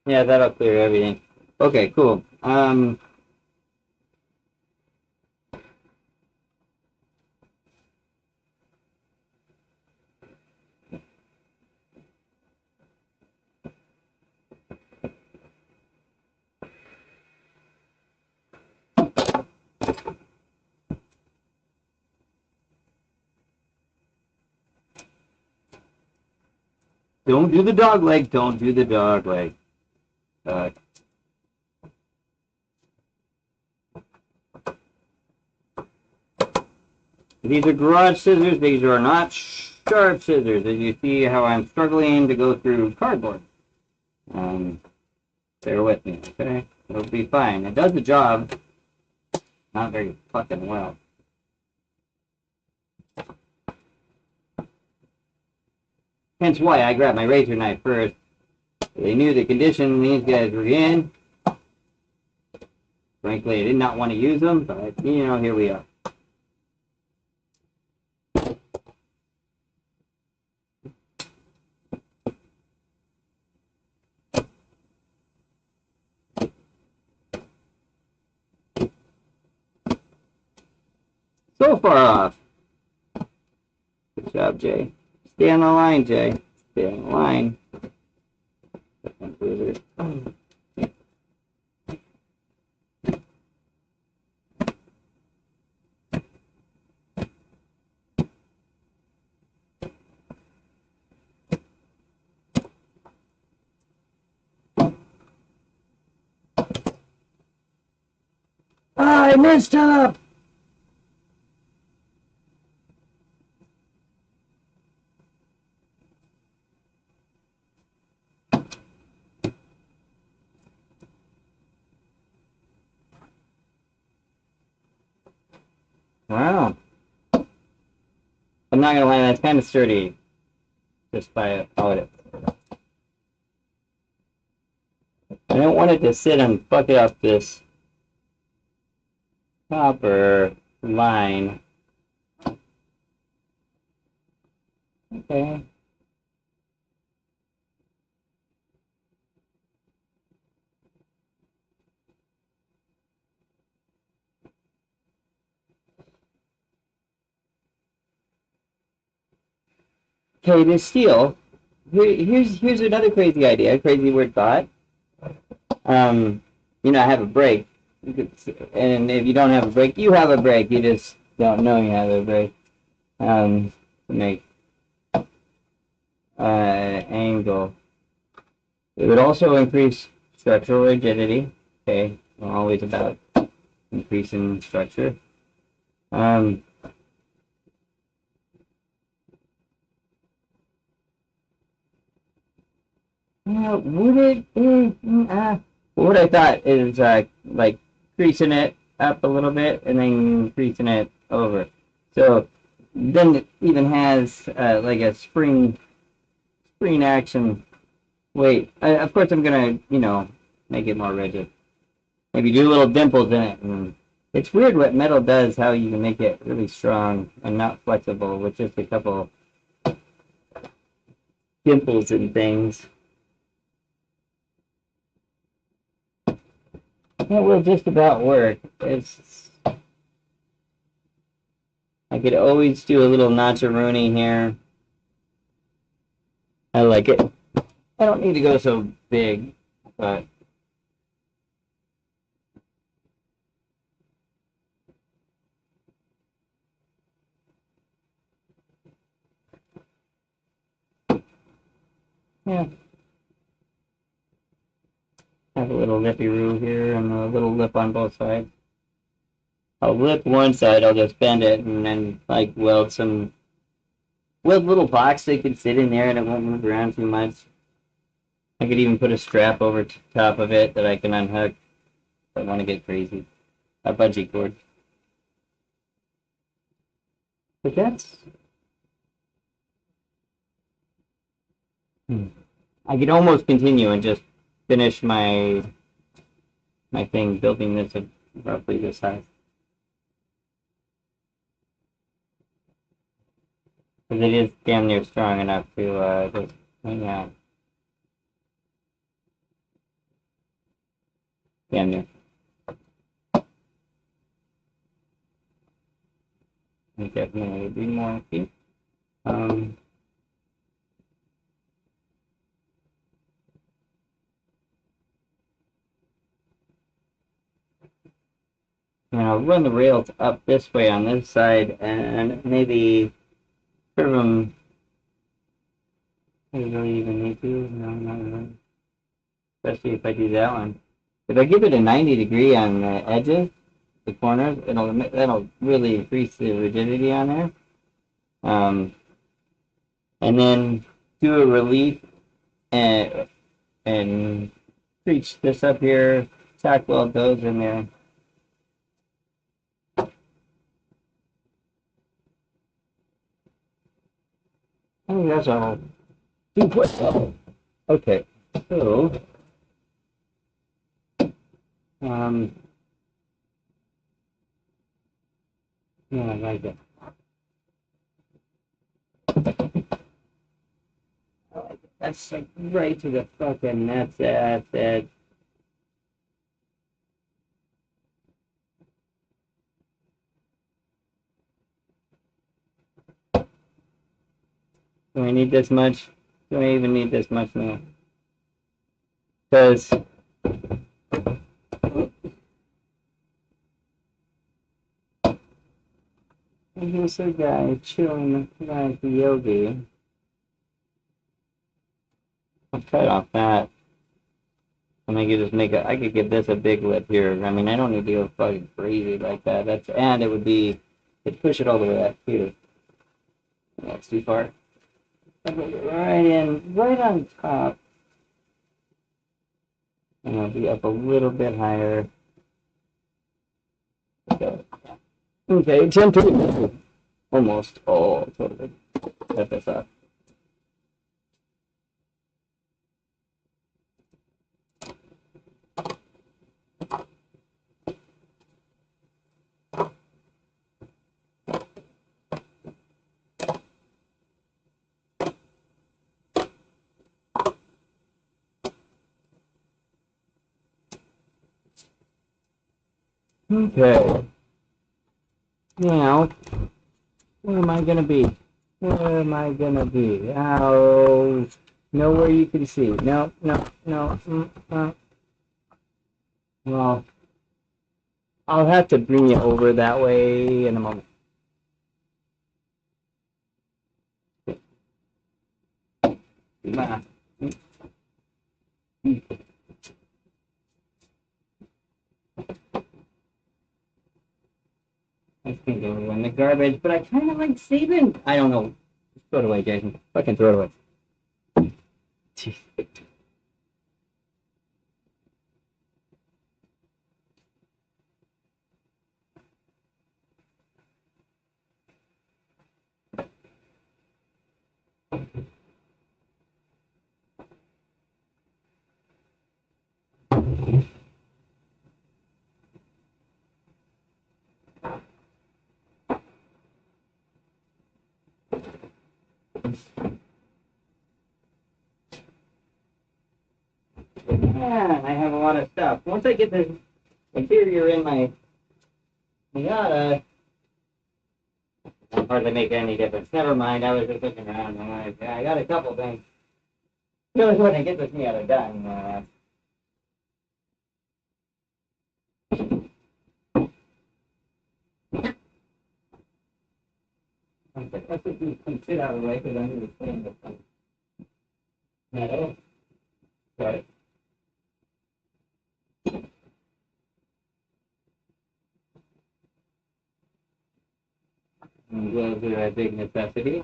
Yeah, that'll clear everything. Okay, cool. Don't do the dog leg. Don't do the dog leg. Uh, these are garage scissors. These are not sharp scissors. As you see how I'm struggling to go through cardboard. Um, bear with me, okay? It'll be fine. It does the job. Not very fucking well. Hence why I grabbed my razor knife first. They knew the condition these guys were in. Frankly, I did not want to use them, but, you know, here we are. So far off. Good job, Jay. Stay on the line, Jay. Stay on the line. I messed up! Wow. I'm not gonna lie, that's kind of sturdy. Just by it. I don't want it to sit and fuck up this copper line. Okay. Okay, this steel. Here's another crazy idea, crazy weird thought. You know, I have a brake. And if you don't have a brake, you have a brake. You just don't know you have a brake. To make angle. It would also increase structural rigidity. Okay, I'm always about increasing structure. Would it? What I thought is like creasing it up a little bit and then creasing it over. So then it even has like a spring action. Wait, of course I'm gonna make it more rigid. Maybe do little dimples in it. And it's weird what metal does. How you can make it really strong and not flexible with just a couple dimples and things. It will just about work. I could always do a little notch-a-rooney here. I like it. I don't need to go so big, but yeah. Have a little lippy-roo here and a little lip on both sides. I'll lip one side, I'll just bend it, and then like weld little box they can sit in there and it won't move around too much. I could even put a strap over top of it that I can unhook if I want to get crazy. A bungee cord. But that's... I could almost continue and just finish my thing building this at roughly this size. Because it is damn near strong enough to just hang out. Damn near. I definitely be more feet. And I'll run the rails up this way on this side and maybe curve them. I really even need to. No, not really. Especially if I do that one. If I give it a 90 degree on the edges, the corners, that'll really increase the rigidity on there. And then do a relief and reach this up here, tack weld those in there. I think that's all. Okay, so yeah, I like it. I like it. That's like right to the fucking, that's it. Do I need this much? Do I even need this much now? Because here's a guy chilling like a yogi. I'll cut off that. And I could just I could give this a big lip here. I mean, I don't need to go fucking crazy like that. And it would be, it'd push it all the way up too. That's too far. I'll put it right in, right on top. And I'll be up a little bit higher. Okay, 10 almost. Oh, totally. Cut this off. Okay. Now, where am I gonna be? Where am I gonna be? Oh, nowhere you can see. No. Well, I'll have to bring you over that way in a moment. Nah. I think it in the garbage, but I kind of like saving. I don't know. Throw it away, Jason. Fucking throw it away. Jeez. Man, I have a lot of stuff. Once I get the interior in my Miata, it'll hardly make any difference. Never mind, I was just looking around and I'm like, yeah, I got a couple things. Really when I get this Miata done, let's just sit out of the way because I'm going to be putting this one. Metal. Sorry. And gloves are a big necessity.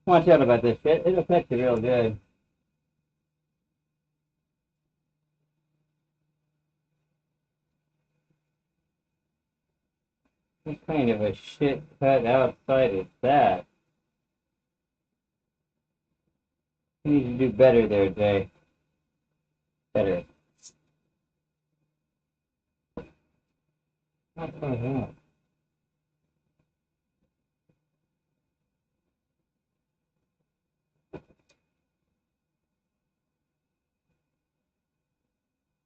Watch out about this shit. It'll affect you real good. What kind of a shit cut outside is that? You need to do better there, Jay. Better. Not like that.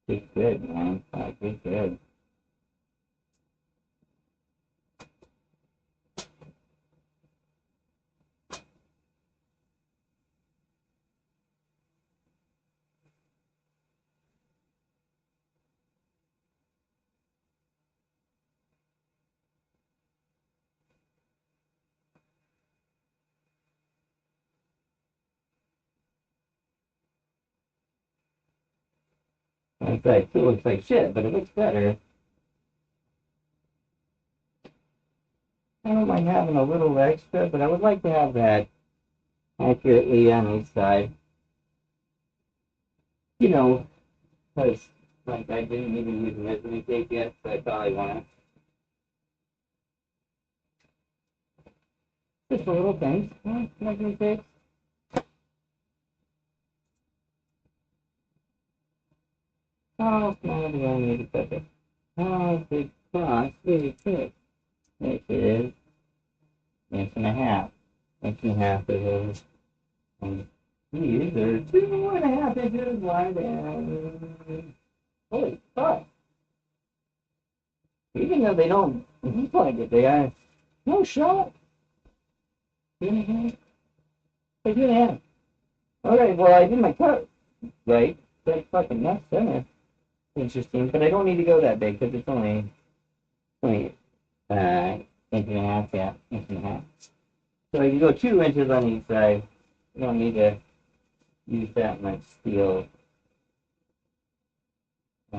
Be good, man. Be good. In fact, it looks like shit, but it looks better. I don't mind having a little extra, but I would like to have that accurately on each side. You know, because like I didn't even use a measuring tape yet, so I probably want to. Just a little thing. Measuring tape. Oh, no, we don't need to put it. Oh, big cross, really quick. There it is. Inch and a half. Inch and a half is and these are 2.5 inches wide and holy fuck. Even though they don't look like it, they are no shot. 2.5. 2.5. Alright, well I did my cut right. That fucking nuts center. Interesting, but I don't need to go that big because it's only inch and a half, yeah, inch and a half. So you go 2 inches on each side. You don't need to use that much steel. We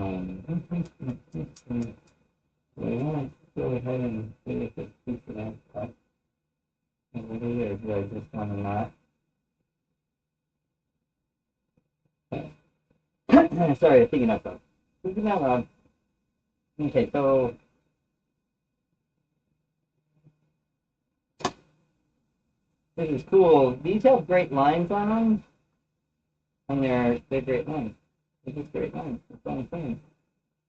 want to go ahead and see if this piece of that cut. And it is, I just want to not. Sorry, I'm thinking of something. Thinking out loud. Okay, so this is cool. These have great lines on them. And they're great lines. They're just great lines. That's what I'm saying.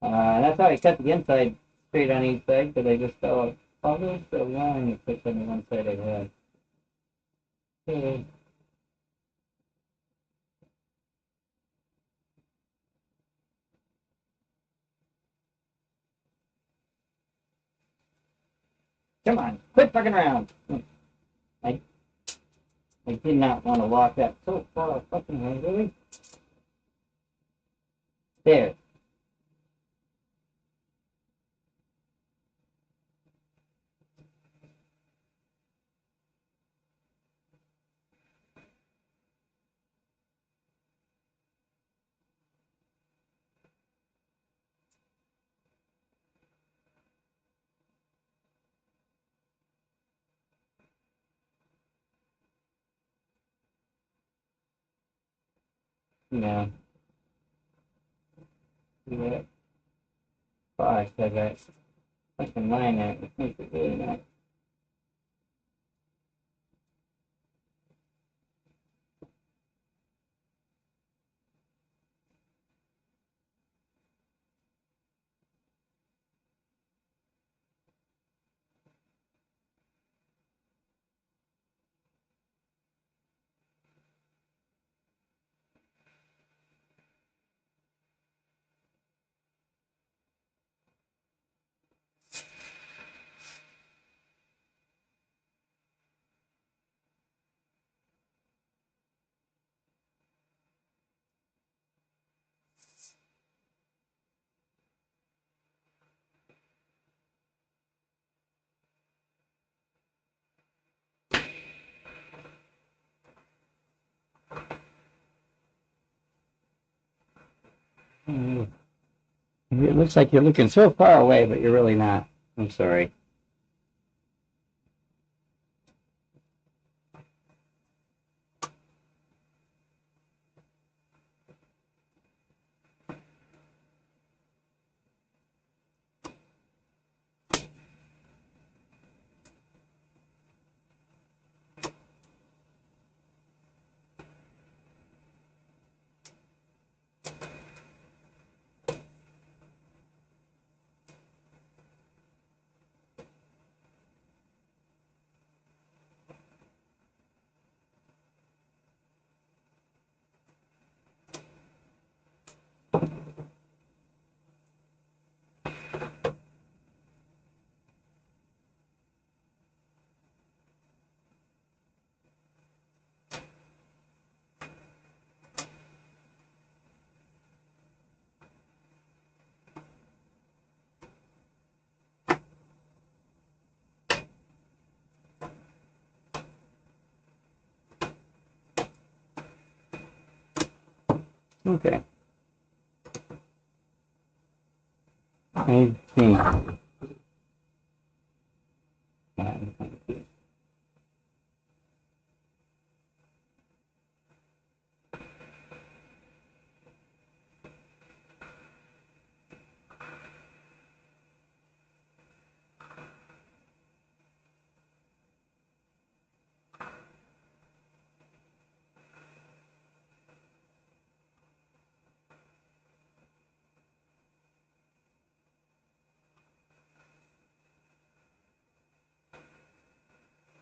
That's how I cut the inside straight on each side because I just felt almost so long it puts on the one side I had. Okay. Come on, quit fucking around. I I did not want to walk that so far fucking way, really. There. Yeah. See that? Gosh, I got fucking line there. It makes it really nice. Mm. It looks like you're looking so far away, but you're really not. I'm sorry. Okay. I think.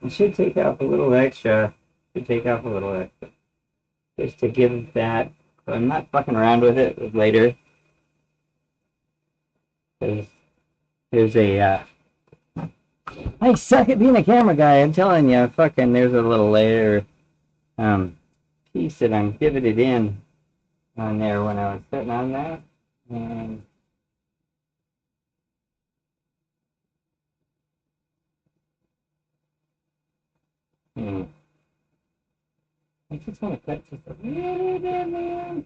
You should take off a little extra. Should take off a little extra. Just to give that. I'm not fucking around with it later. There's, there's a. I suck at being a camera guy. I'm telling you, fucking. There's a little layer piece that I'm giving it in on there when I was sitting on that, and hmm, I just want to cut just a little bit, man.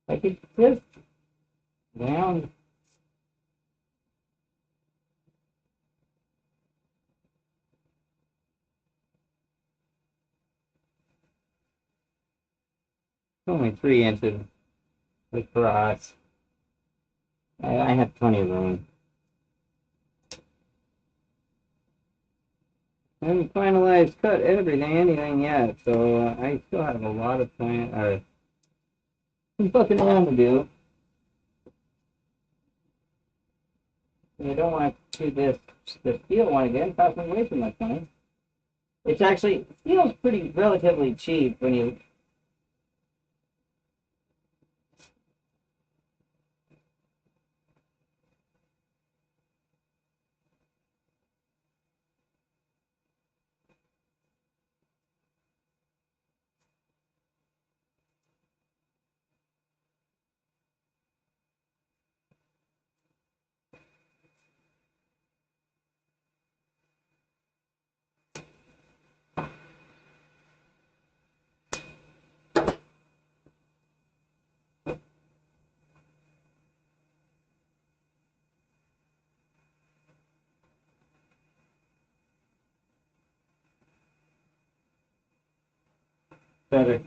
Like it's just down. Only 3 inches across. I have plenty of room. I haven't finalized cut anything yet, so I still have a lot of some fucking around to do. And I don't want to do the steel one again, cost me way too much money. It's actually, steel's pretty relatively cheap when you. Better.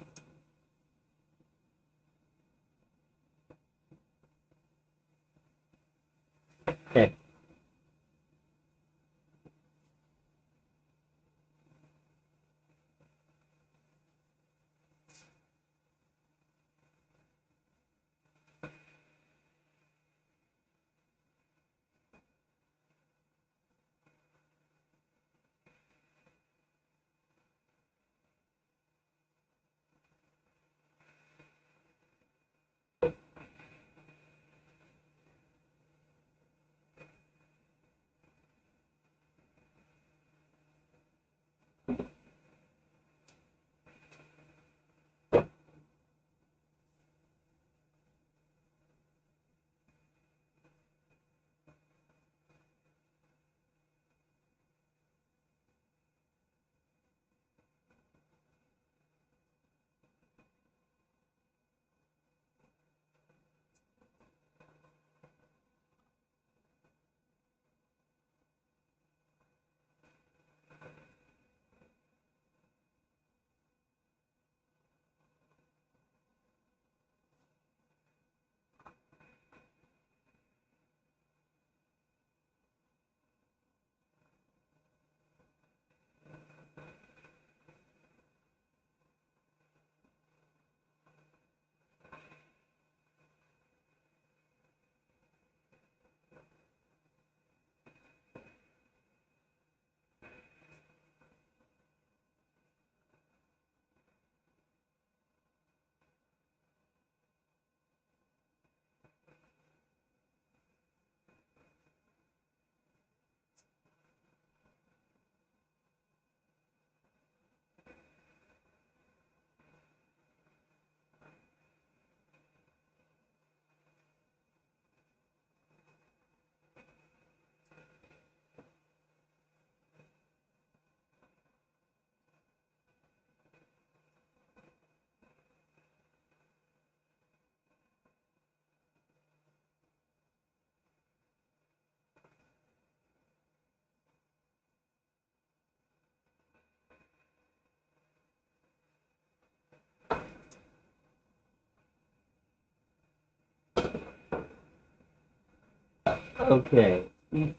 Okay. Here's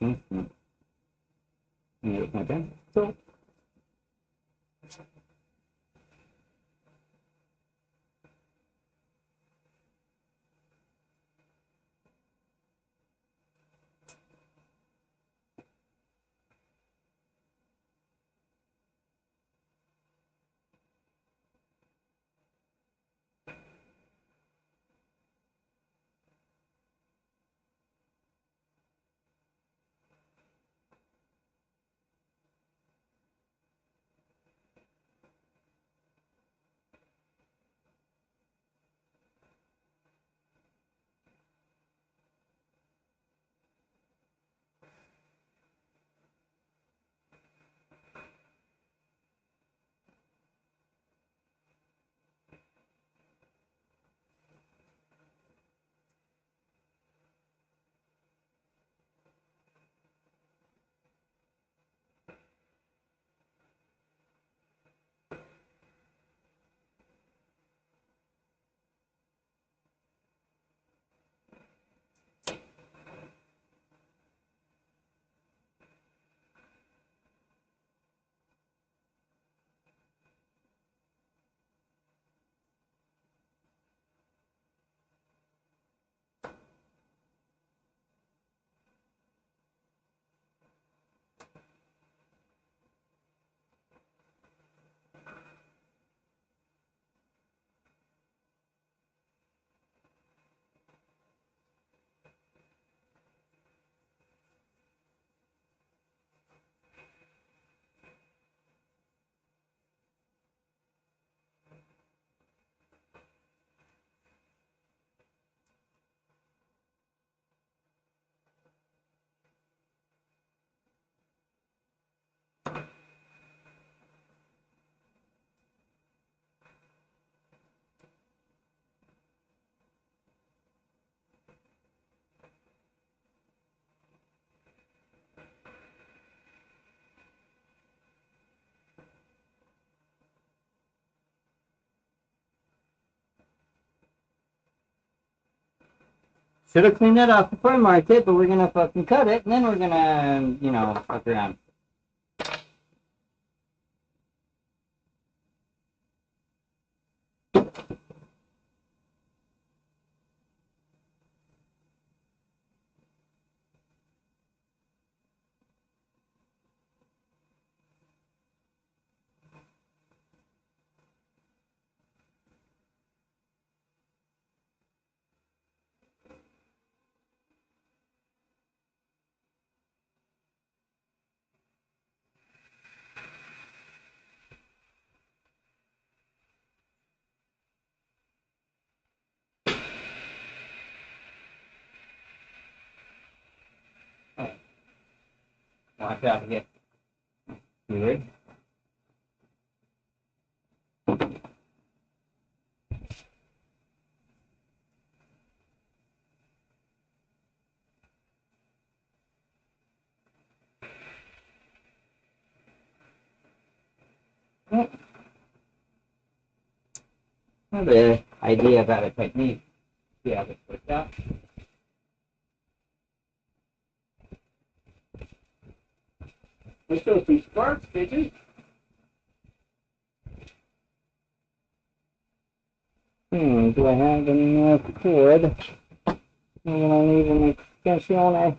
my pencil. Should have cleaned that off before I marked it, but we're gonna fucking cut it, and then we're gonna, fuck around. Watch out again. Weird. I have an idea about a technique. See how this works out. We still see sparks, did you? Do I have enough cord? I'm gonna need an extension.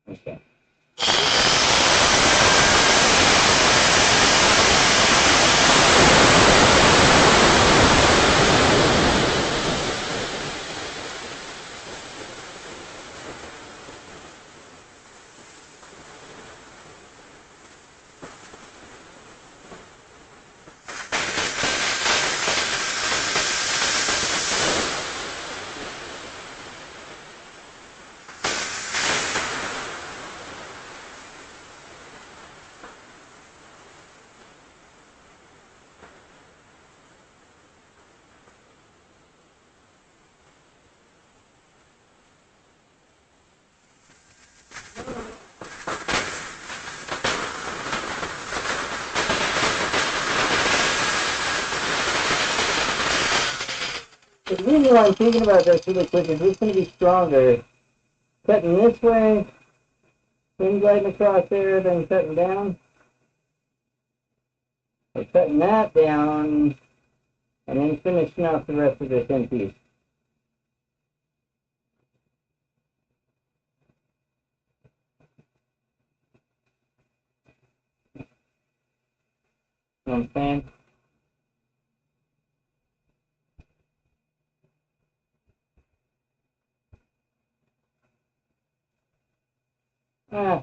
Okay.
reason why I'm thinking about this really quick is it's going to be stronger. Cutting this way, then gliding across there, then cutting down. Or cutting that down, and then finishing off the rest of this in piece. You know what I'm saying? Ah.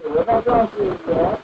What I don't do is that.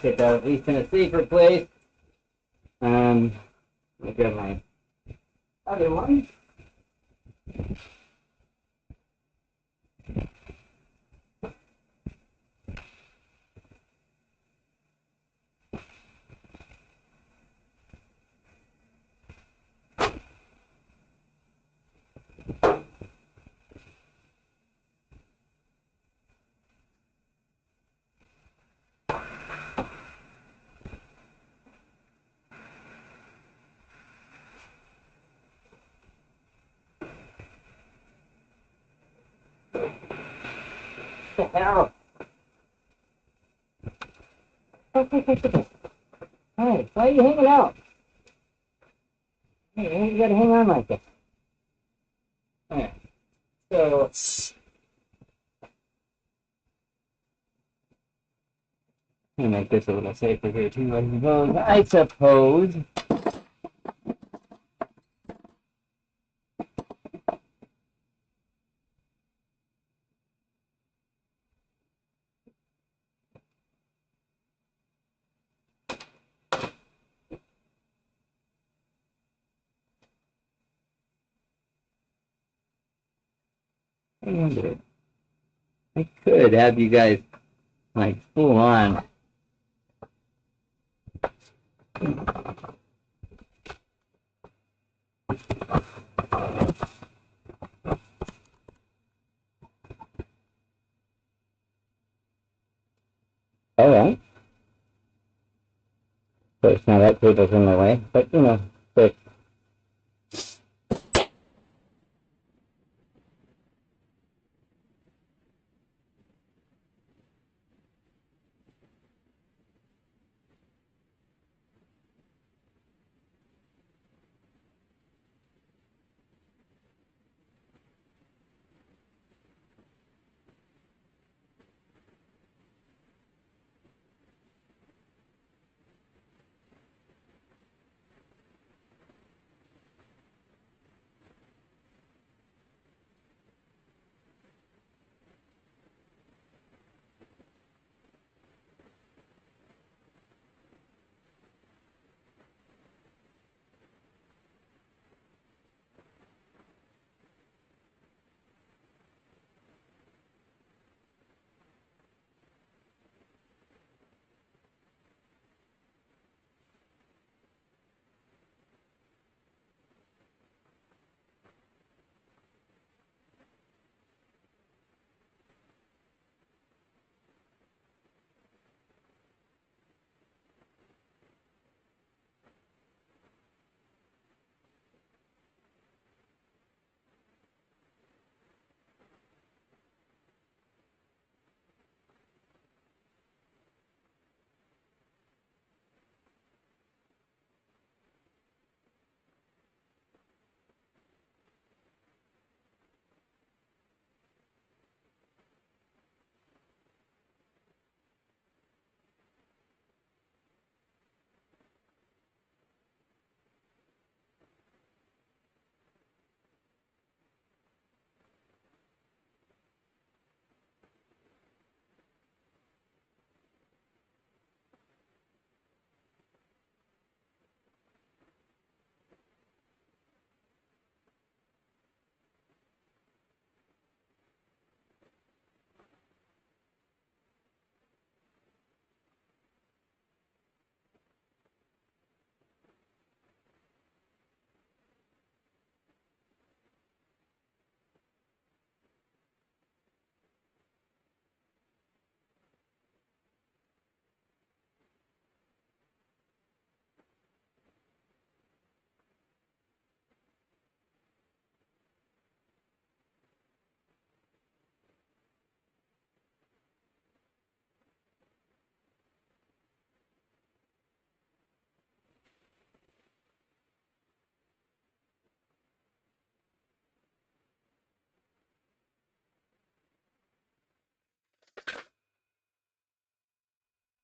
get that at least in a safer place. Let me grab my other one. What the hell? Hey, why are you hanging out? Hey, you gotta hang on like that. Alright, so let me make this a little safer here too, I suppose. I wonder, I could have you guys like full on. Alright. So it's not that cable's in the way, but you know, but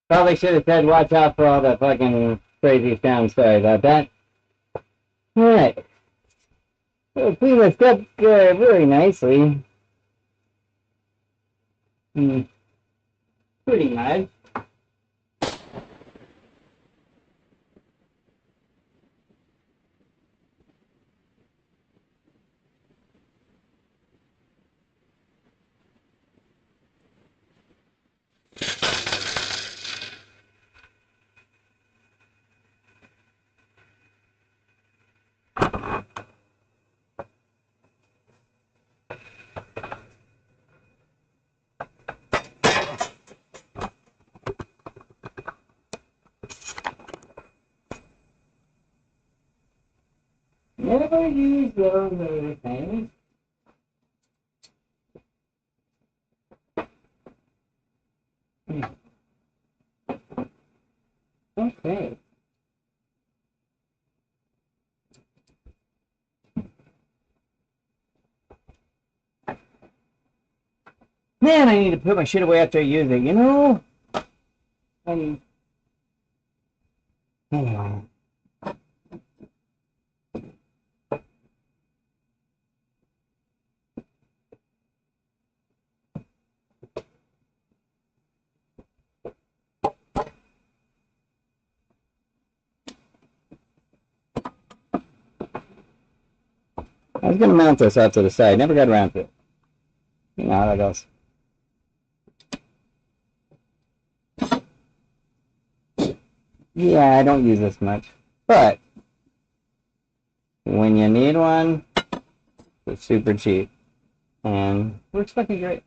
probably should have said watch out for all the fucking crazy sounds. Sorry about that. Alright. So clean this up very nicely. Pretty nice. never use those other things. Okay. Man, I need to put my shit away after I use it, you know? And anyway. I was gonna mount this off to the side. Never got around to it. You know how that goes. Yeah, I don't use this much. But when you need one, it's super cheap. And works fucking great.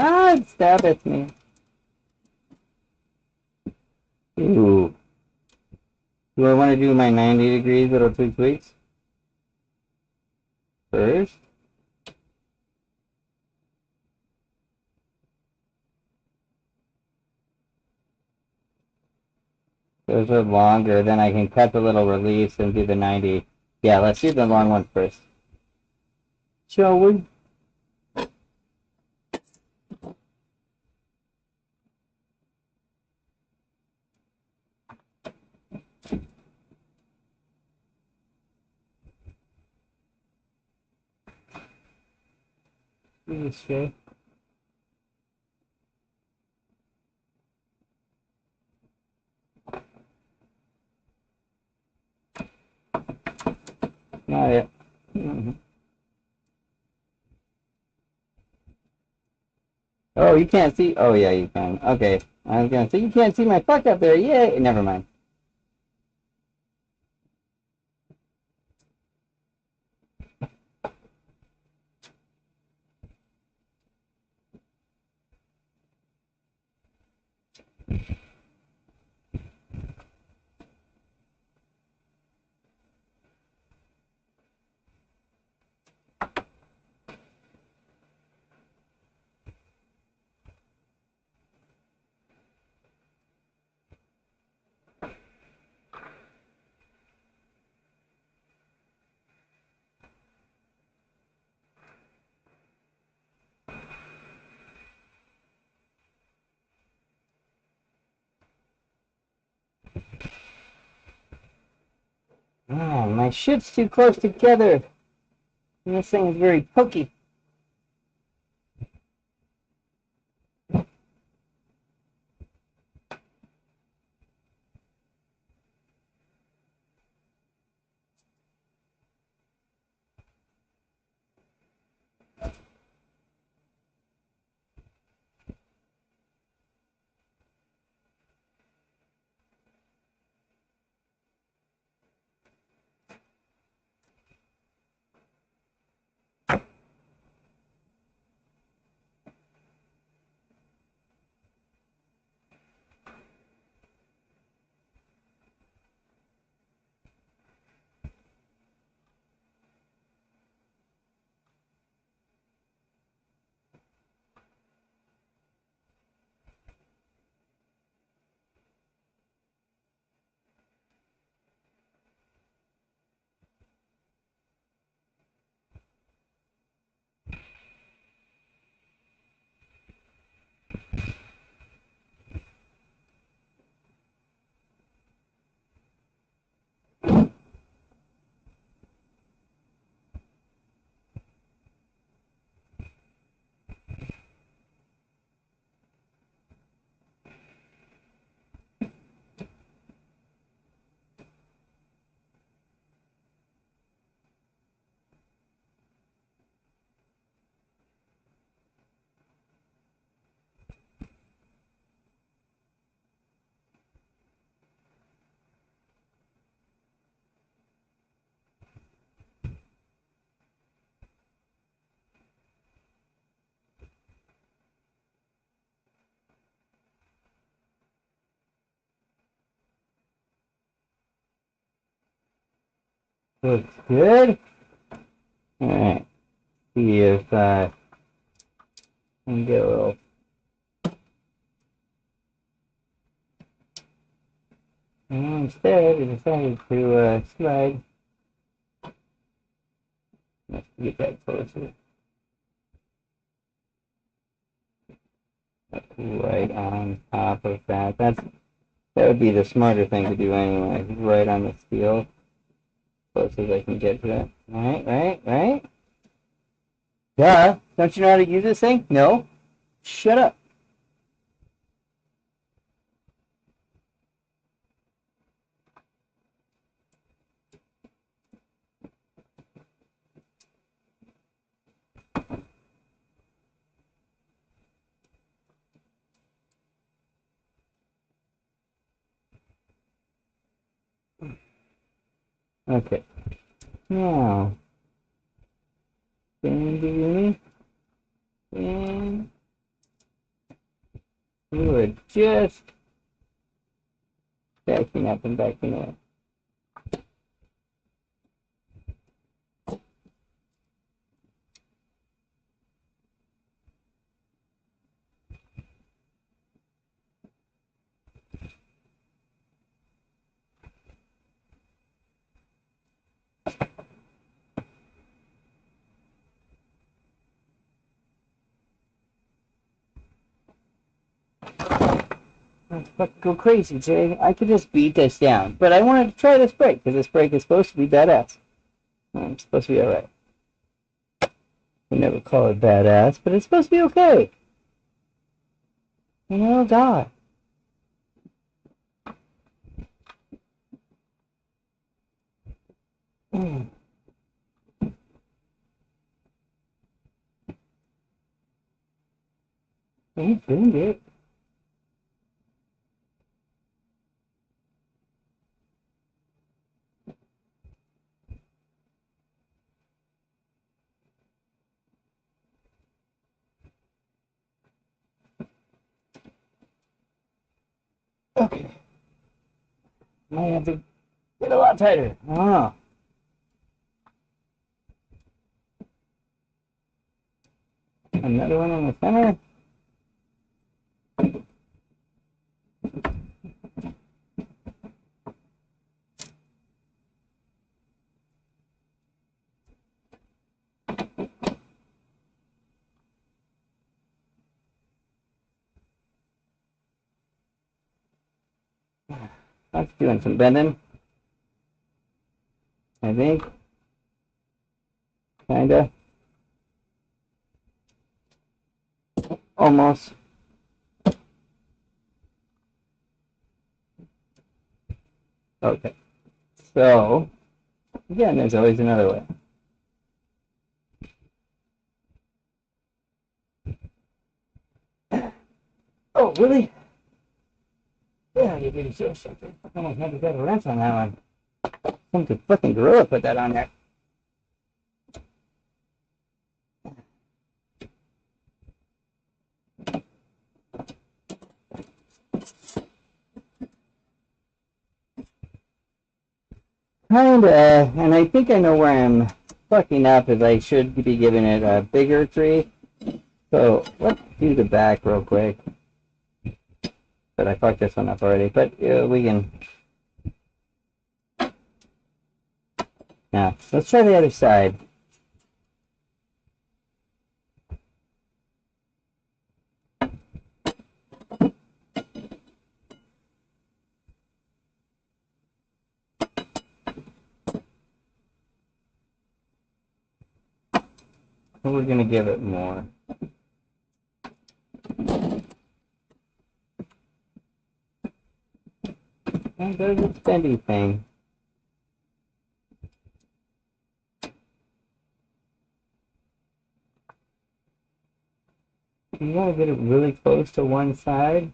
Ah, stab at me. Ooh. Do I want to do my 90 degrees little tweaks first? Those are longer, then I can cut the little release and do the 90. Yeah, let's do the long one first. Shall we? Okay. Not it. Mm-hmm. Oh, you can't see? Oh, yeah, you can. Okay. I was gonna say, you can't see my fuck up there. Yay! Never mind. Oh, my shit's too close together. And this thing is very pokey. looks good. Alright. See if I can get a little. And instead, I decided to slide. Let's get that closer. Right on top of that. That would be the smarter thing to do anyway. Right on the steel. Close as I can get to that. Right. Duh! Don't you know how to use this thing? No? Shut up. Okay. Now, stand me, and we were just backing up and backing up. Let's go crazy, Jay. I could just beat this down. But I wanted to try this brake, because this brake is supposed to be badass. It's supposed to be alright. We never call it badass, but it's supposed to be okay. And it'll die. He boomed it. Okay. Might have to get a lot tighter. I don't know. Another one in the center. That's doing some bending. I think. Kinda. Almost. Okay. So, again, there's always another way. Oh, really? Yeah, you did show something. I almost had to get a wrench on that one. Some fucking gorilla put that on there. Kinda, and I think I know where I'm fucking up, is I should be giving it a bigger tree. So, let's do the back real quick. But I fucked this one up already, but we can... Now, let's try the other side. We're gonna give it more. And there's a bendy thing. You want to get it really close to one side.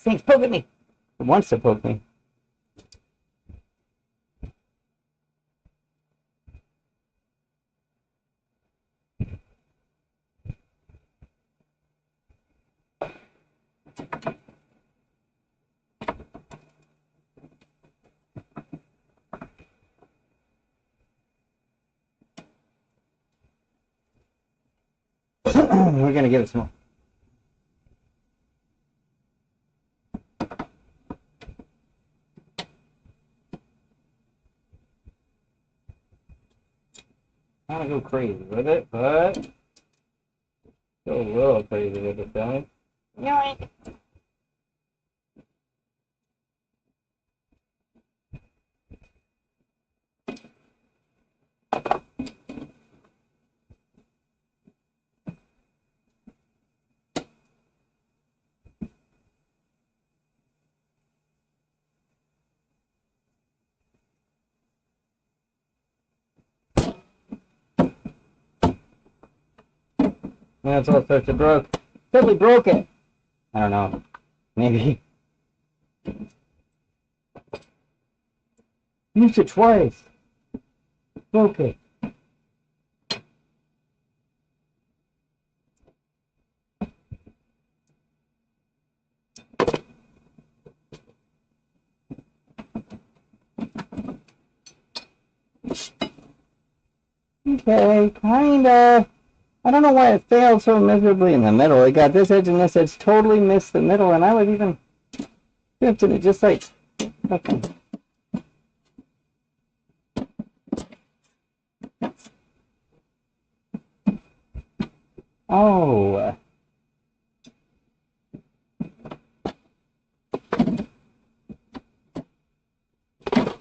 thing's poking me. It wants to poke me. We're gonna give it some more. I want to go crazy with it, but go a little crazy with it, guys. Yoink. That's all sorts of broke. Totally broke it. I don't know. Maybe. Used it twice. Broke it. Okay, kinda. I don't know why it failed so miserably in the middle. It got this edge and this edge, totally missed the middle, and I was even drifting it just like fucking. Oh.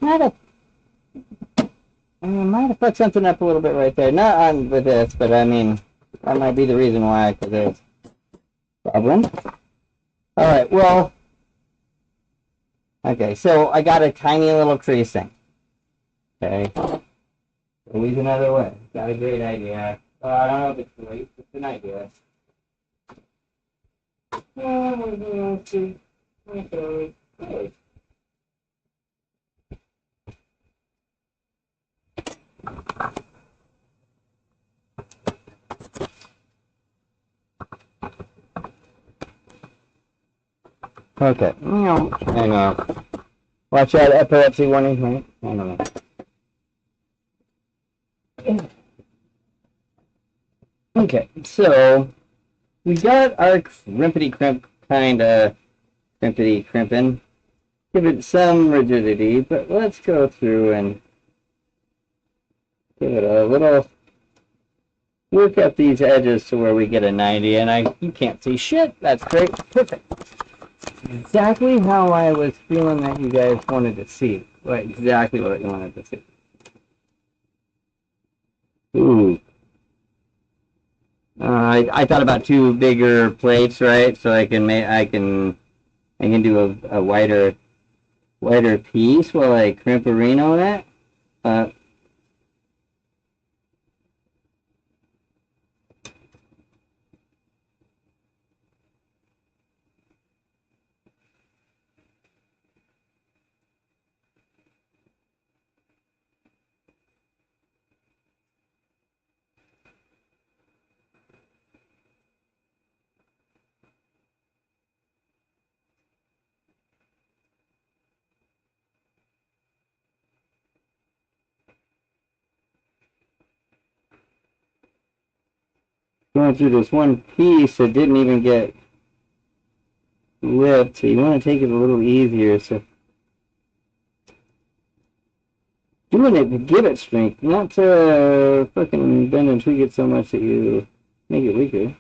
I might have fucked something up a little bit right there. Not on with this, but I mean, that might be the reason why, because there's a problem. Alright, well, okay, so I got a tiny little creasing. Okay. Always another way. Got a great idea. I don't know if it's great, it's an idea. Okay. Okay. Hang on. Watch out, epilepsy warning, right? I don't know. Okay, so we got our crimpity crimp kinda crimpity crimping. Give it some rigidity, but let's go through and give it a little work up these edges to where we get a 90, and you can't see shit. That's great. Perfect. Exactly how I was feeling that you guys wanted to see. Like, exactly what you wanted to see. Ooh. I thought about two bigger plates, right? So I can do a wider piece while I crimperino it. Going through this one piece that didn't even get lipped, so you want to take it a little easier. So doing it to give it strength, not to fucking bend and tweak it so much that you make it weaker.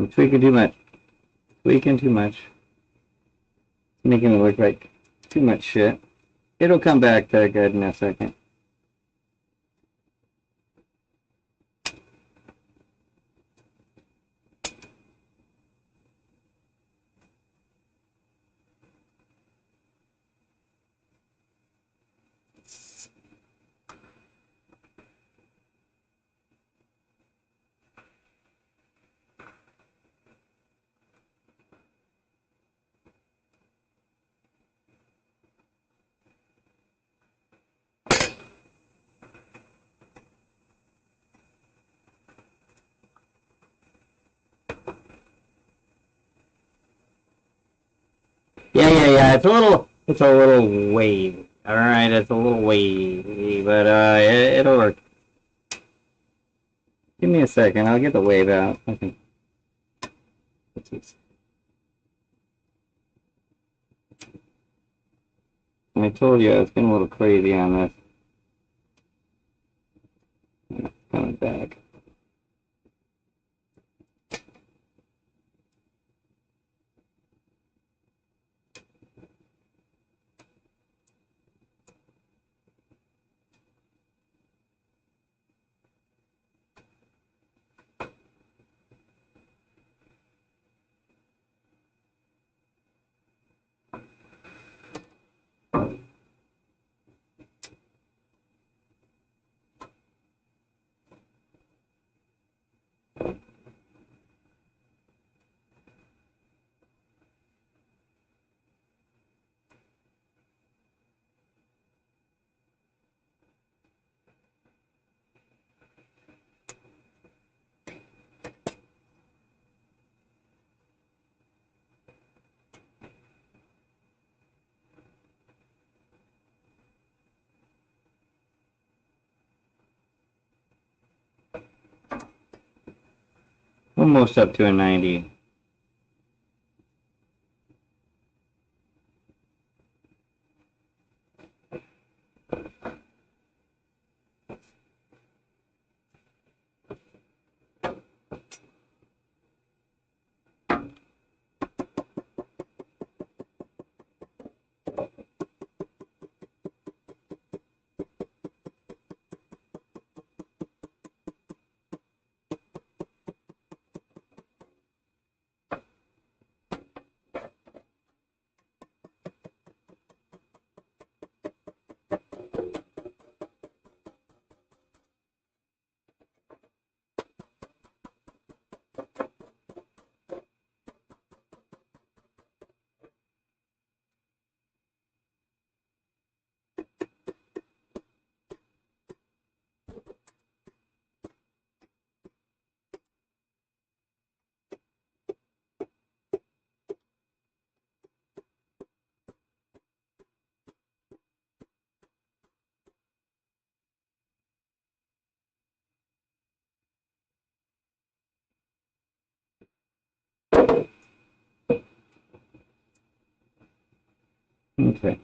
I'm tweaking too much. Tweaking too much. Making it look like too much shit. It'll come back that good in a second. Yeah. It's a little wavy. All right, it's a little wavy, but it'll work. Give me a second. I'll get the wave out. Okay. I told you I was getting a little crazy on this. Coming back. Almost up to a 90. Okay.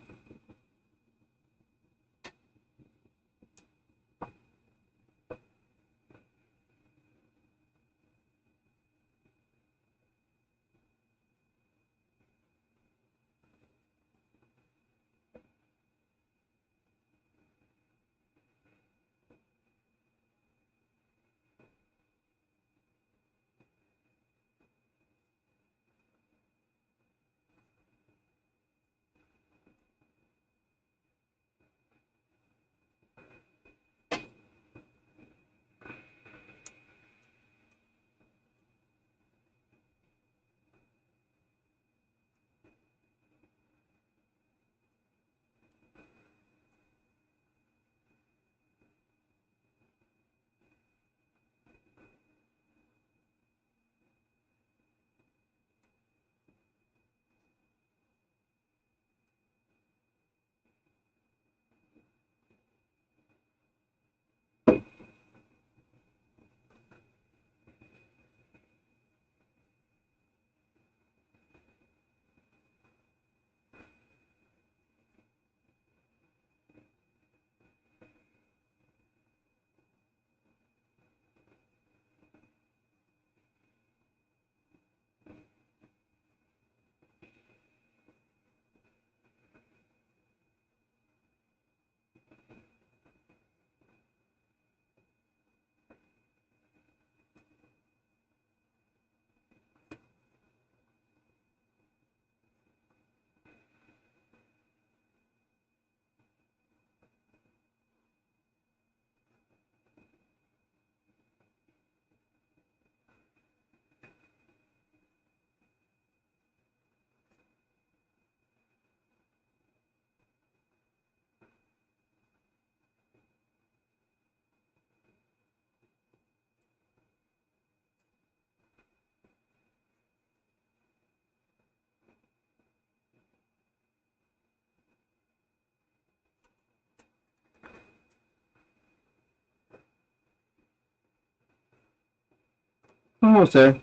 Almost there.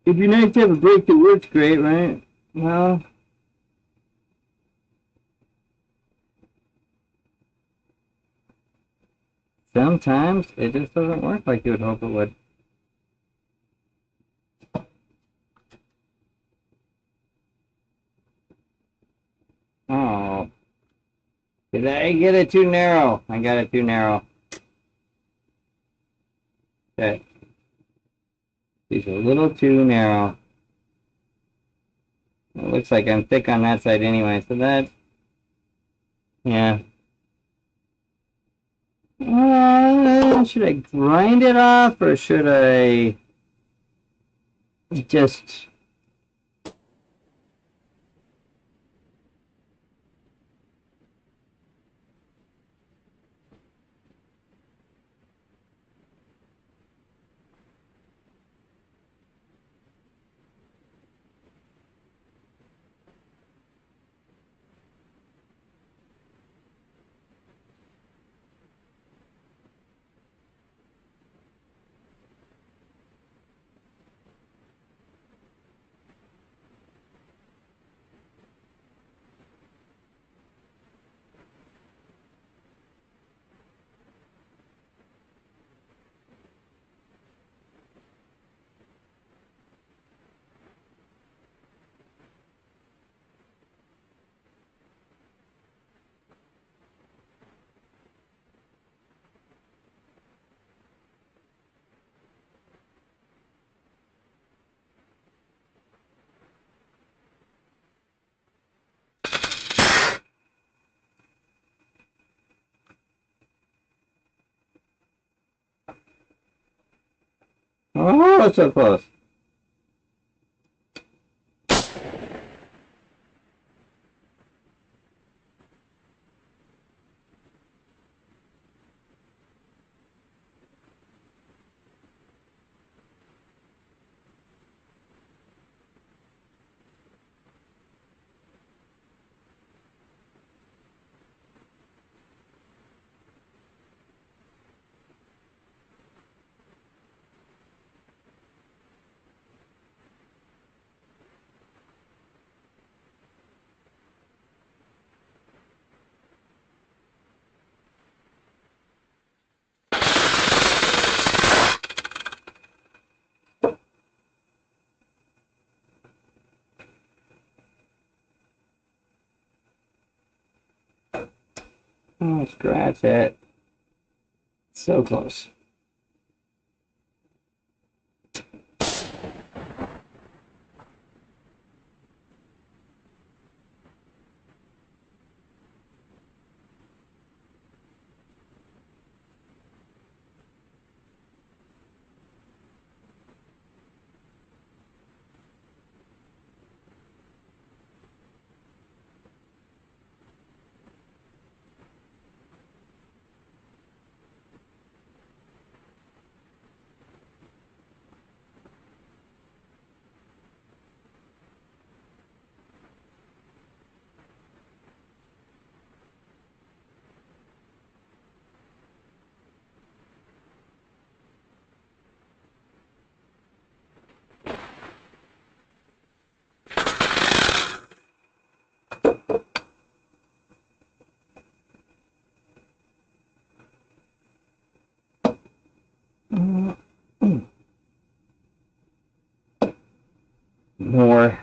It'd be nice to have a brake that works great, right? Well, sometimes it just doesn't work like you would hope it would. Oh, did I get it too narrow? I got it too narrow. Okay. It's a little too narrow. It looks like I'm thick on that side anyway, so that, yeah. Should I grind it off or should I just... Oh, so close. Oh, scratch it. So close. More.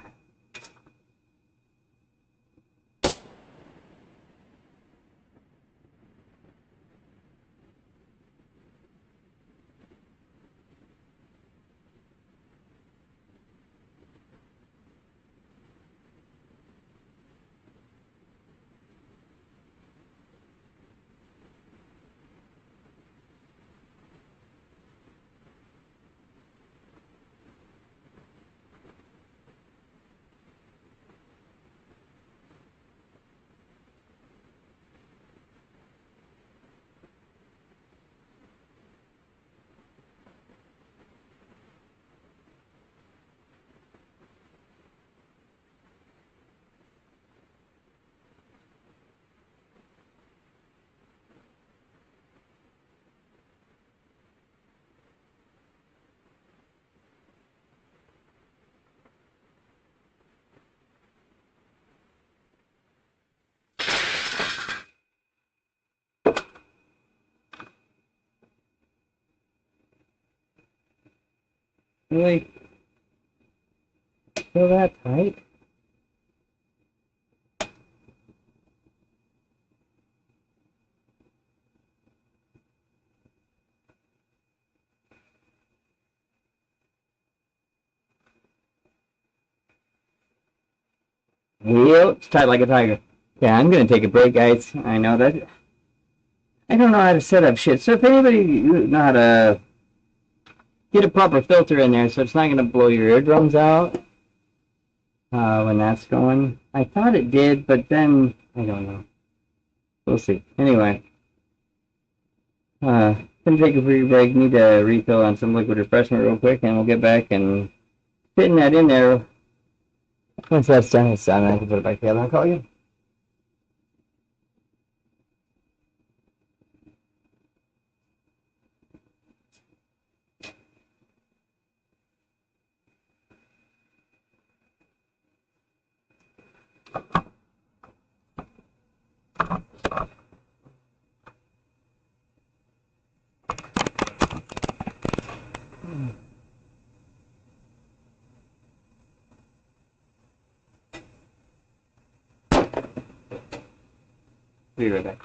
Really? Feel that tight? Yep, it's tight like a tiger. Yeah, I'm gonna take a break, guys. I know that. I don't know how to set up shit. So if anybody know how to get a proper filter in there so it's not gonna blow your eardrums out when that's going. I thought it did, but then I don't know. We'll see. Anyway, gonna take a free break. Need to refill on some liquid refreshment real quick, and we'll get back and fitting that in there. Once that's done, it's done. I can put it back together. I'll call you. Be right back.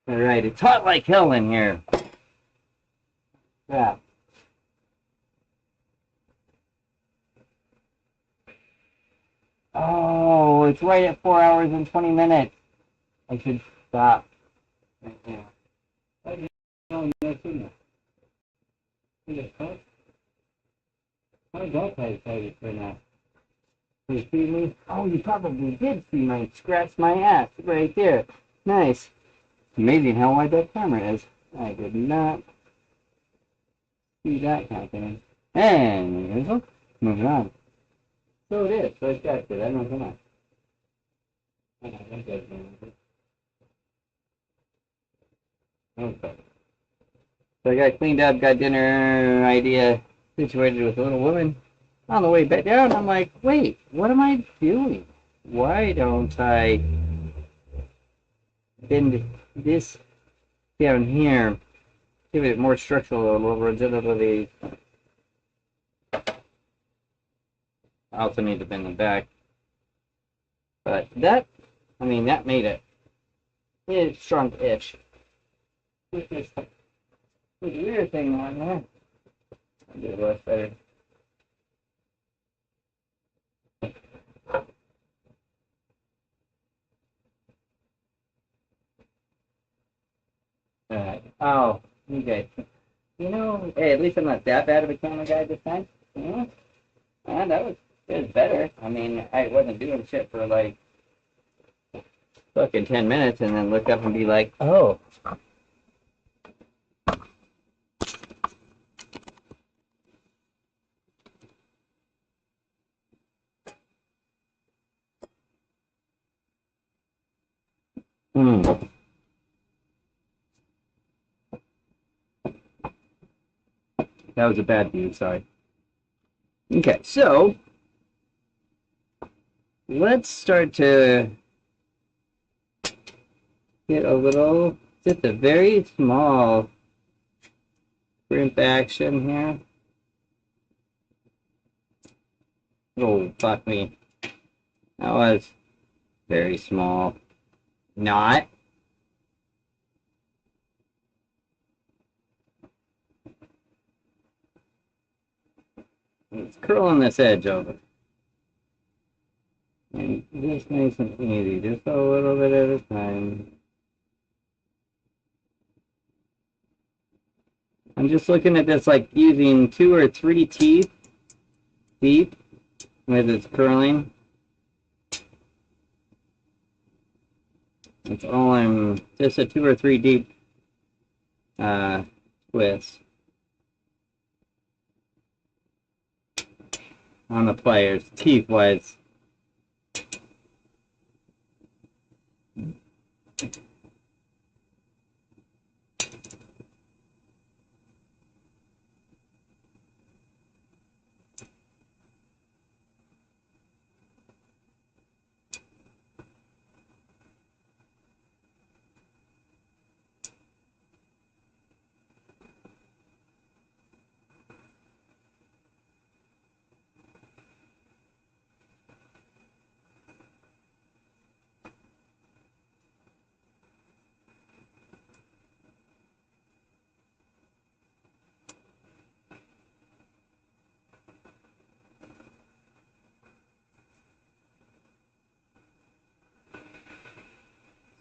Alright, it's hot like hell in here. Yeah. Oh, it's right at 4 hours and 20 minutes. I should stop right now. How do you know no signal? Is it cut? How did that guy say for now? Did you see me? Oh, you probably did see my scratch my ass right there. Nice. Amazing how wide that camera is. I did not see that happening. And here's one. Moving on. So it is. So it's got it. I don't know. Okay. So I got cleaned up, got dinner idea situated with a little woman. On the way back down, I'm like, wait, what am I doing? Why don't I bend this down here, give it more structural rigidity? I also need to bend the back. But that, I mean, that made it. It shrunk itch. With this weird thing on there. I did less better. Alright. Oh, okay. You know, hey, at least I'm not that bad of a camera guy this time. Yeah. That was it was better. I mean, I wasn't doing shit for like fucking 10 minutes and then look up and be like, oh. Hmm. That was a bad view, sorry. Okay, so let's start to get a little, just a very small crimp action here. Oh, fuck me. That was very small. Not. It's curling this edge over. And just nice and easy, just a little bit at a time. I'm just looking at this like using 2 or 3 teeth deep with its curling. That's all I'm, just a 2 or 3 deep twists on the pliers, teeth wise.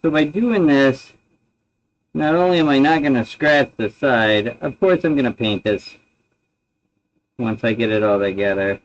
So by doing this, not only am I not going to scratch the side, of course I'm going to paint this once I get it all together.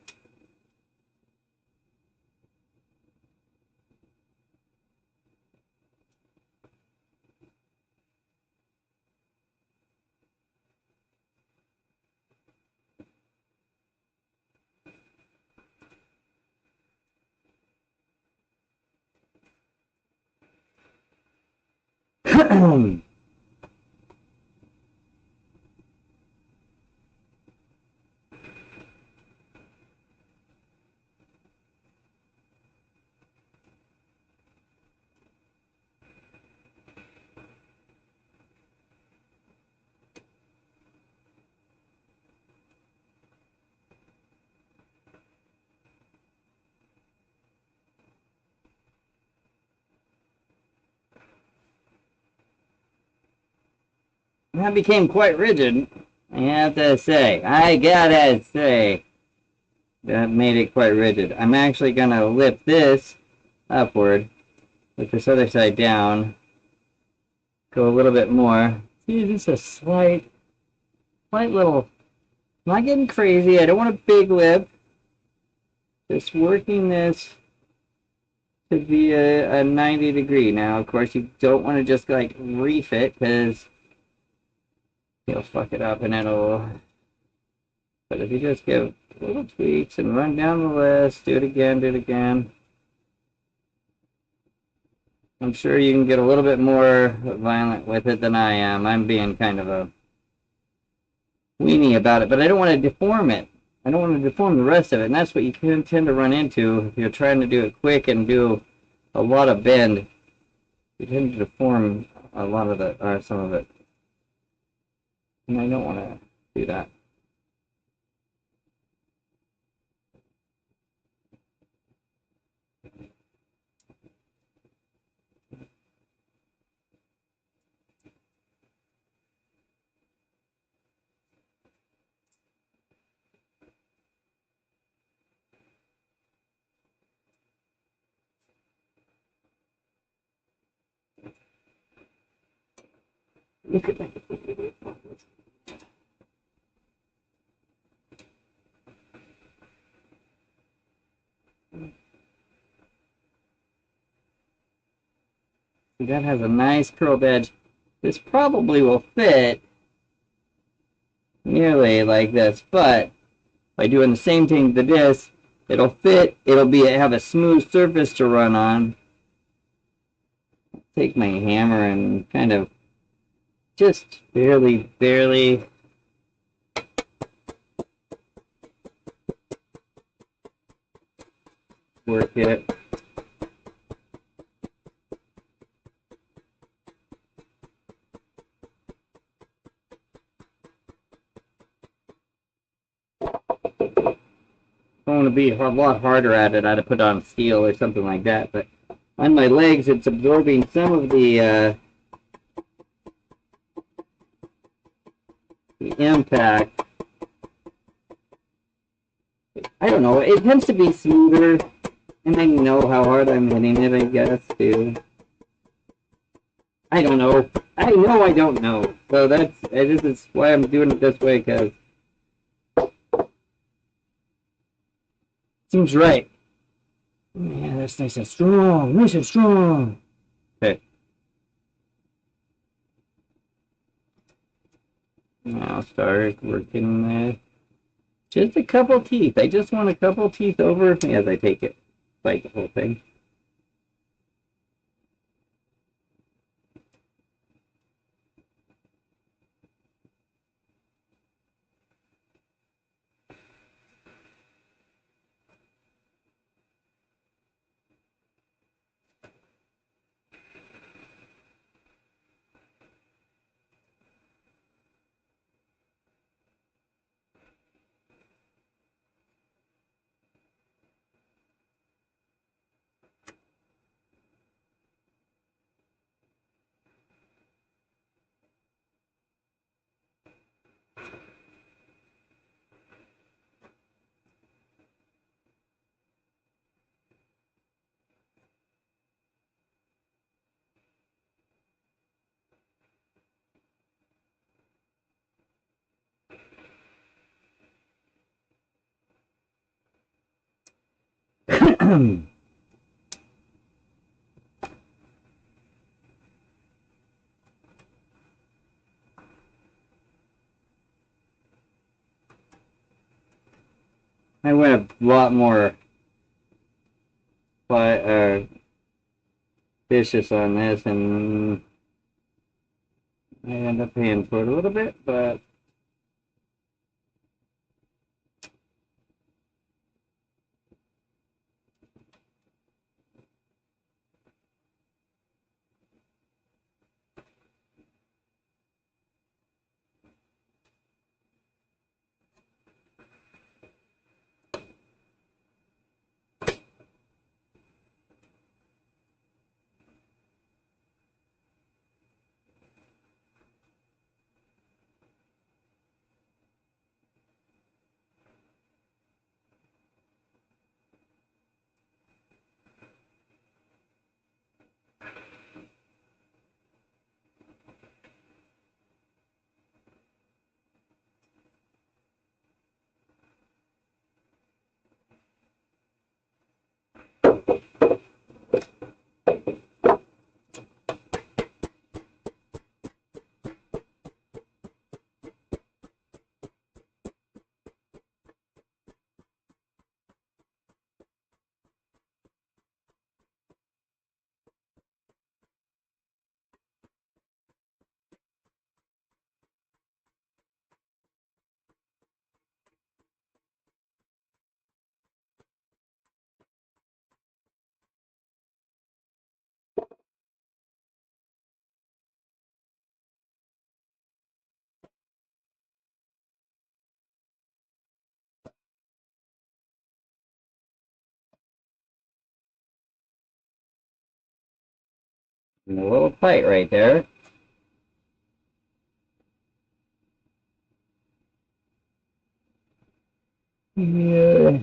that became quite rigid. I have to say. I gotta say. That made it quite rigid. I'm actually gonna lift this upward with this other side down. Go a little bit more. See, just a slight little. I'm not getting crazy. I don't want a big lift. Just working this to be a 90 degree. Now, of course, you don't want to just like reef it because you'll fuck it up and it'll. But if you just give little tweaks and run down the list, do it again, do it again. I'm sure you can get a little bit more violent with it than I am. I'm being kind of a weenie about it, but I don't want to deform it. I don't want to deform the rest of it, and that's what you can tend to run into if you're trying to do it quick and do a lot of bend. You tend to deform a lot of it, or some of it, and I don't want to do that. Look at that. That has a nice curled edge. This probably will fit nearly like this, but by doing the same thing to this, it'll fit. It'll have a smooth surface to run on. Take my hammer and kind of just barely work it. If I want to be a lot harder at it, I'd have put on steel or something like that. But on my legs, it's absorbing some of the impact. I don't know. It tends to be smoother, and I know how hard I'm hitting it, I guess, too. I don't know. I know I don't know. So this is why I'm doing it this way, because it seems right. Yeah, that's nice and strong. Nice and strong. Okay. Now start working with just a couple teeth. I just want a couple teeth over as I take it. Like the whole thing. I went a lot more vicious on this, and I end up paying for it a little bit, but
And a little tight right there. Yeah.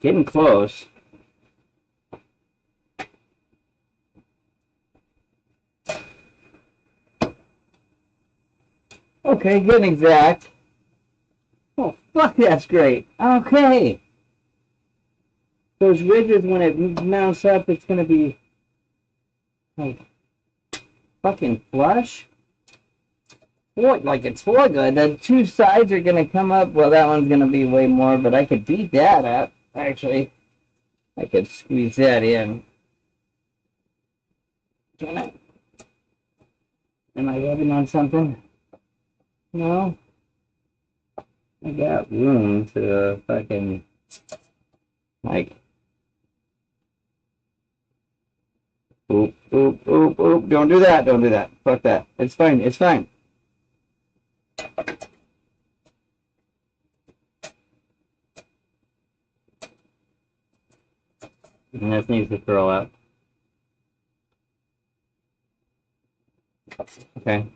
Getting close. Okay, getting exact. Oh, fuck, that's great. Okay. Those ridges, when it mounts up, it's going to be like fucking flush. Boy, like it's for good. The two sides are going to come up. Well, that one's going to be way more, but I could beat that up, actually. I could squeeze that in. Can I? Am I rubbing on something? No? I got room to fucking, like, oop, oop, oop, oop. Don't do that. Don't do that. Fuck that. It's fine. It's fine. And this needs to curl up. Okay.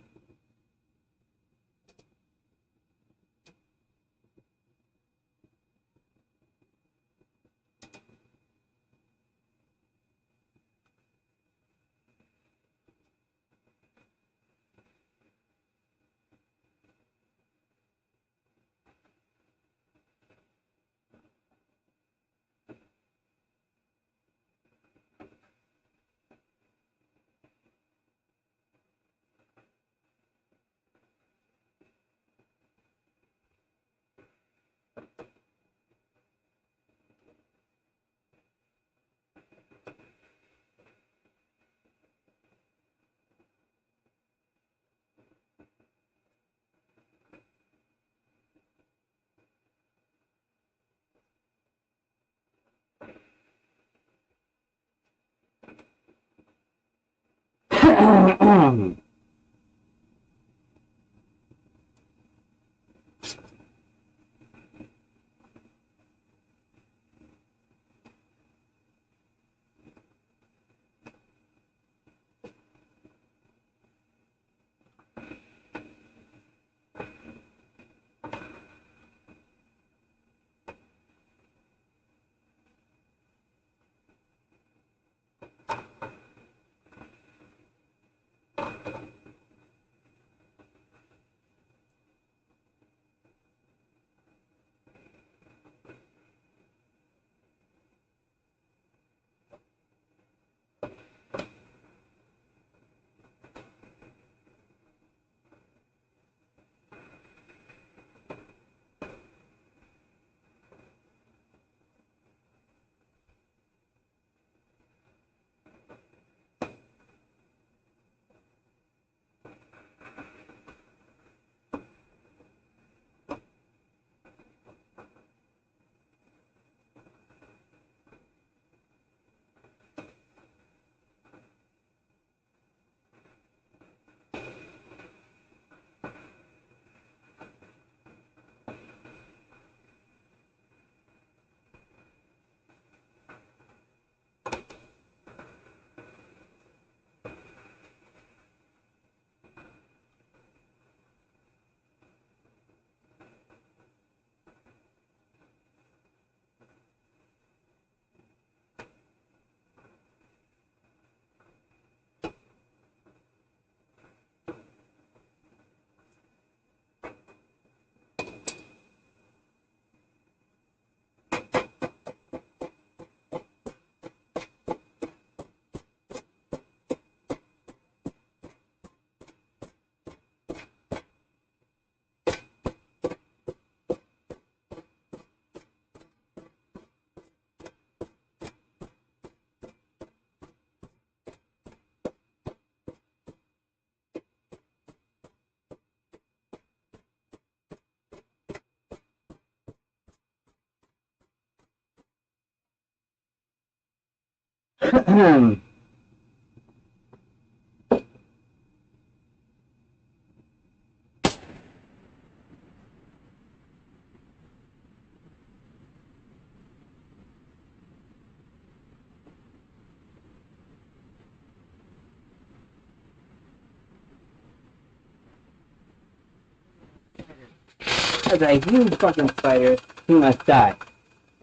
That's a huge fucking spider. He must die.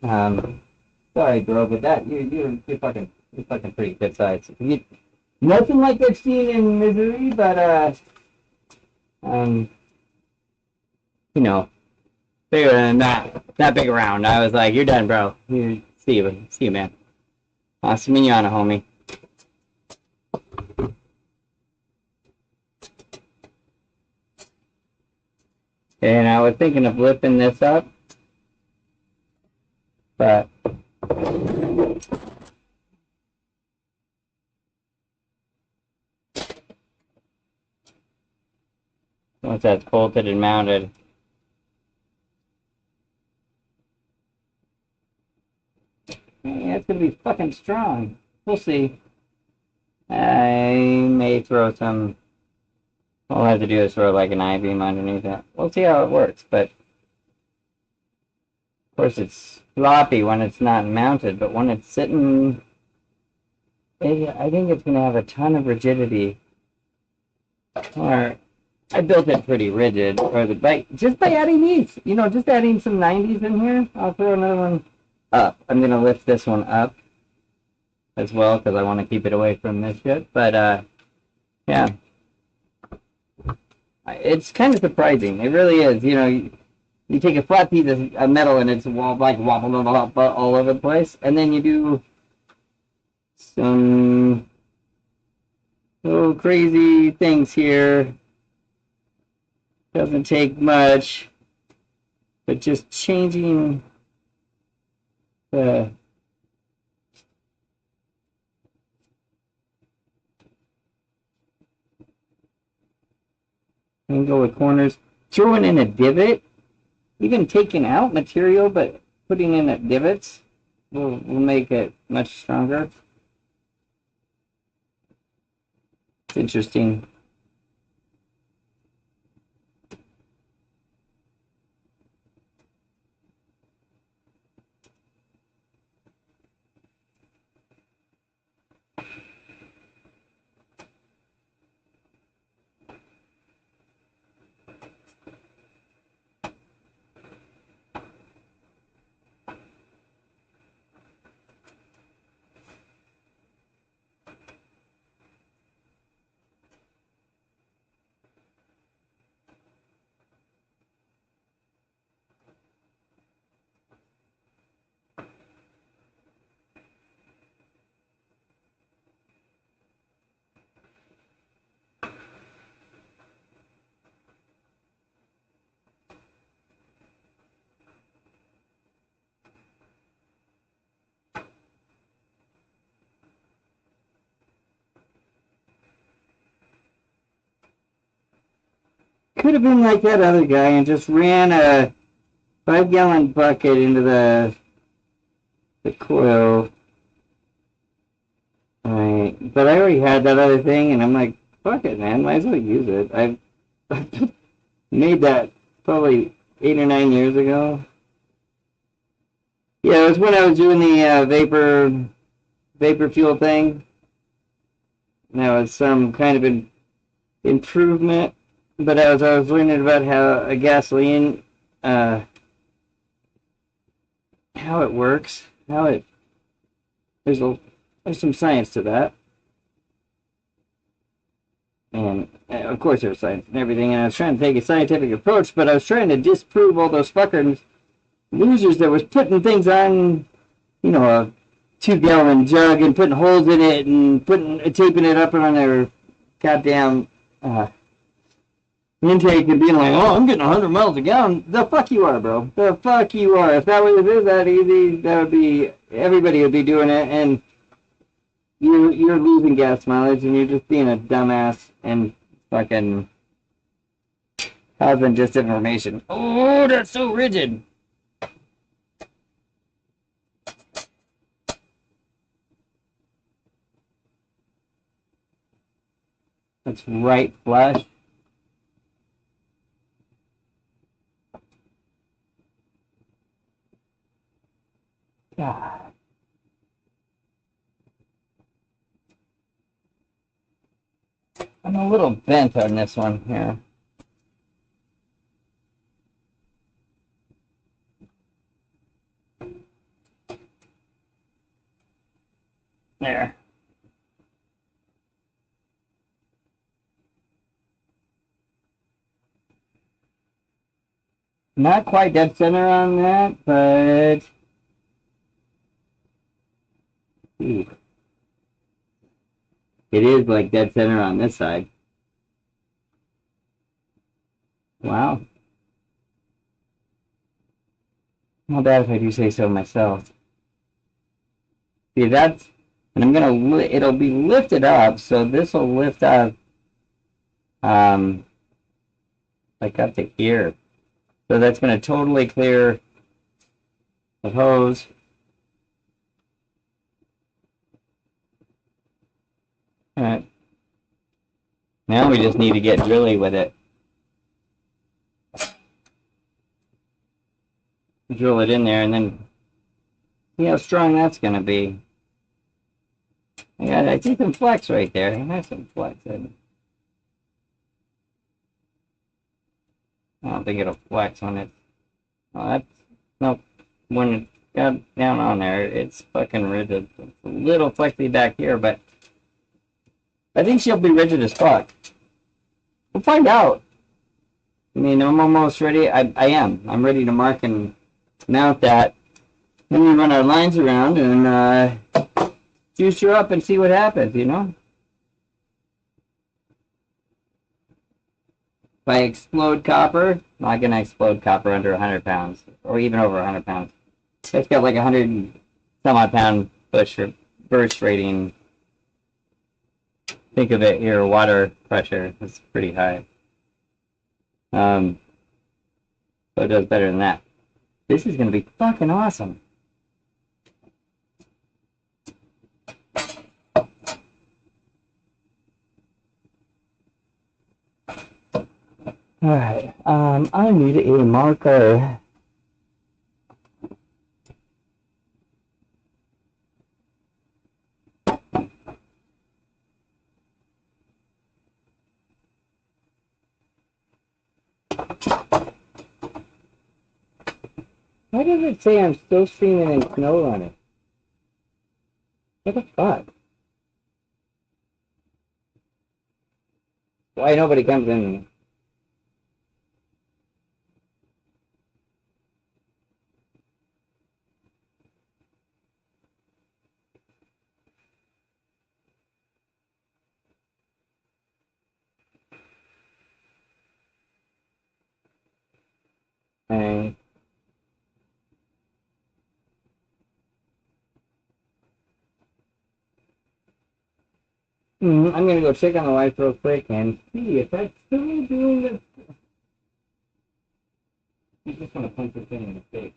Sorry, bro, but that you're fucking pretty good size. Nothing like I've seen in Missouri, but um, you know, bigger than that. That big around. I was like, you're done, bro. See you, man. Hasta mañana, homie. And I was thinking of lifting this up, but once that's bolted and mounted, yeah, it's gonna be fucking strong. We'll see. I may throw some. All I have to do is throw like an I-beam underneath it. We'll see how it works, but of course it's floppy when it's not mounted, but when it's sitting, I think it's gonna have a ton of rigidity. Or I built it pretty rigid, or just by adding these, just adding some 90s in here. I'll throw another one up. I'm gonna lift this one up as well because I want to keep it away from this shit. But yeah, it's kind of surprising. It really is. You take a flat piece of metal and it's like wobble all over the place, and then you do some little crazy things here. Doesn't take much, but just changing the angle with corners, throwing in a divot, even taking out material, but putting in divots will make it much stronger. It's interesting. Could have been like that other guy and just ran a 5-gallon bucket into the coil. Alright, but I already had that other thing, and I'm like, fuck it, man, might as well use it. I made that probably 8 or 9 years ago. Yeah, it was when I was doing the vapor fuel thing. And that was some kind of improvement. But as I was learning about how a gasoline, how it works, there's some science to that. And of course there's science and everything, and I was trying to take a scientific approach, but I was trying to disprove all those fucking losers that was putting things on, a 2-gallon jug and putting holes in it and taping it up on their goddamn intake and being like, oh, I'm getting 100 miles a gallon. The fuck you are, bro. The fuck you are. If that was that easy, everybody would be doing it, and you're losing gas mileage, and you're just being a dumbass and fucking causing disinformation. Oh, that's so rigid. It's right flush. God. I'm a little bent on this one here. There. Not quite dead center on that, but it is like dead center on this side. Wow. Not bad if I do say so myself. See, that's, and I'm gonna, it'll be lifted up, so this will lift up, like up to here. So that's gonna totally clear the hose. Alright. Now we just need to get drilly with it. Drill it in there and then see how strong that's gonna be. I see some flex right there. I have some flex in. I don't think it'll flex when it's. Oh, that's nope. When it got down on there, it's fucking rigid. It's a little flexy back here, but I think she'll be rigid as fuck. We'll find out. I mean, I'm almost ready. I am. I'm ready to mark and mount that. Then we run our lines around and juice her up and see what happens, you know? If I explode copper, I'm not going to explode copper under 100 pounds, or even over 100 pounds. It's got like 100 and some odd pound burst rating. Think of it, your water pressure is pretty high. So it does better than that. This is going to be fucking awesome. Alright, I need a marker. Why does it say I'm still streaming in snow running? What the fuck? Why nobody comes in? And I'm gonna go check on the lights real quick and see if that's still doing this. You just want to punch this thing in the face.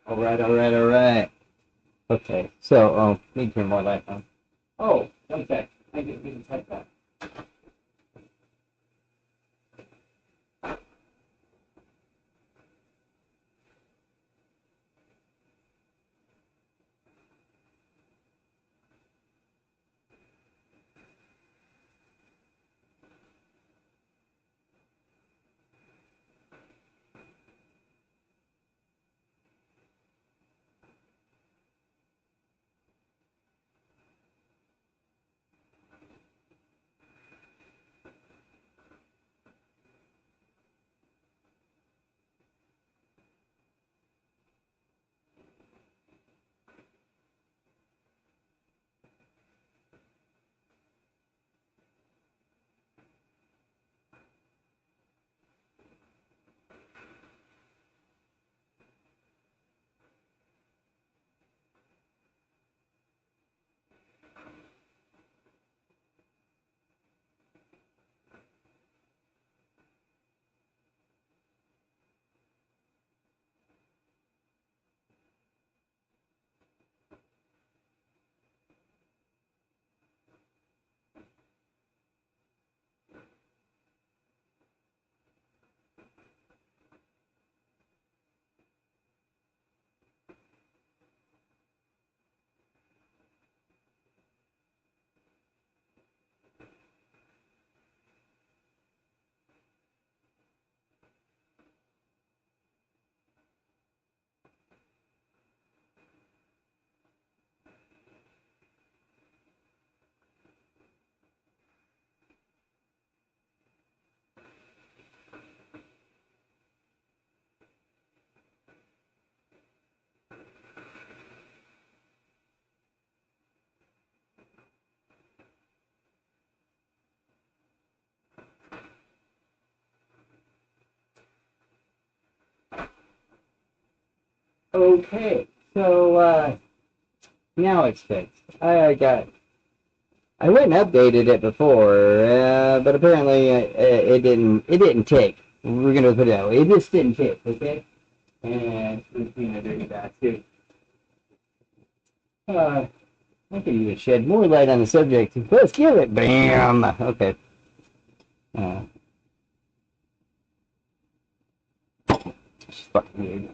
All right, all right, all right. Okay, so, need to turn more light on. Oh, one sec. I didn't type that. Okay, so, now it's fixed. I went and updated it before, but apparently it didn't take. We're gonna put it out. It just didn't take, okay? And let's clean the dirty back too. I could even shed more light on the subject. Let's give it. Bam. Okay. Uh, it's fucking weird.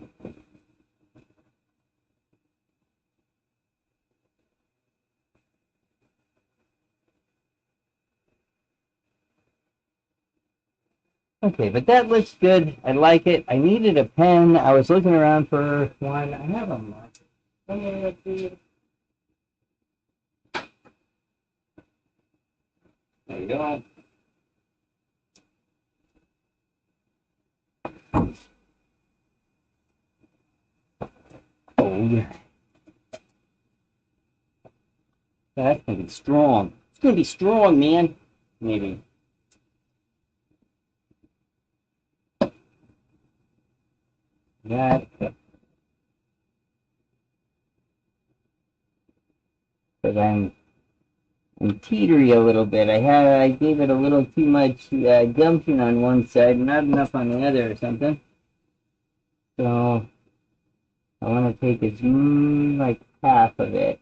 Okay, but that looks good. I like it. I needed a pen. I was looking around for one. I have a marker. Let's see. There you go. Oh, yeah. That's gonna be strong. It's gonna be strong, man. Maybe. That. Because I'm teetery a little bit. I gave it a little too much gumption on one side, not enough on the other or something. So I want to take it like half of it.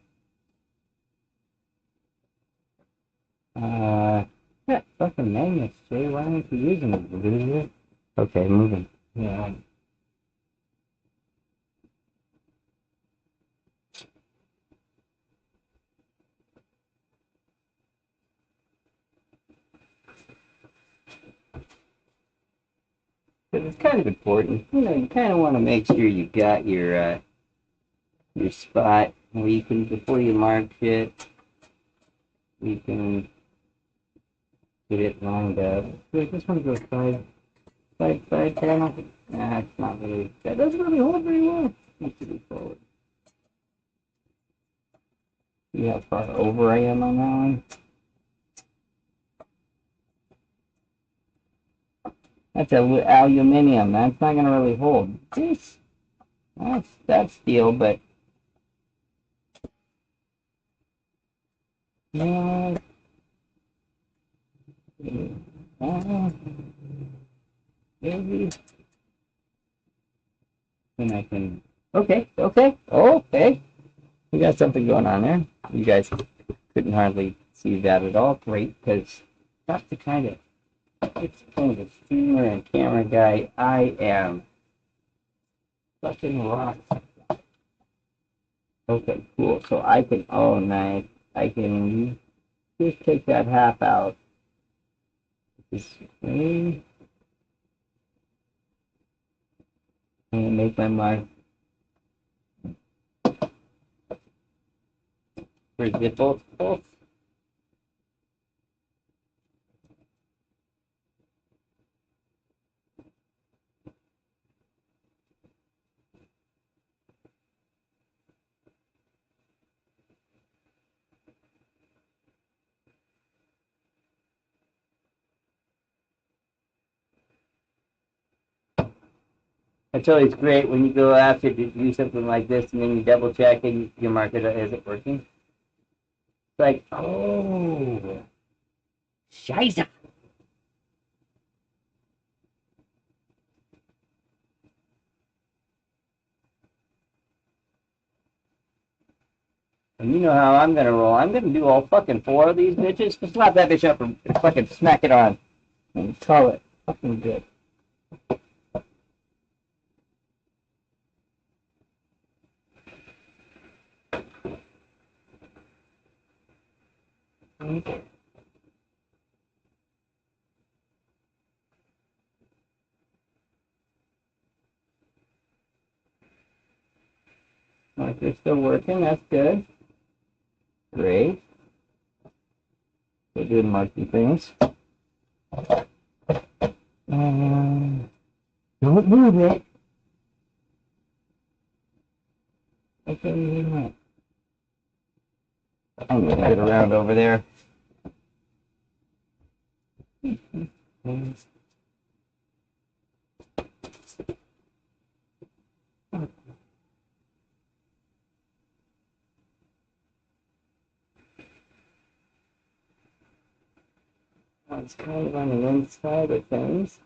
That fucking magnets, Jay. Why aren't you using it? Okay, moving. Yeah. But it's kind of important. You know, you kind of want to make sure you got your spot where you can, before you mark it, you can get it lined up. Wait, this one goes side panel. Nah, it's not really, that doesn't really hold very well. Needs to be forward. See how far over I am on that one? That's aluminum. That's not gonna really hold. This, that's steel, but yeah, maybe. Then I can Okay, okay, okay. We got something going on there. You guys couldn't hardly see that at all. Great, because that's the kind of streamer and camera guy I am. Fucking rock. Okay, cool. So I can, oh nice. I can just take that half out. This way. And make my mark. Where's the both? It's always great when you go after to do something like this and then you double check and your marker isn't working. It's like, oh, scheiße. And you know how I'm gonna roll. I'm gonna do all fucking four of these bitches. Just slap that bitch up and fucking smack it on. And call it fucking good. Okay. Marker's still working. That's good. Great. We're doing marking things. Don't move it. Okay, I'm gonna head around over there. It's kind of on the inside of things.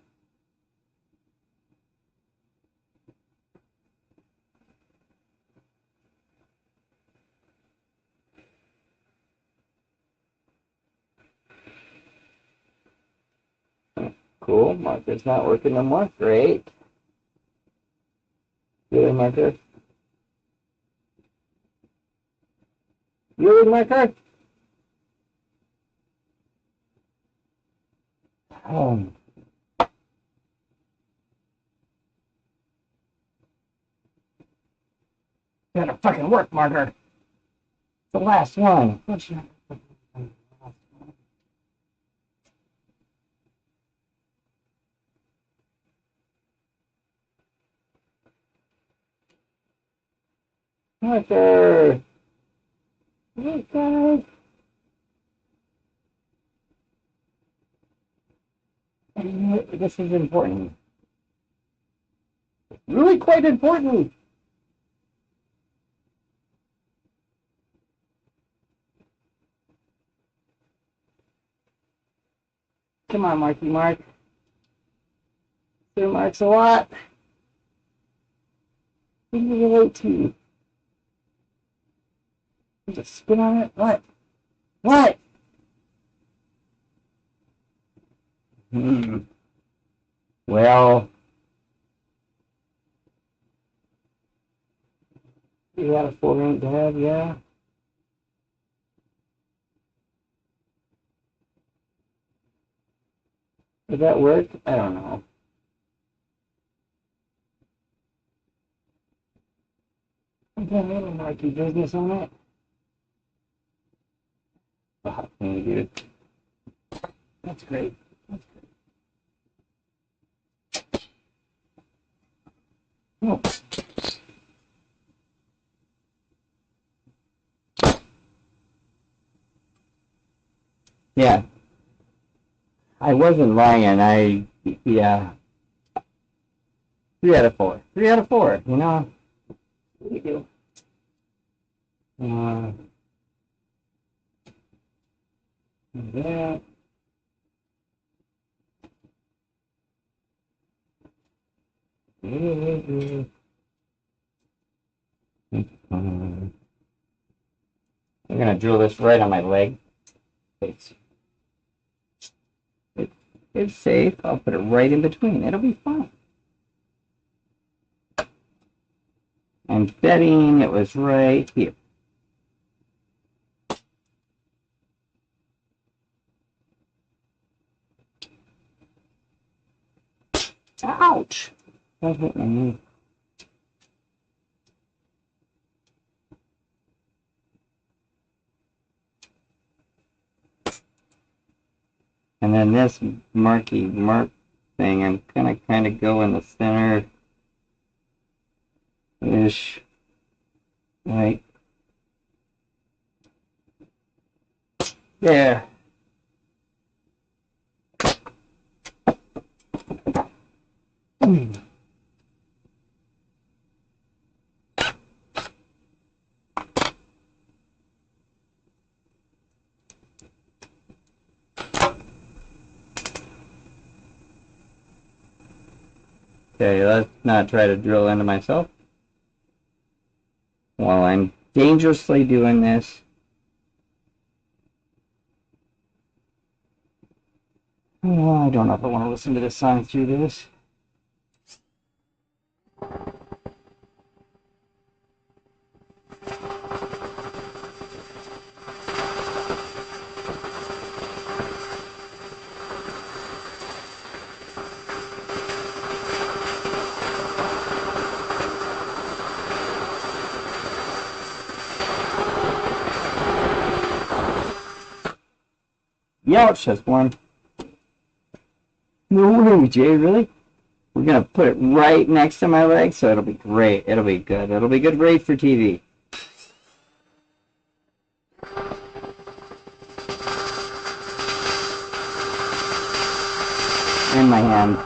Cool. Marker's not working no more. Great. Really, marker? Really, marker? Oh. Gotta fucking work, marker. The last one. Marker. Hey, guys. This is important. Really quite important. Come on, Marky Mark. There marks a lot. What do you relate to? There's a spin on it? What? What? Well, you got a 4-inch head, yeah. Did that work? I don't know. I'm doing a little marky business on it. Oh, dude. That's great. That's great. Oh. Yeah, I wasn't lying. Yeah, 3 out of 4. 3 out of 4, you know? What do you do? Yeah. I'm gonna drill this right on my leg. It's, it's safe. I'll put it right in between. It'll be fine. I'm betting it was right here. Ouch! That hit my knee. And then this mark thing, I'm gonna kind of go in the center-ish, right there. Okay, let's not try to drill into myself while I'm dangerously doing this. Oh, I don't know if I want to listen to this song through this. Youch, that's one. No way, Jay, really? We're gonna put it right next to my leg, so it'll be great. It'll be good. It'll be good great for TV. In my hand.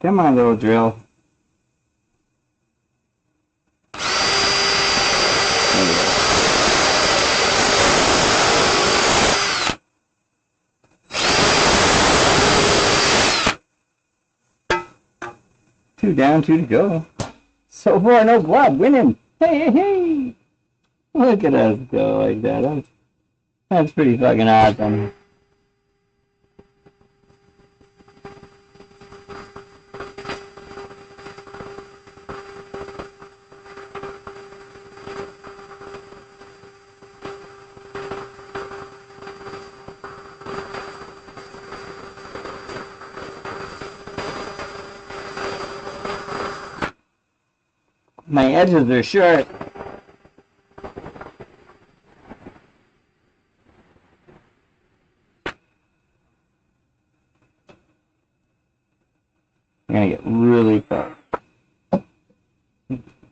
Come on, little drill. Two down, two to go. So far, no blood. Winning. Hey, hey, hey. Look at us go like that. That's pretty fucking awesome. My edges are short. I'm gonna get really far.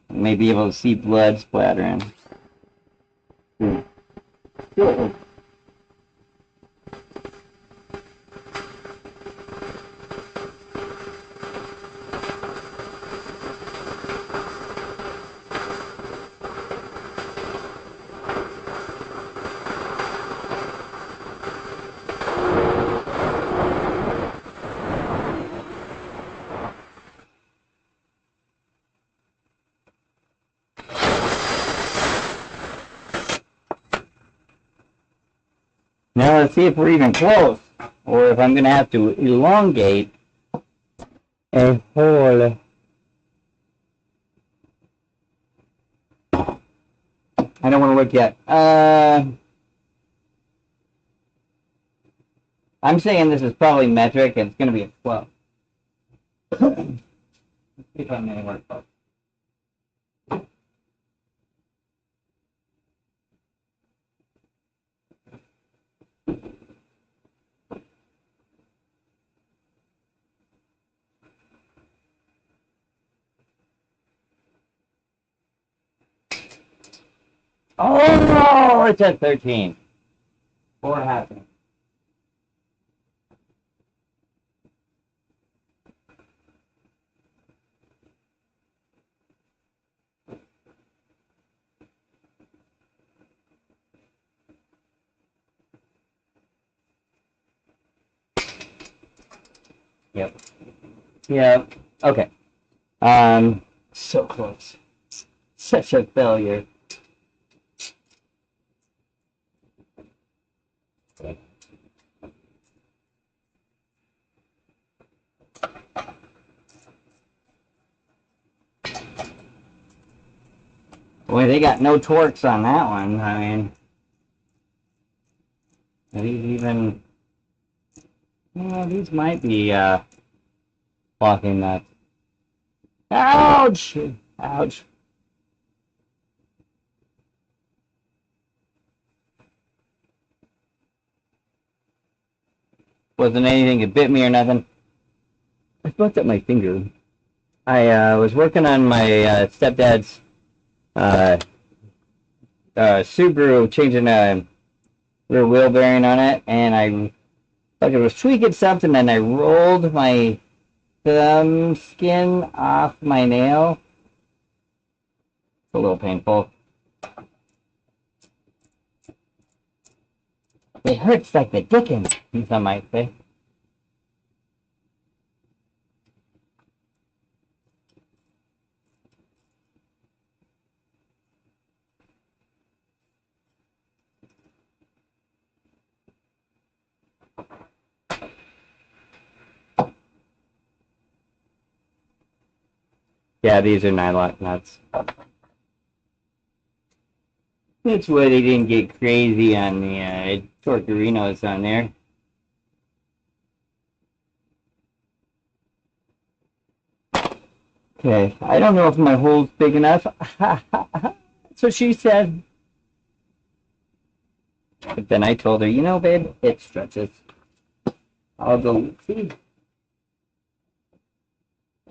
May be able to see blood splattering. Good. Now let's see if we're even close, or if I'm going to have to elongate a hole. I don't want to look yet. I'm saying this is probably metric, and it's going to be a 12. Let's see if I'm anywhere close. Oh, it's at 13. 4.5. Yep. Yep. Okay. So close. Such a failure. Boy, they got no torques on that one. I mean, these even, well, these might be walking nuts. Ouch! Ouch. Wasn't anything that bit me or nothing. I fucked up my finger. I was working on my stepdad's uh, Subaru, changing a rear wheel bearing on it, and I like it was tweaking something, and I rolled my thumb skin off my nail. It's a little painful. It hurts like the dickens, some might say. Yeah, these are nylon nuts. That's why they didn't get crazy on the Torquerinos on there. Okay, I don't know if my hole's big enough. That's what she said. But then I told her, you know, babe, it stretches. I'll go see.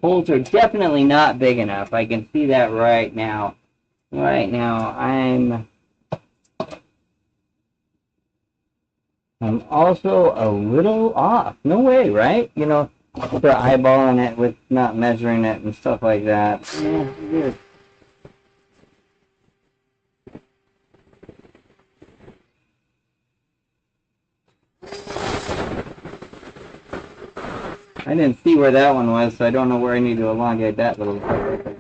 Holes are definitely not big enough. I can see that right now. Right now, I'm also a little off. No way, right? You know, they're eyeballing it with not measuring it and stuff like that. Yeah, I didn't see where that one was, so I don't know where I need to elongate that little bit.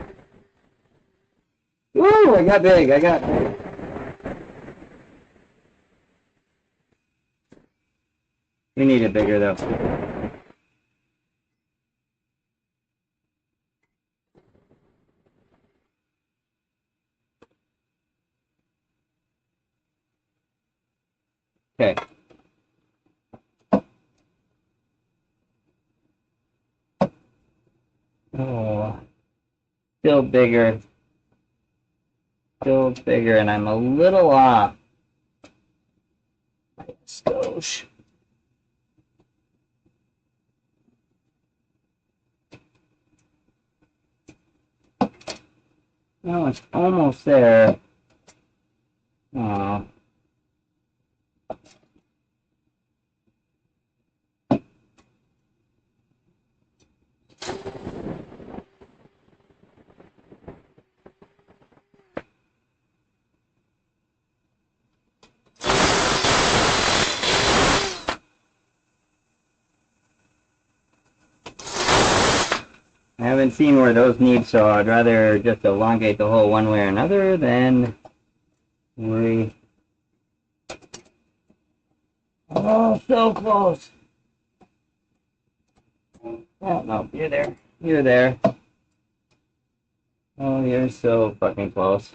Ooh, I got big. I got big. We need it bigger, though. Okay. Oh, still bigger. Still bigger, and I'm a little off. Skosh. No, it's almost there. Oh. I haven't seen where those need, so I'd rather just elongate the hole one way or another than worry. Oh, so close. Oh, no, you're there. You're there. Oh, you're so fucking close.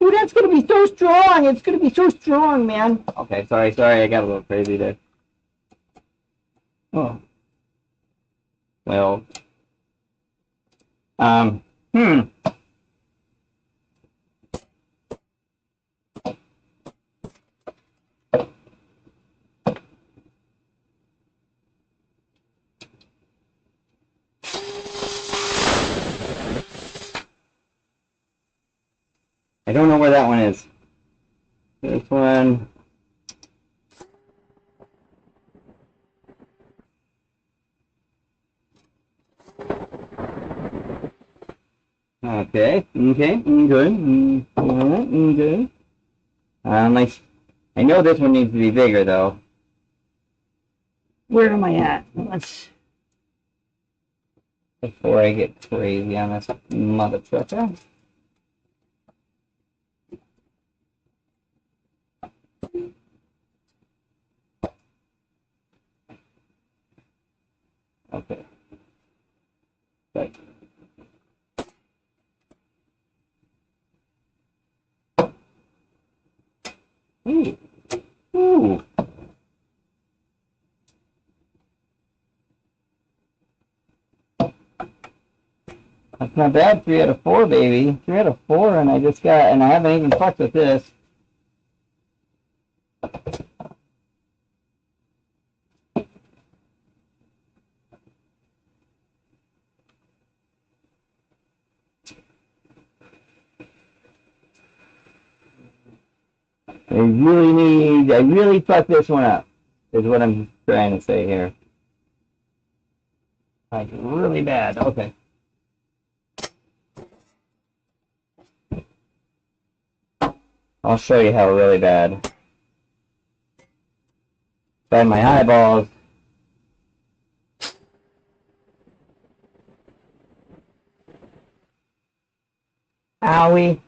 Ooh, that's gonna be so strong! It's gonna be so strong, man! Okay, sorry, I got a little crazy there. Oh. Well. Hmm. I don't know where that one is. This one. Okay, good. Good. I know this one needs to be bigger, though. Where am I at? Let's before I get crazy on this mother trucker. Okay. Right. Ooh. Ooh. That's not bad. 3 out of 4, baby. 3 out of 4, and I just got, and I haven't even fucked with this. I really fucked this one up, is what I'm trying to say here. Like, really bad. Okay. I'll show you how really bad. By my eyeballs. Owie.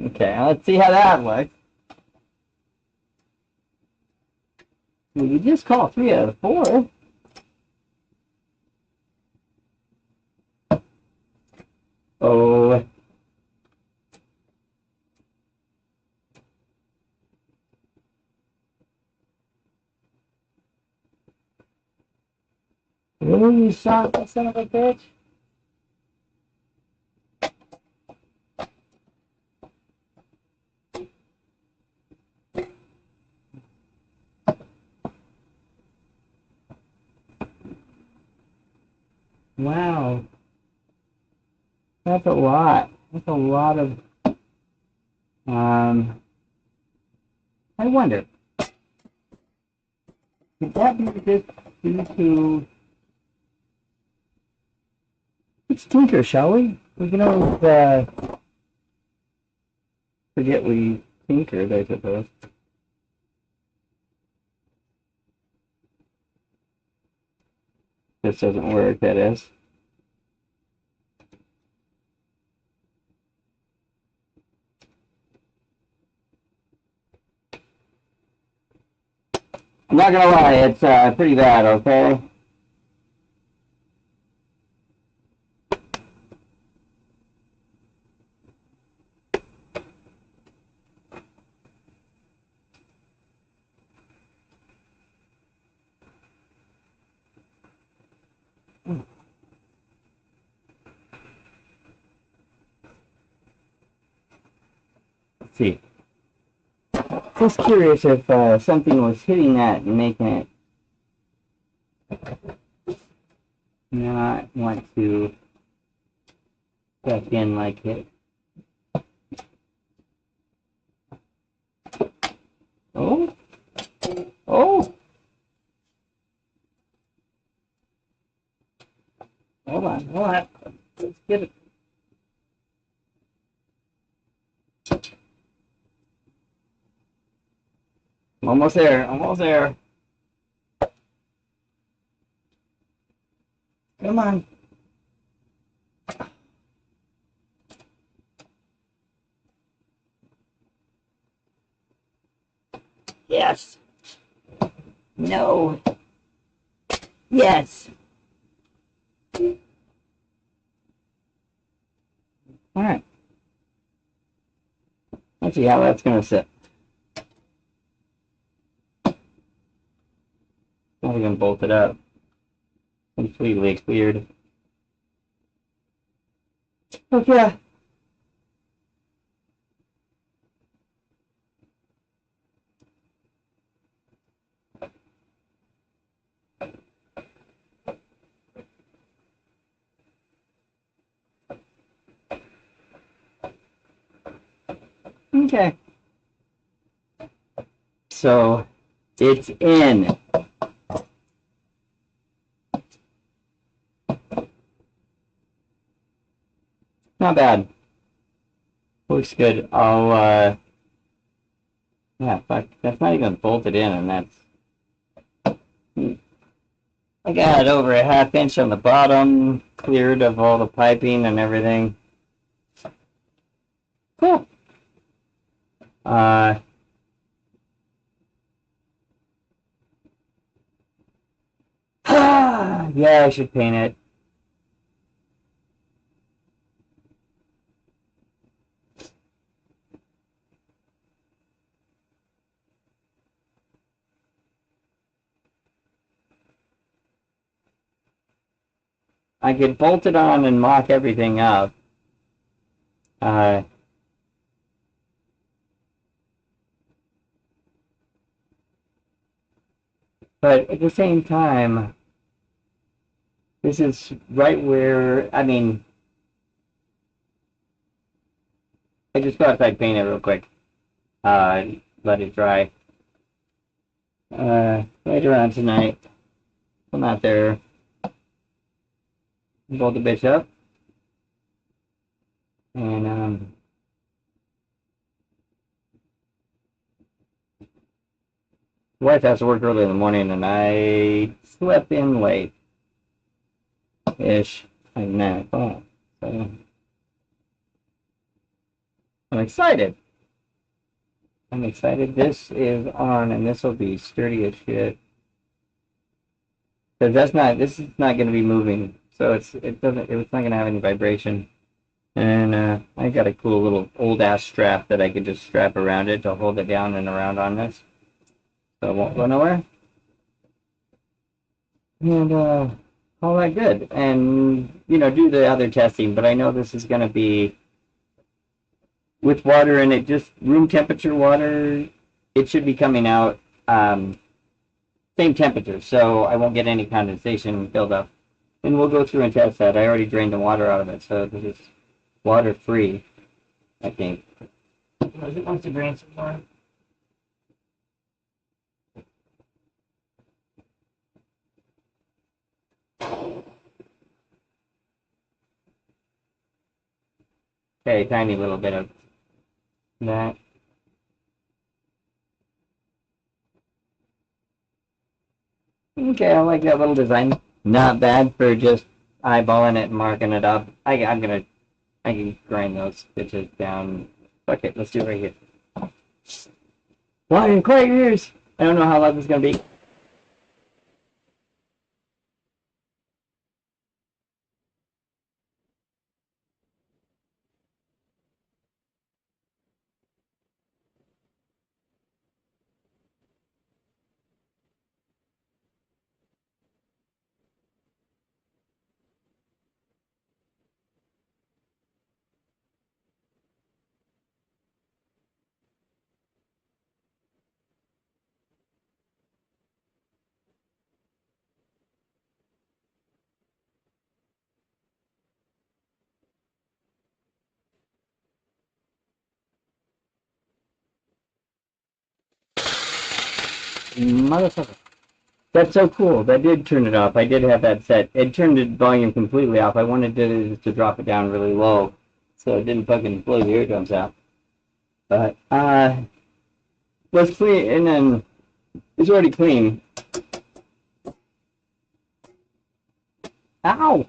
Okay, let's see how that looks. Well, you just call 3 out of 4. Oh. Really, you shot that son of a bitch? Wow. That's a lot. That's a lot of, I wonder, could that be just due to, let's tinker, shall we? We can always, forget we tinkered, I suppose. This doesn't work, that is. I'm not gonna lie, it's pretty bad, okay? Let's see. Just curious if something was hitting that and making it not want to back in like it. Oh, oh, hold on. Let's get it. Almost there, almost there. Come on. Yes. No. Yes. All right. Let's see how that's going to sit. Not even bolted up. Completely cleared. Okay.
Okay. So it's in. Not bad. Looks good. Yeah, fuck, that's not even bolted in, and that's, I got over a half inch on the bottom, cleared of all the piping and everything. Cool. Uh, yeah, I should paint it. I could bolt it on and mock everything up. Uh, but at the same time, this is right where, I mean, I just go outside, paint it real quick. Let it dry. Later on tonight, come out there, bolt the bitch up, and wife has to work early in the morning, and I slept in late-ish, like 9 o'clock. So I'm excited. I'm excited. This is on, and this will be sturdy as shit. Because this is not going to be moving, so it's not going to have any vibration. And I got a cool little old ass strap that I could just strap around it to hold it down and around on this, so it won't go nowhere. And all that good. And do the other testing. But I know this is going to be with water in it, just room temperature water. It should be coming out same temperature, so I won't get any condensation buildup. And we'll go through and test that. I already drained the water out of it, so this is water free, I think. Does it want to drain some more? Okay, tiny little bit of that. Okay, I like that little design. Not bad for just eyeballing it and marking it up. I can grind those stitches down. Fuck it, let's do it right here. One in quiet years. I don't know how loud this is gonna be. Motherfucker. That's so cool. That did turn it off. I did have that set. It turned the volume completely off. I wanted to drop it down really low so it didn't fucking blow your eardrums out. But let's clean, and then it's already clean. Ow!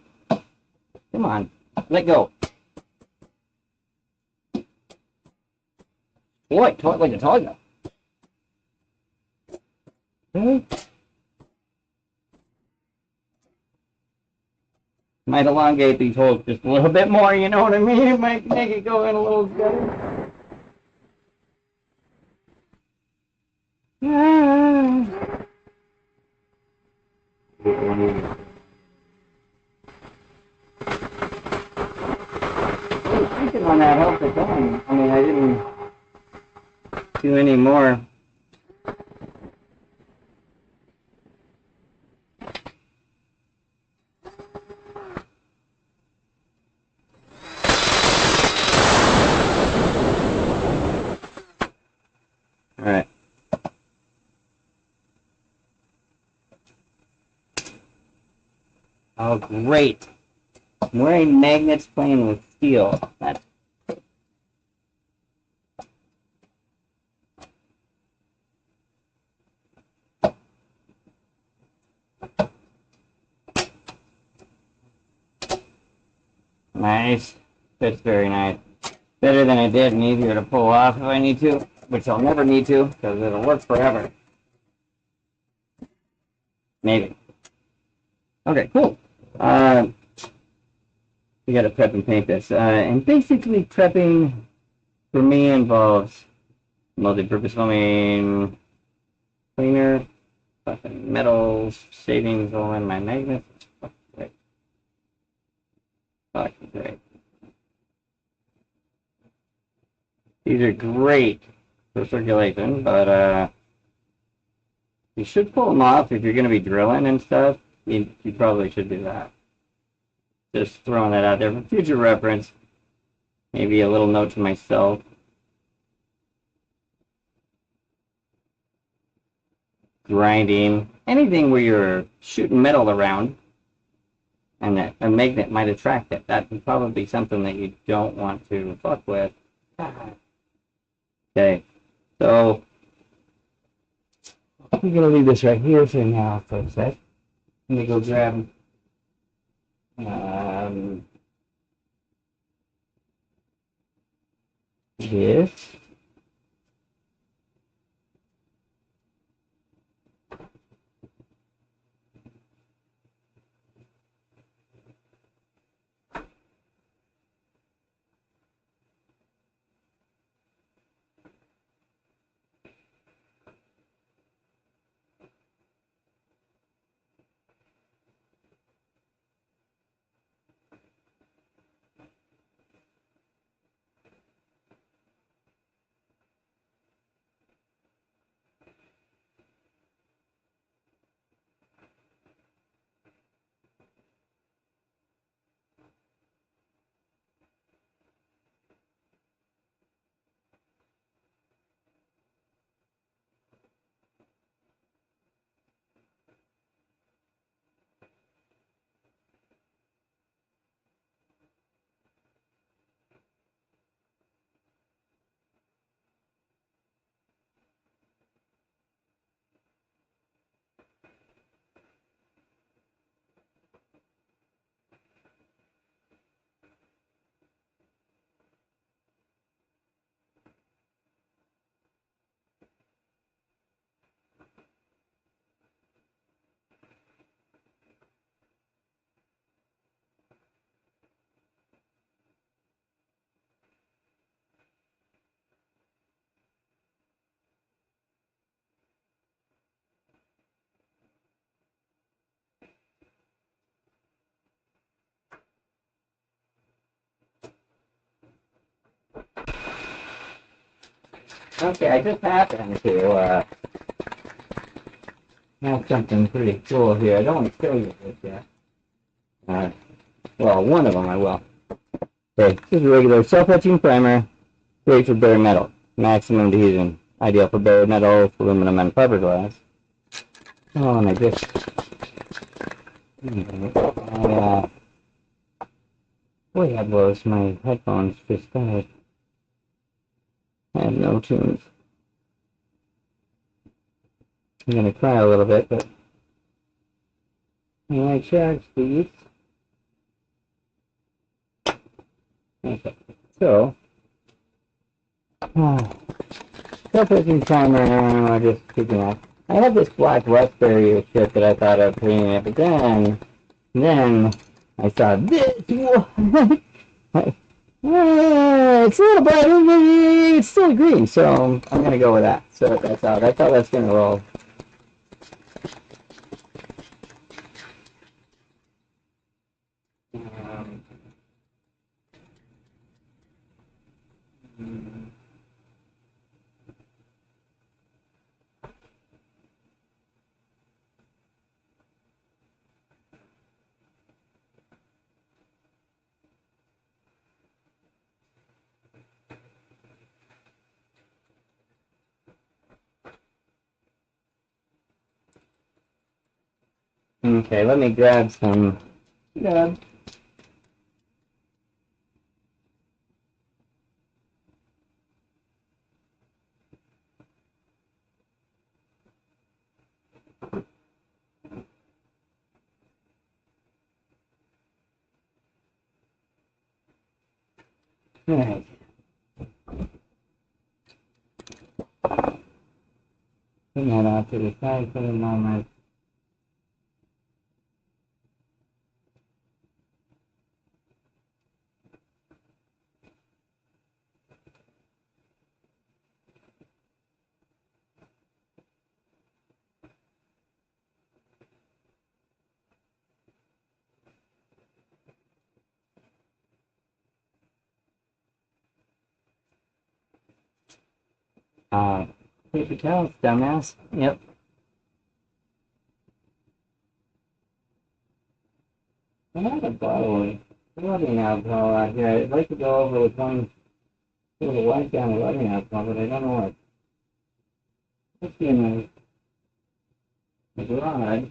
Come on, let go. Boy, talk like a tiger. Might elongate these holes just a little bit more, you know what I mean? It might make it go in a little better. Thinking on that helped a ton. I mean, I didn't do any more.
Oh, great. I'm wearing magnets playing with steel. That's nice. That's very nice. Better than I did and easier to pull off if I need to, which I'll never need to because it'll work forever. Maybe. Okay, cool. We got to prep and paint this. And basically, prepping for me involves multi-purpose foaming, cleaner, fucking metals, shavings all in my magnets. Fucking great. Fucking great. These are great for circulation, but you should pull them off if you're going to be drilling and stuff. You probably should do that. Just throwing that out there for future reference. Maybe a little note to myself. Grinding, anything where you're shooting metal around and that a magnet might attract it. That would probably be something that you don't want to fuck with. Okay, so we're gonna leave this right here for now for a sec. Let me go grab this. Okay, I just happened to have something pretty cool here. I don't want to show you this yet. Well, one of them I will. Okay, this is a regular self-etching primer, great for bare metal. Maximum adhesion, ideal for bare metal, aluminum, and fiberglass. Oh, and I just... boy, that blows. My headphones just died. I have no tunes. I'm going to cry a little bit, but I charge these. Okay, so, self-etching primer, I just keeping that. I had this black raspberry shit that I thought of painting it, but then I saw this one. It's a little brighter, it's still green, so I'm gonna go with that. So that's how that's gonna roll. Okay, let me grab some Good. Alright. Bring that off to the side, put it on my paper towels, dumbass. Yep. I have a bottle of rubbing alcohol out here. I'd like to go over with one little wipe down the rubbing alcohol, but I don't know what. Let's see in the garage.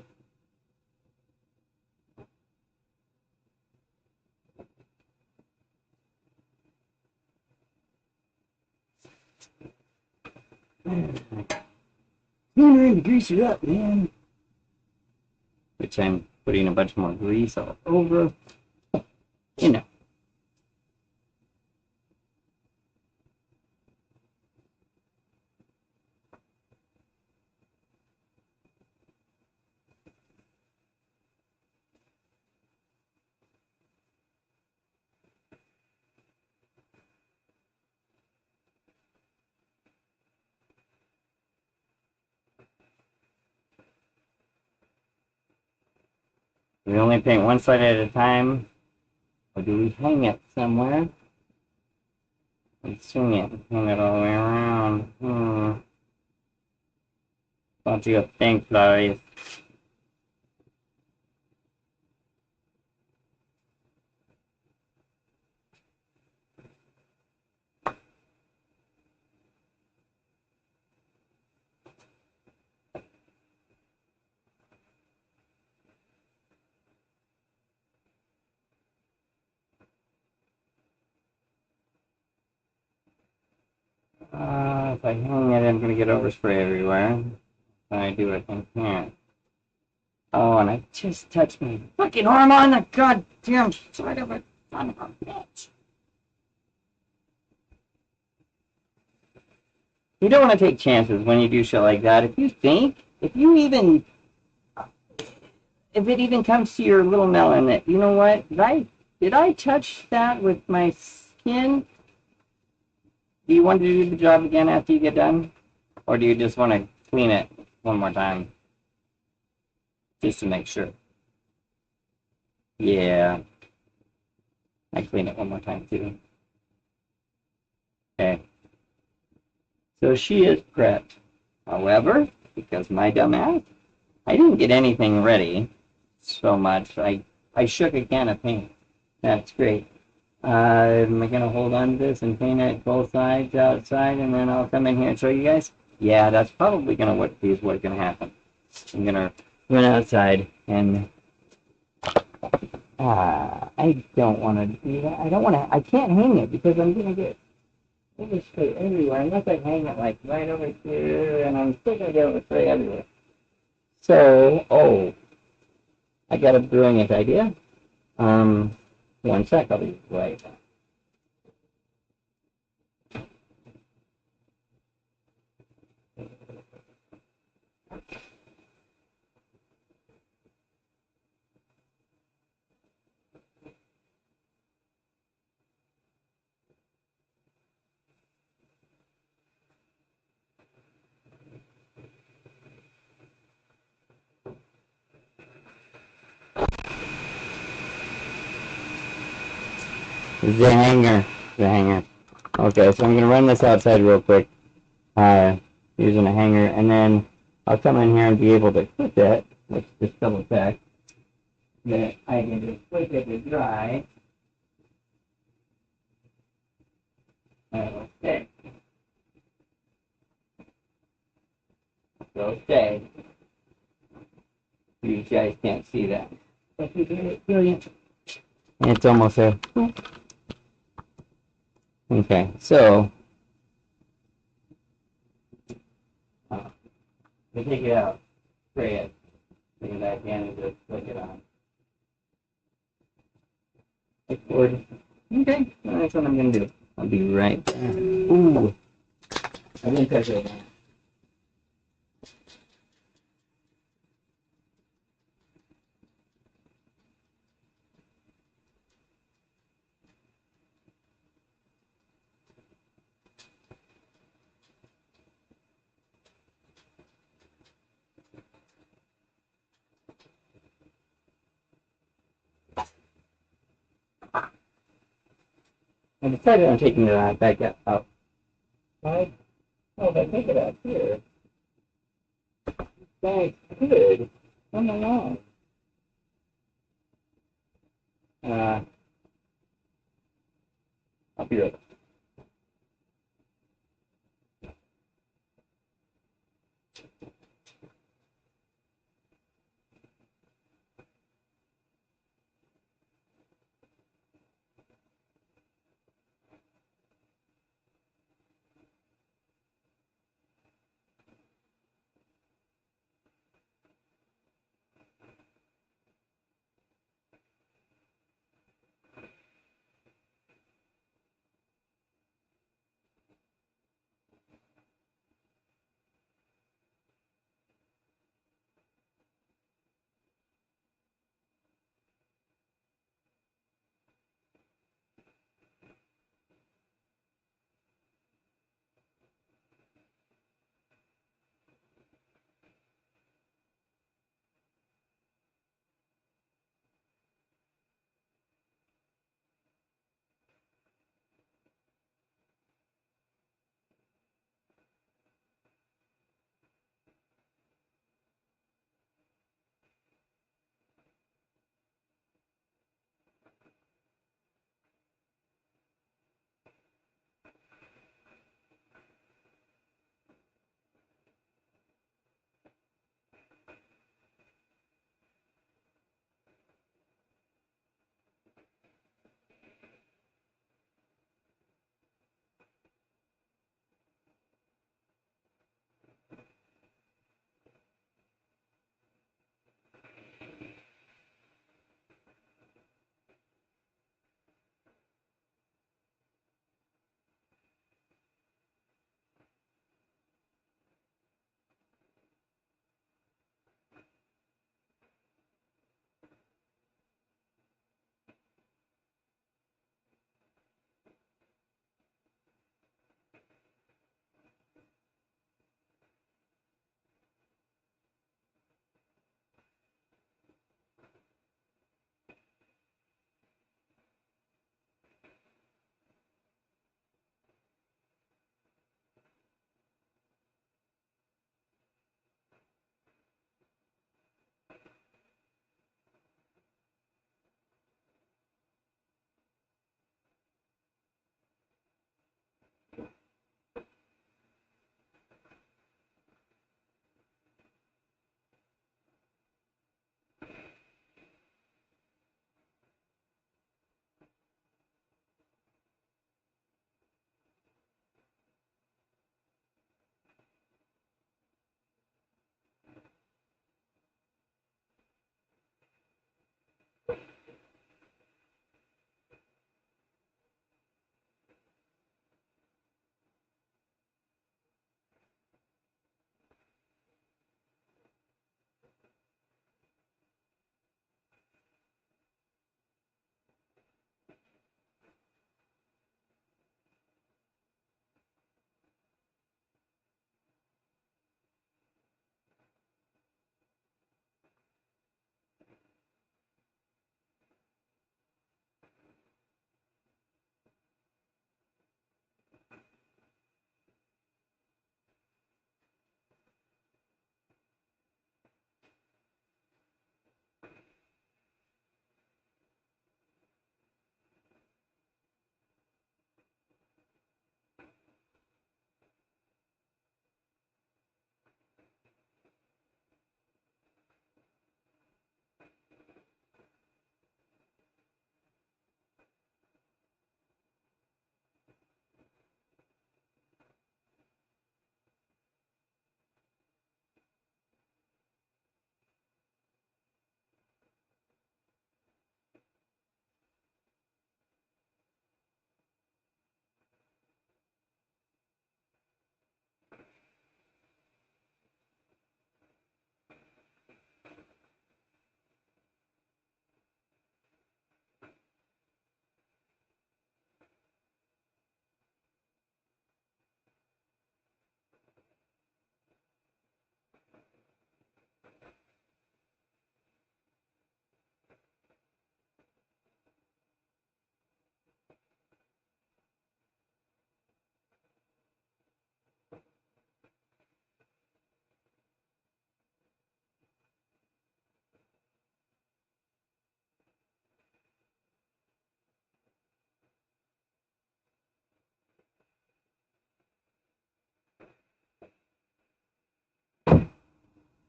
To grease it up, man. Which I'm putting a bunch more grease all over. You know. We only paint one side at a time, or do we hang it somewhere? And swing it, hang it all the way around. What do you think, Lois? If I hang it, I'm gonna get overspray everywhere. I do it in here. Oh, and I just touched my fucking arm on the goddamn side of a son of a bitch. You don't want to take chances when you do shit like that. If it even comes to your little melon that, you know what, did I touch that with my skin? Do you want to do the job again after you get done? Or do you just want to clean it one more time? Just to make sure. Yeah. I clean it one more time too. Okay. So she is prepped. However, because my dumbass, I didn't get anything ready so much. I shook a can of paint. That's great. Am I going to hold on to this and paint it both sides outside, and then I'll come in here and show you guys? Yeah, that's probably going to be what's going to happen. I'm going to run outside, and I don't want to do that. I can't hang it because I'm going to get overspray everywhere unless I hang it like right over here, and I'm still going to get overspray everywhere. So, I got a brilliant idea. One sec, I'll be right back. The hanger. Okay, so I'm going to run this outside real quick, using a hanger, and then I'll come in here and be able to put that. Let's just double check that I can just quick it to dry. Okay. So stay. You guys can't see that. Brilliant. And it's almost there. Okay, so we take it out, spray it, bring it back in, and just flick it on. Export. Okay, that's what I'm gonna do. I'll be right back. Ooh, I didn't touch it. I decided on taking it back out. Right? Oh, if I take it out here, that's good. Oh my god. I'll be right back.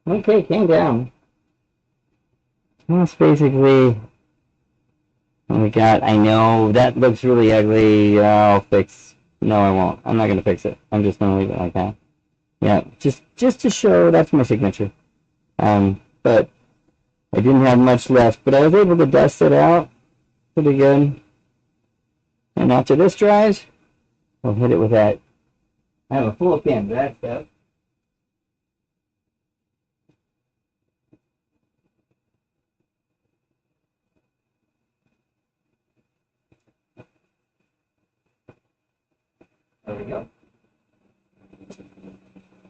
Okay, came down. That's basically what we got. I know that looks really ugly. I'll fix. No, I won't. I'm not gonna fix it. I'm just gonna leave it like that. Yeah, just to show that's my signature. But I didn't have much left, but I was able to dust it out pretty good. And after this dries, we'll hit it with that. I have a full can of that stuff. There we go.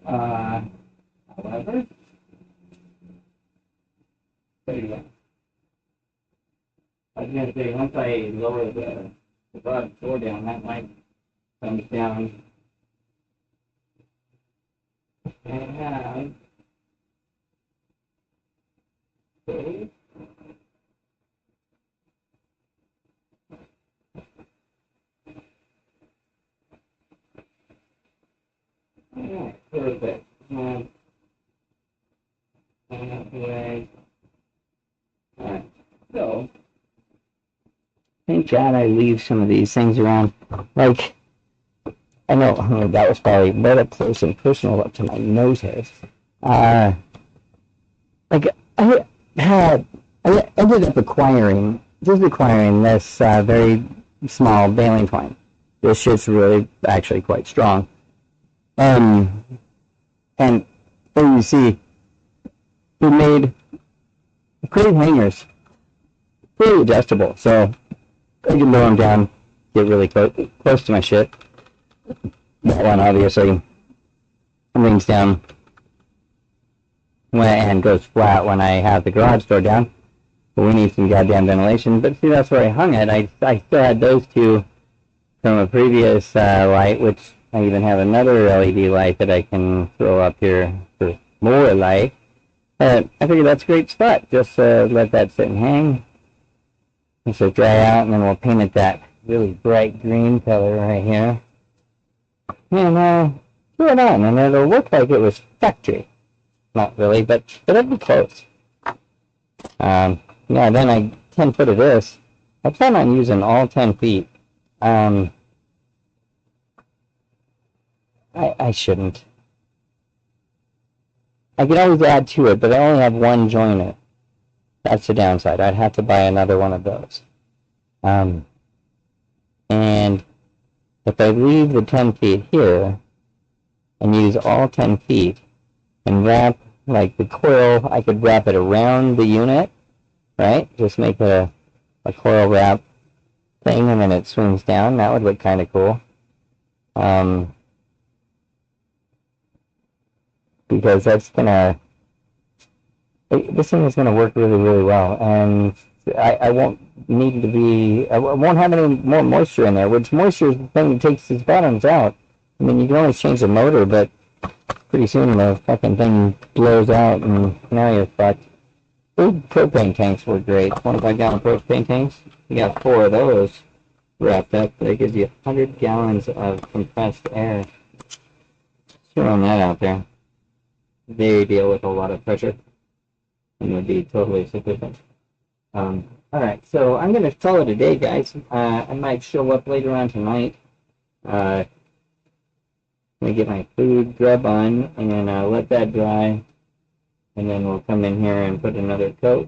However, there you go. I was going to say, once I lower the bottom door down, that might come down. And okay. Alright, perfect. Alright, so thank God I leave some of these things around. Like, I know that was probably right up close and personal up to my nose hairs. Like, I ended up acquiring this very small baling twine. This shit's really actually quite strong. And then you see, we made great hangers, pretty adjustable, so I can lower them down, get really close to my shit. That one obviously rings down and goes flat when I have the garage door down. But we need some goddamn ventilation. But see, that's where I hung it. I still had those two from a previous light, which I even have another LED light that I can throw up here for more light. I figured that's a great spot. Just let that sit and hang. This will dry out, and then we'll paint it that really bright green color right here. And throw it on, and it'll look like it was factory. Not really, but it'll be close. Yeah, then 10 foot of this. I plan on using all 10 feet. I shouldn't. I could always add to it, but I only have one joiner. That's the downside. I'd have to buy another one of those. And if I leave the 10 feet here and use all 10 feet and wrap, like the coil, I could wrap it around the unit, right? Just make a coil wrap thing and then it swings down. That would look kind of cool. Because that's this thing is gonna work really, really well, and I won't have any more moisture in there, which moisture is the thing that takes these bottoms out. I mean, you can always change the motor, but pretty soon the fucking thing blows out, and now you're fucked. Big propane tanks were great. 25-gallon propane tanks. You got 4 of those wrapped up. That gives you 100 gallons of compressed air. Just throwing that out there. They deal with a lot of pressure and would be totally sufficient. Alright, so I'm going to call it a day, guys. I might show up later on tonight. Let me get my food grub on and let that dry. And then we'll come in here and put another coat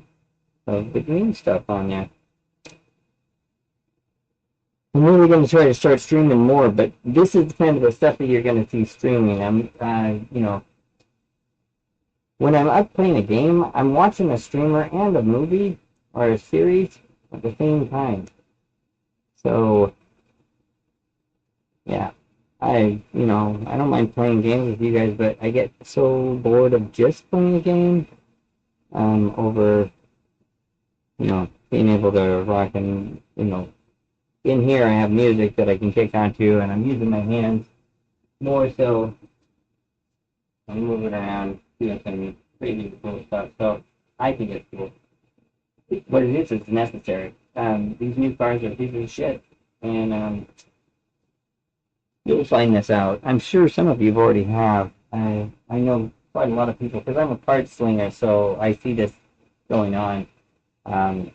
of the green stuff on there. I'm really going to try to start streaming more, but this is kind of the stuff that you're going to see streaming. When I'm up playing a game, I'm watching a streamer and a movie or a series at the same time. So, yeah, I don't mind playing games with you guys, but I get so bored of just playing a game over, being able to rock and, in here I have music that I can kick onto, and I'm using my hands more so. I'm moving around, doing some crazy cool stuff, so I think it's cool. What it is, it's necessary. These new cars are pieces of shit, and you'll find this out. I'm sure some of you already have. I know quite a lot of people, because I'm a parts slinger, so I see this going on um,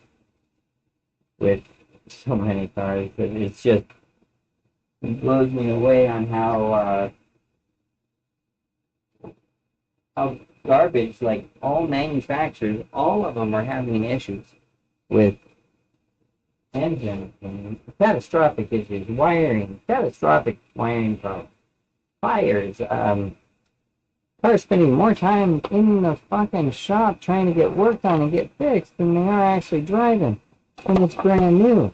with so many cars. It's just, it blows me away on how garbage, like all manufacturers, all of them are having issues with engines and catastrophic issues, wiring, catastrophic wiring problems, fires, cars spending more time in the fucking shop trying to get work done and get fixed than they are actually driving when it's brand new.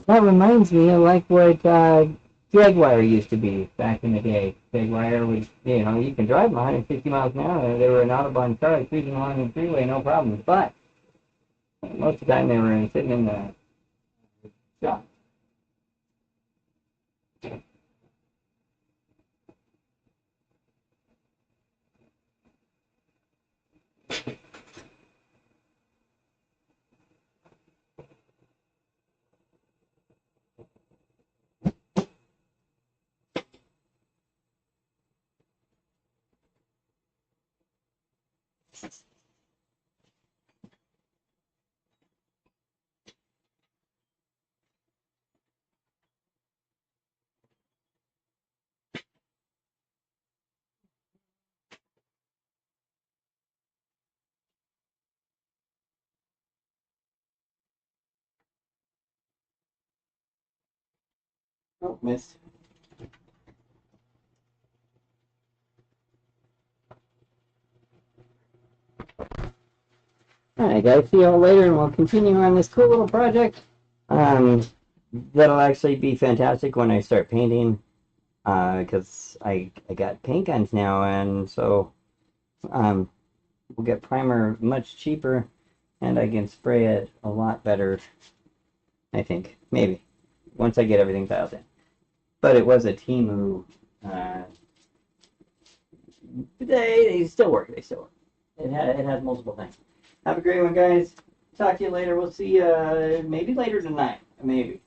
That reminds me of like what Jaguar used to be back in the day. Jaguar was, you can drive them 150 miles an hour. They were an Autobahn car cruising along the freeway, no problem. But most of the time they were sitting in the shop.
Oh, missed.
Alright guys, see you all later and we'll continue on this cool little project. Um, That'll actually be fantastic when I start painting, because I got paint guns now, and so um, we'll get primer much cheaper and I can spray it a lot better, I think. Maybe. Once I get everything dialed in. But it was a team who, they still work. They still work. It has multiple things. Have a great one, guys. Talk to you later. We'll see you maybe later tonight. Maybe.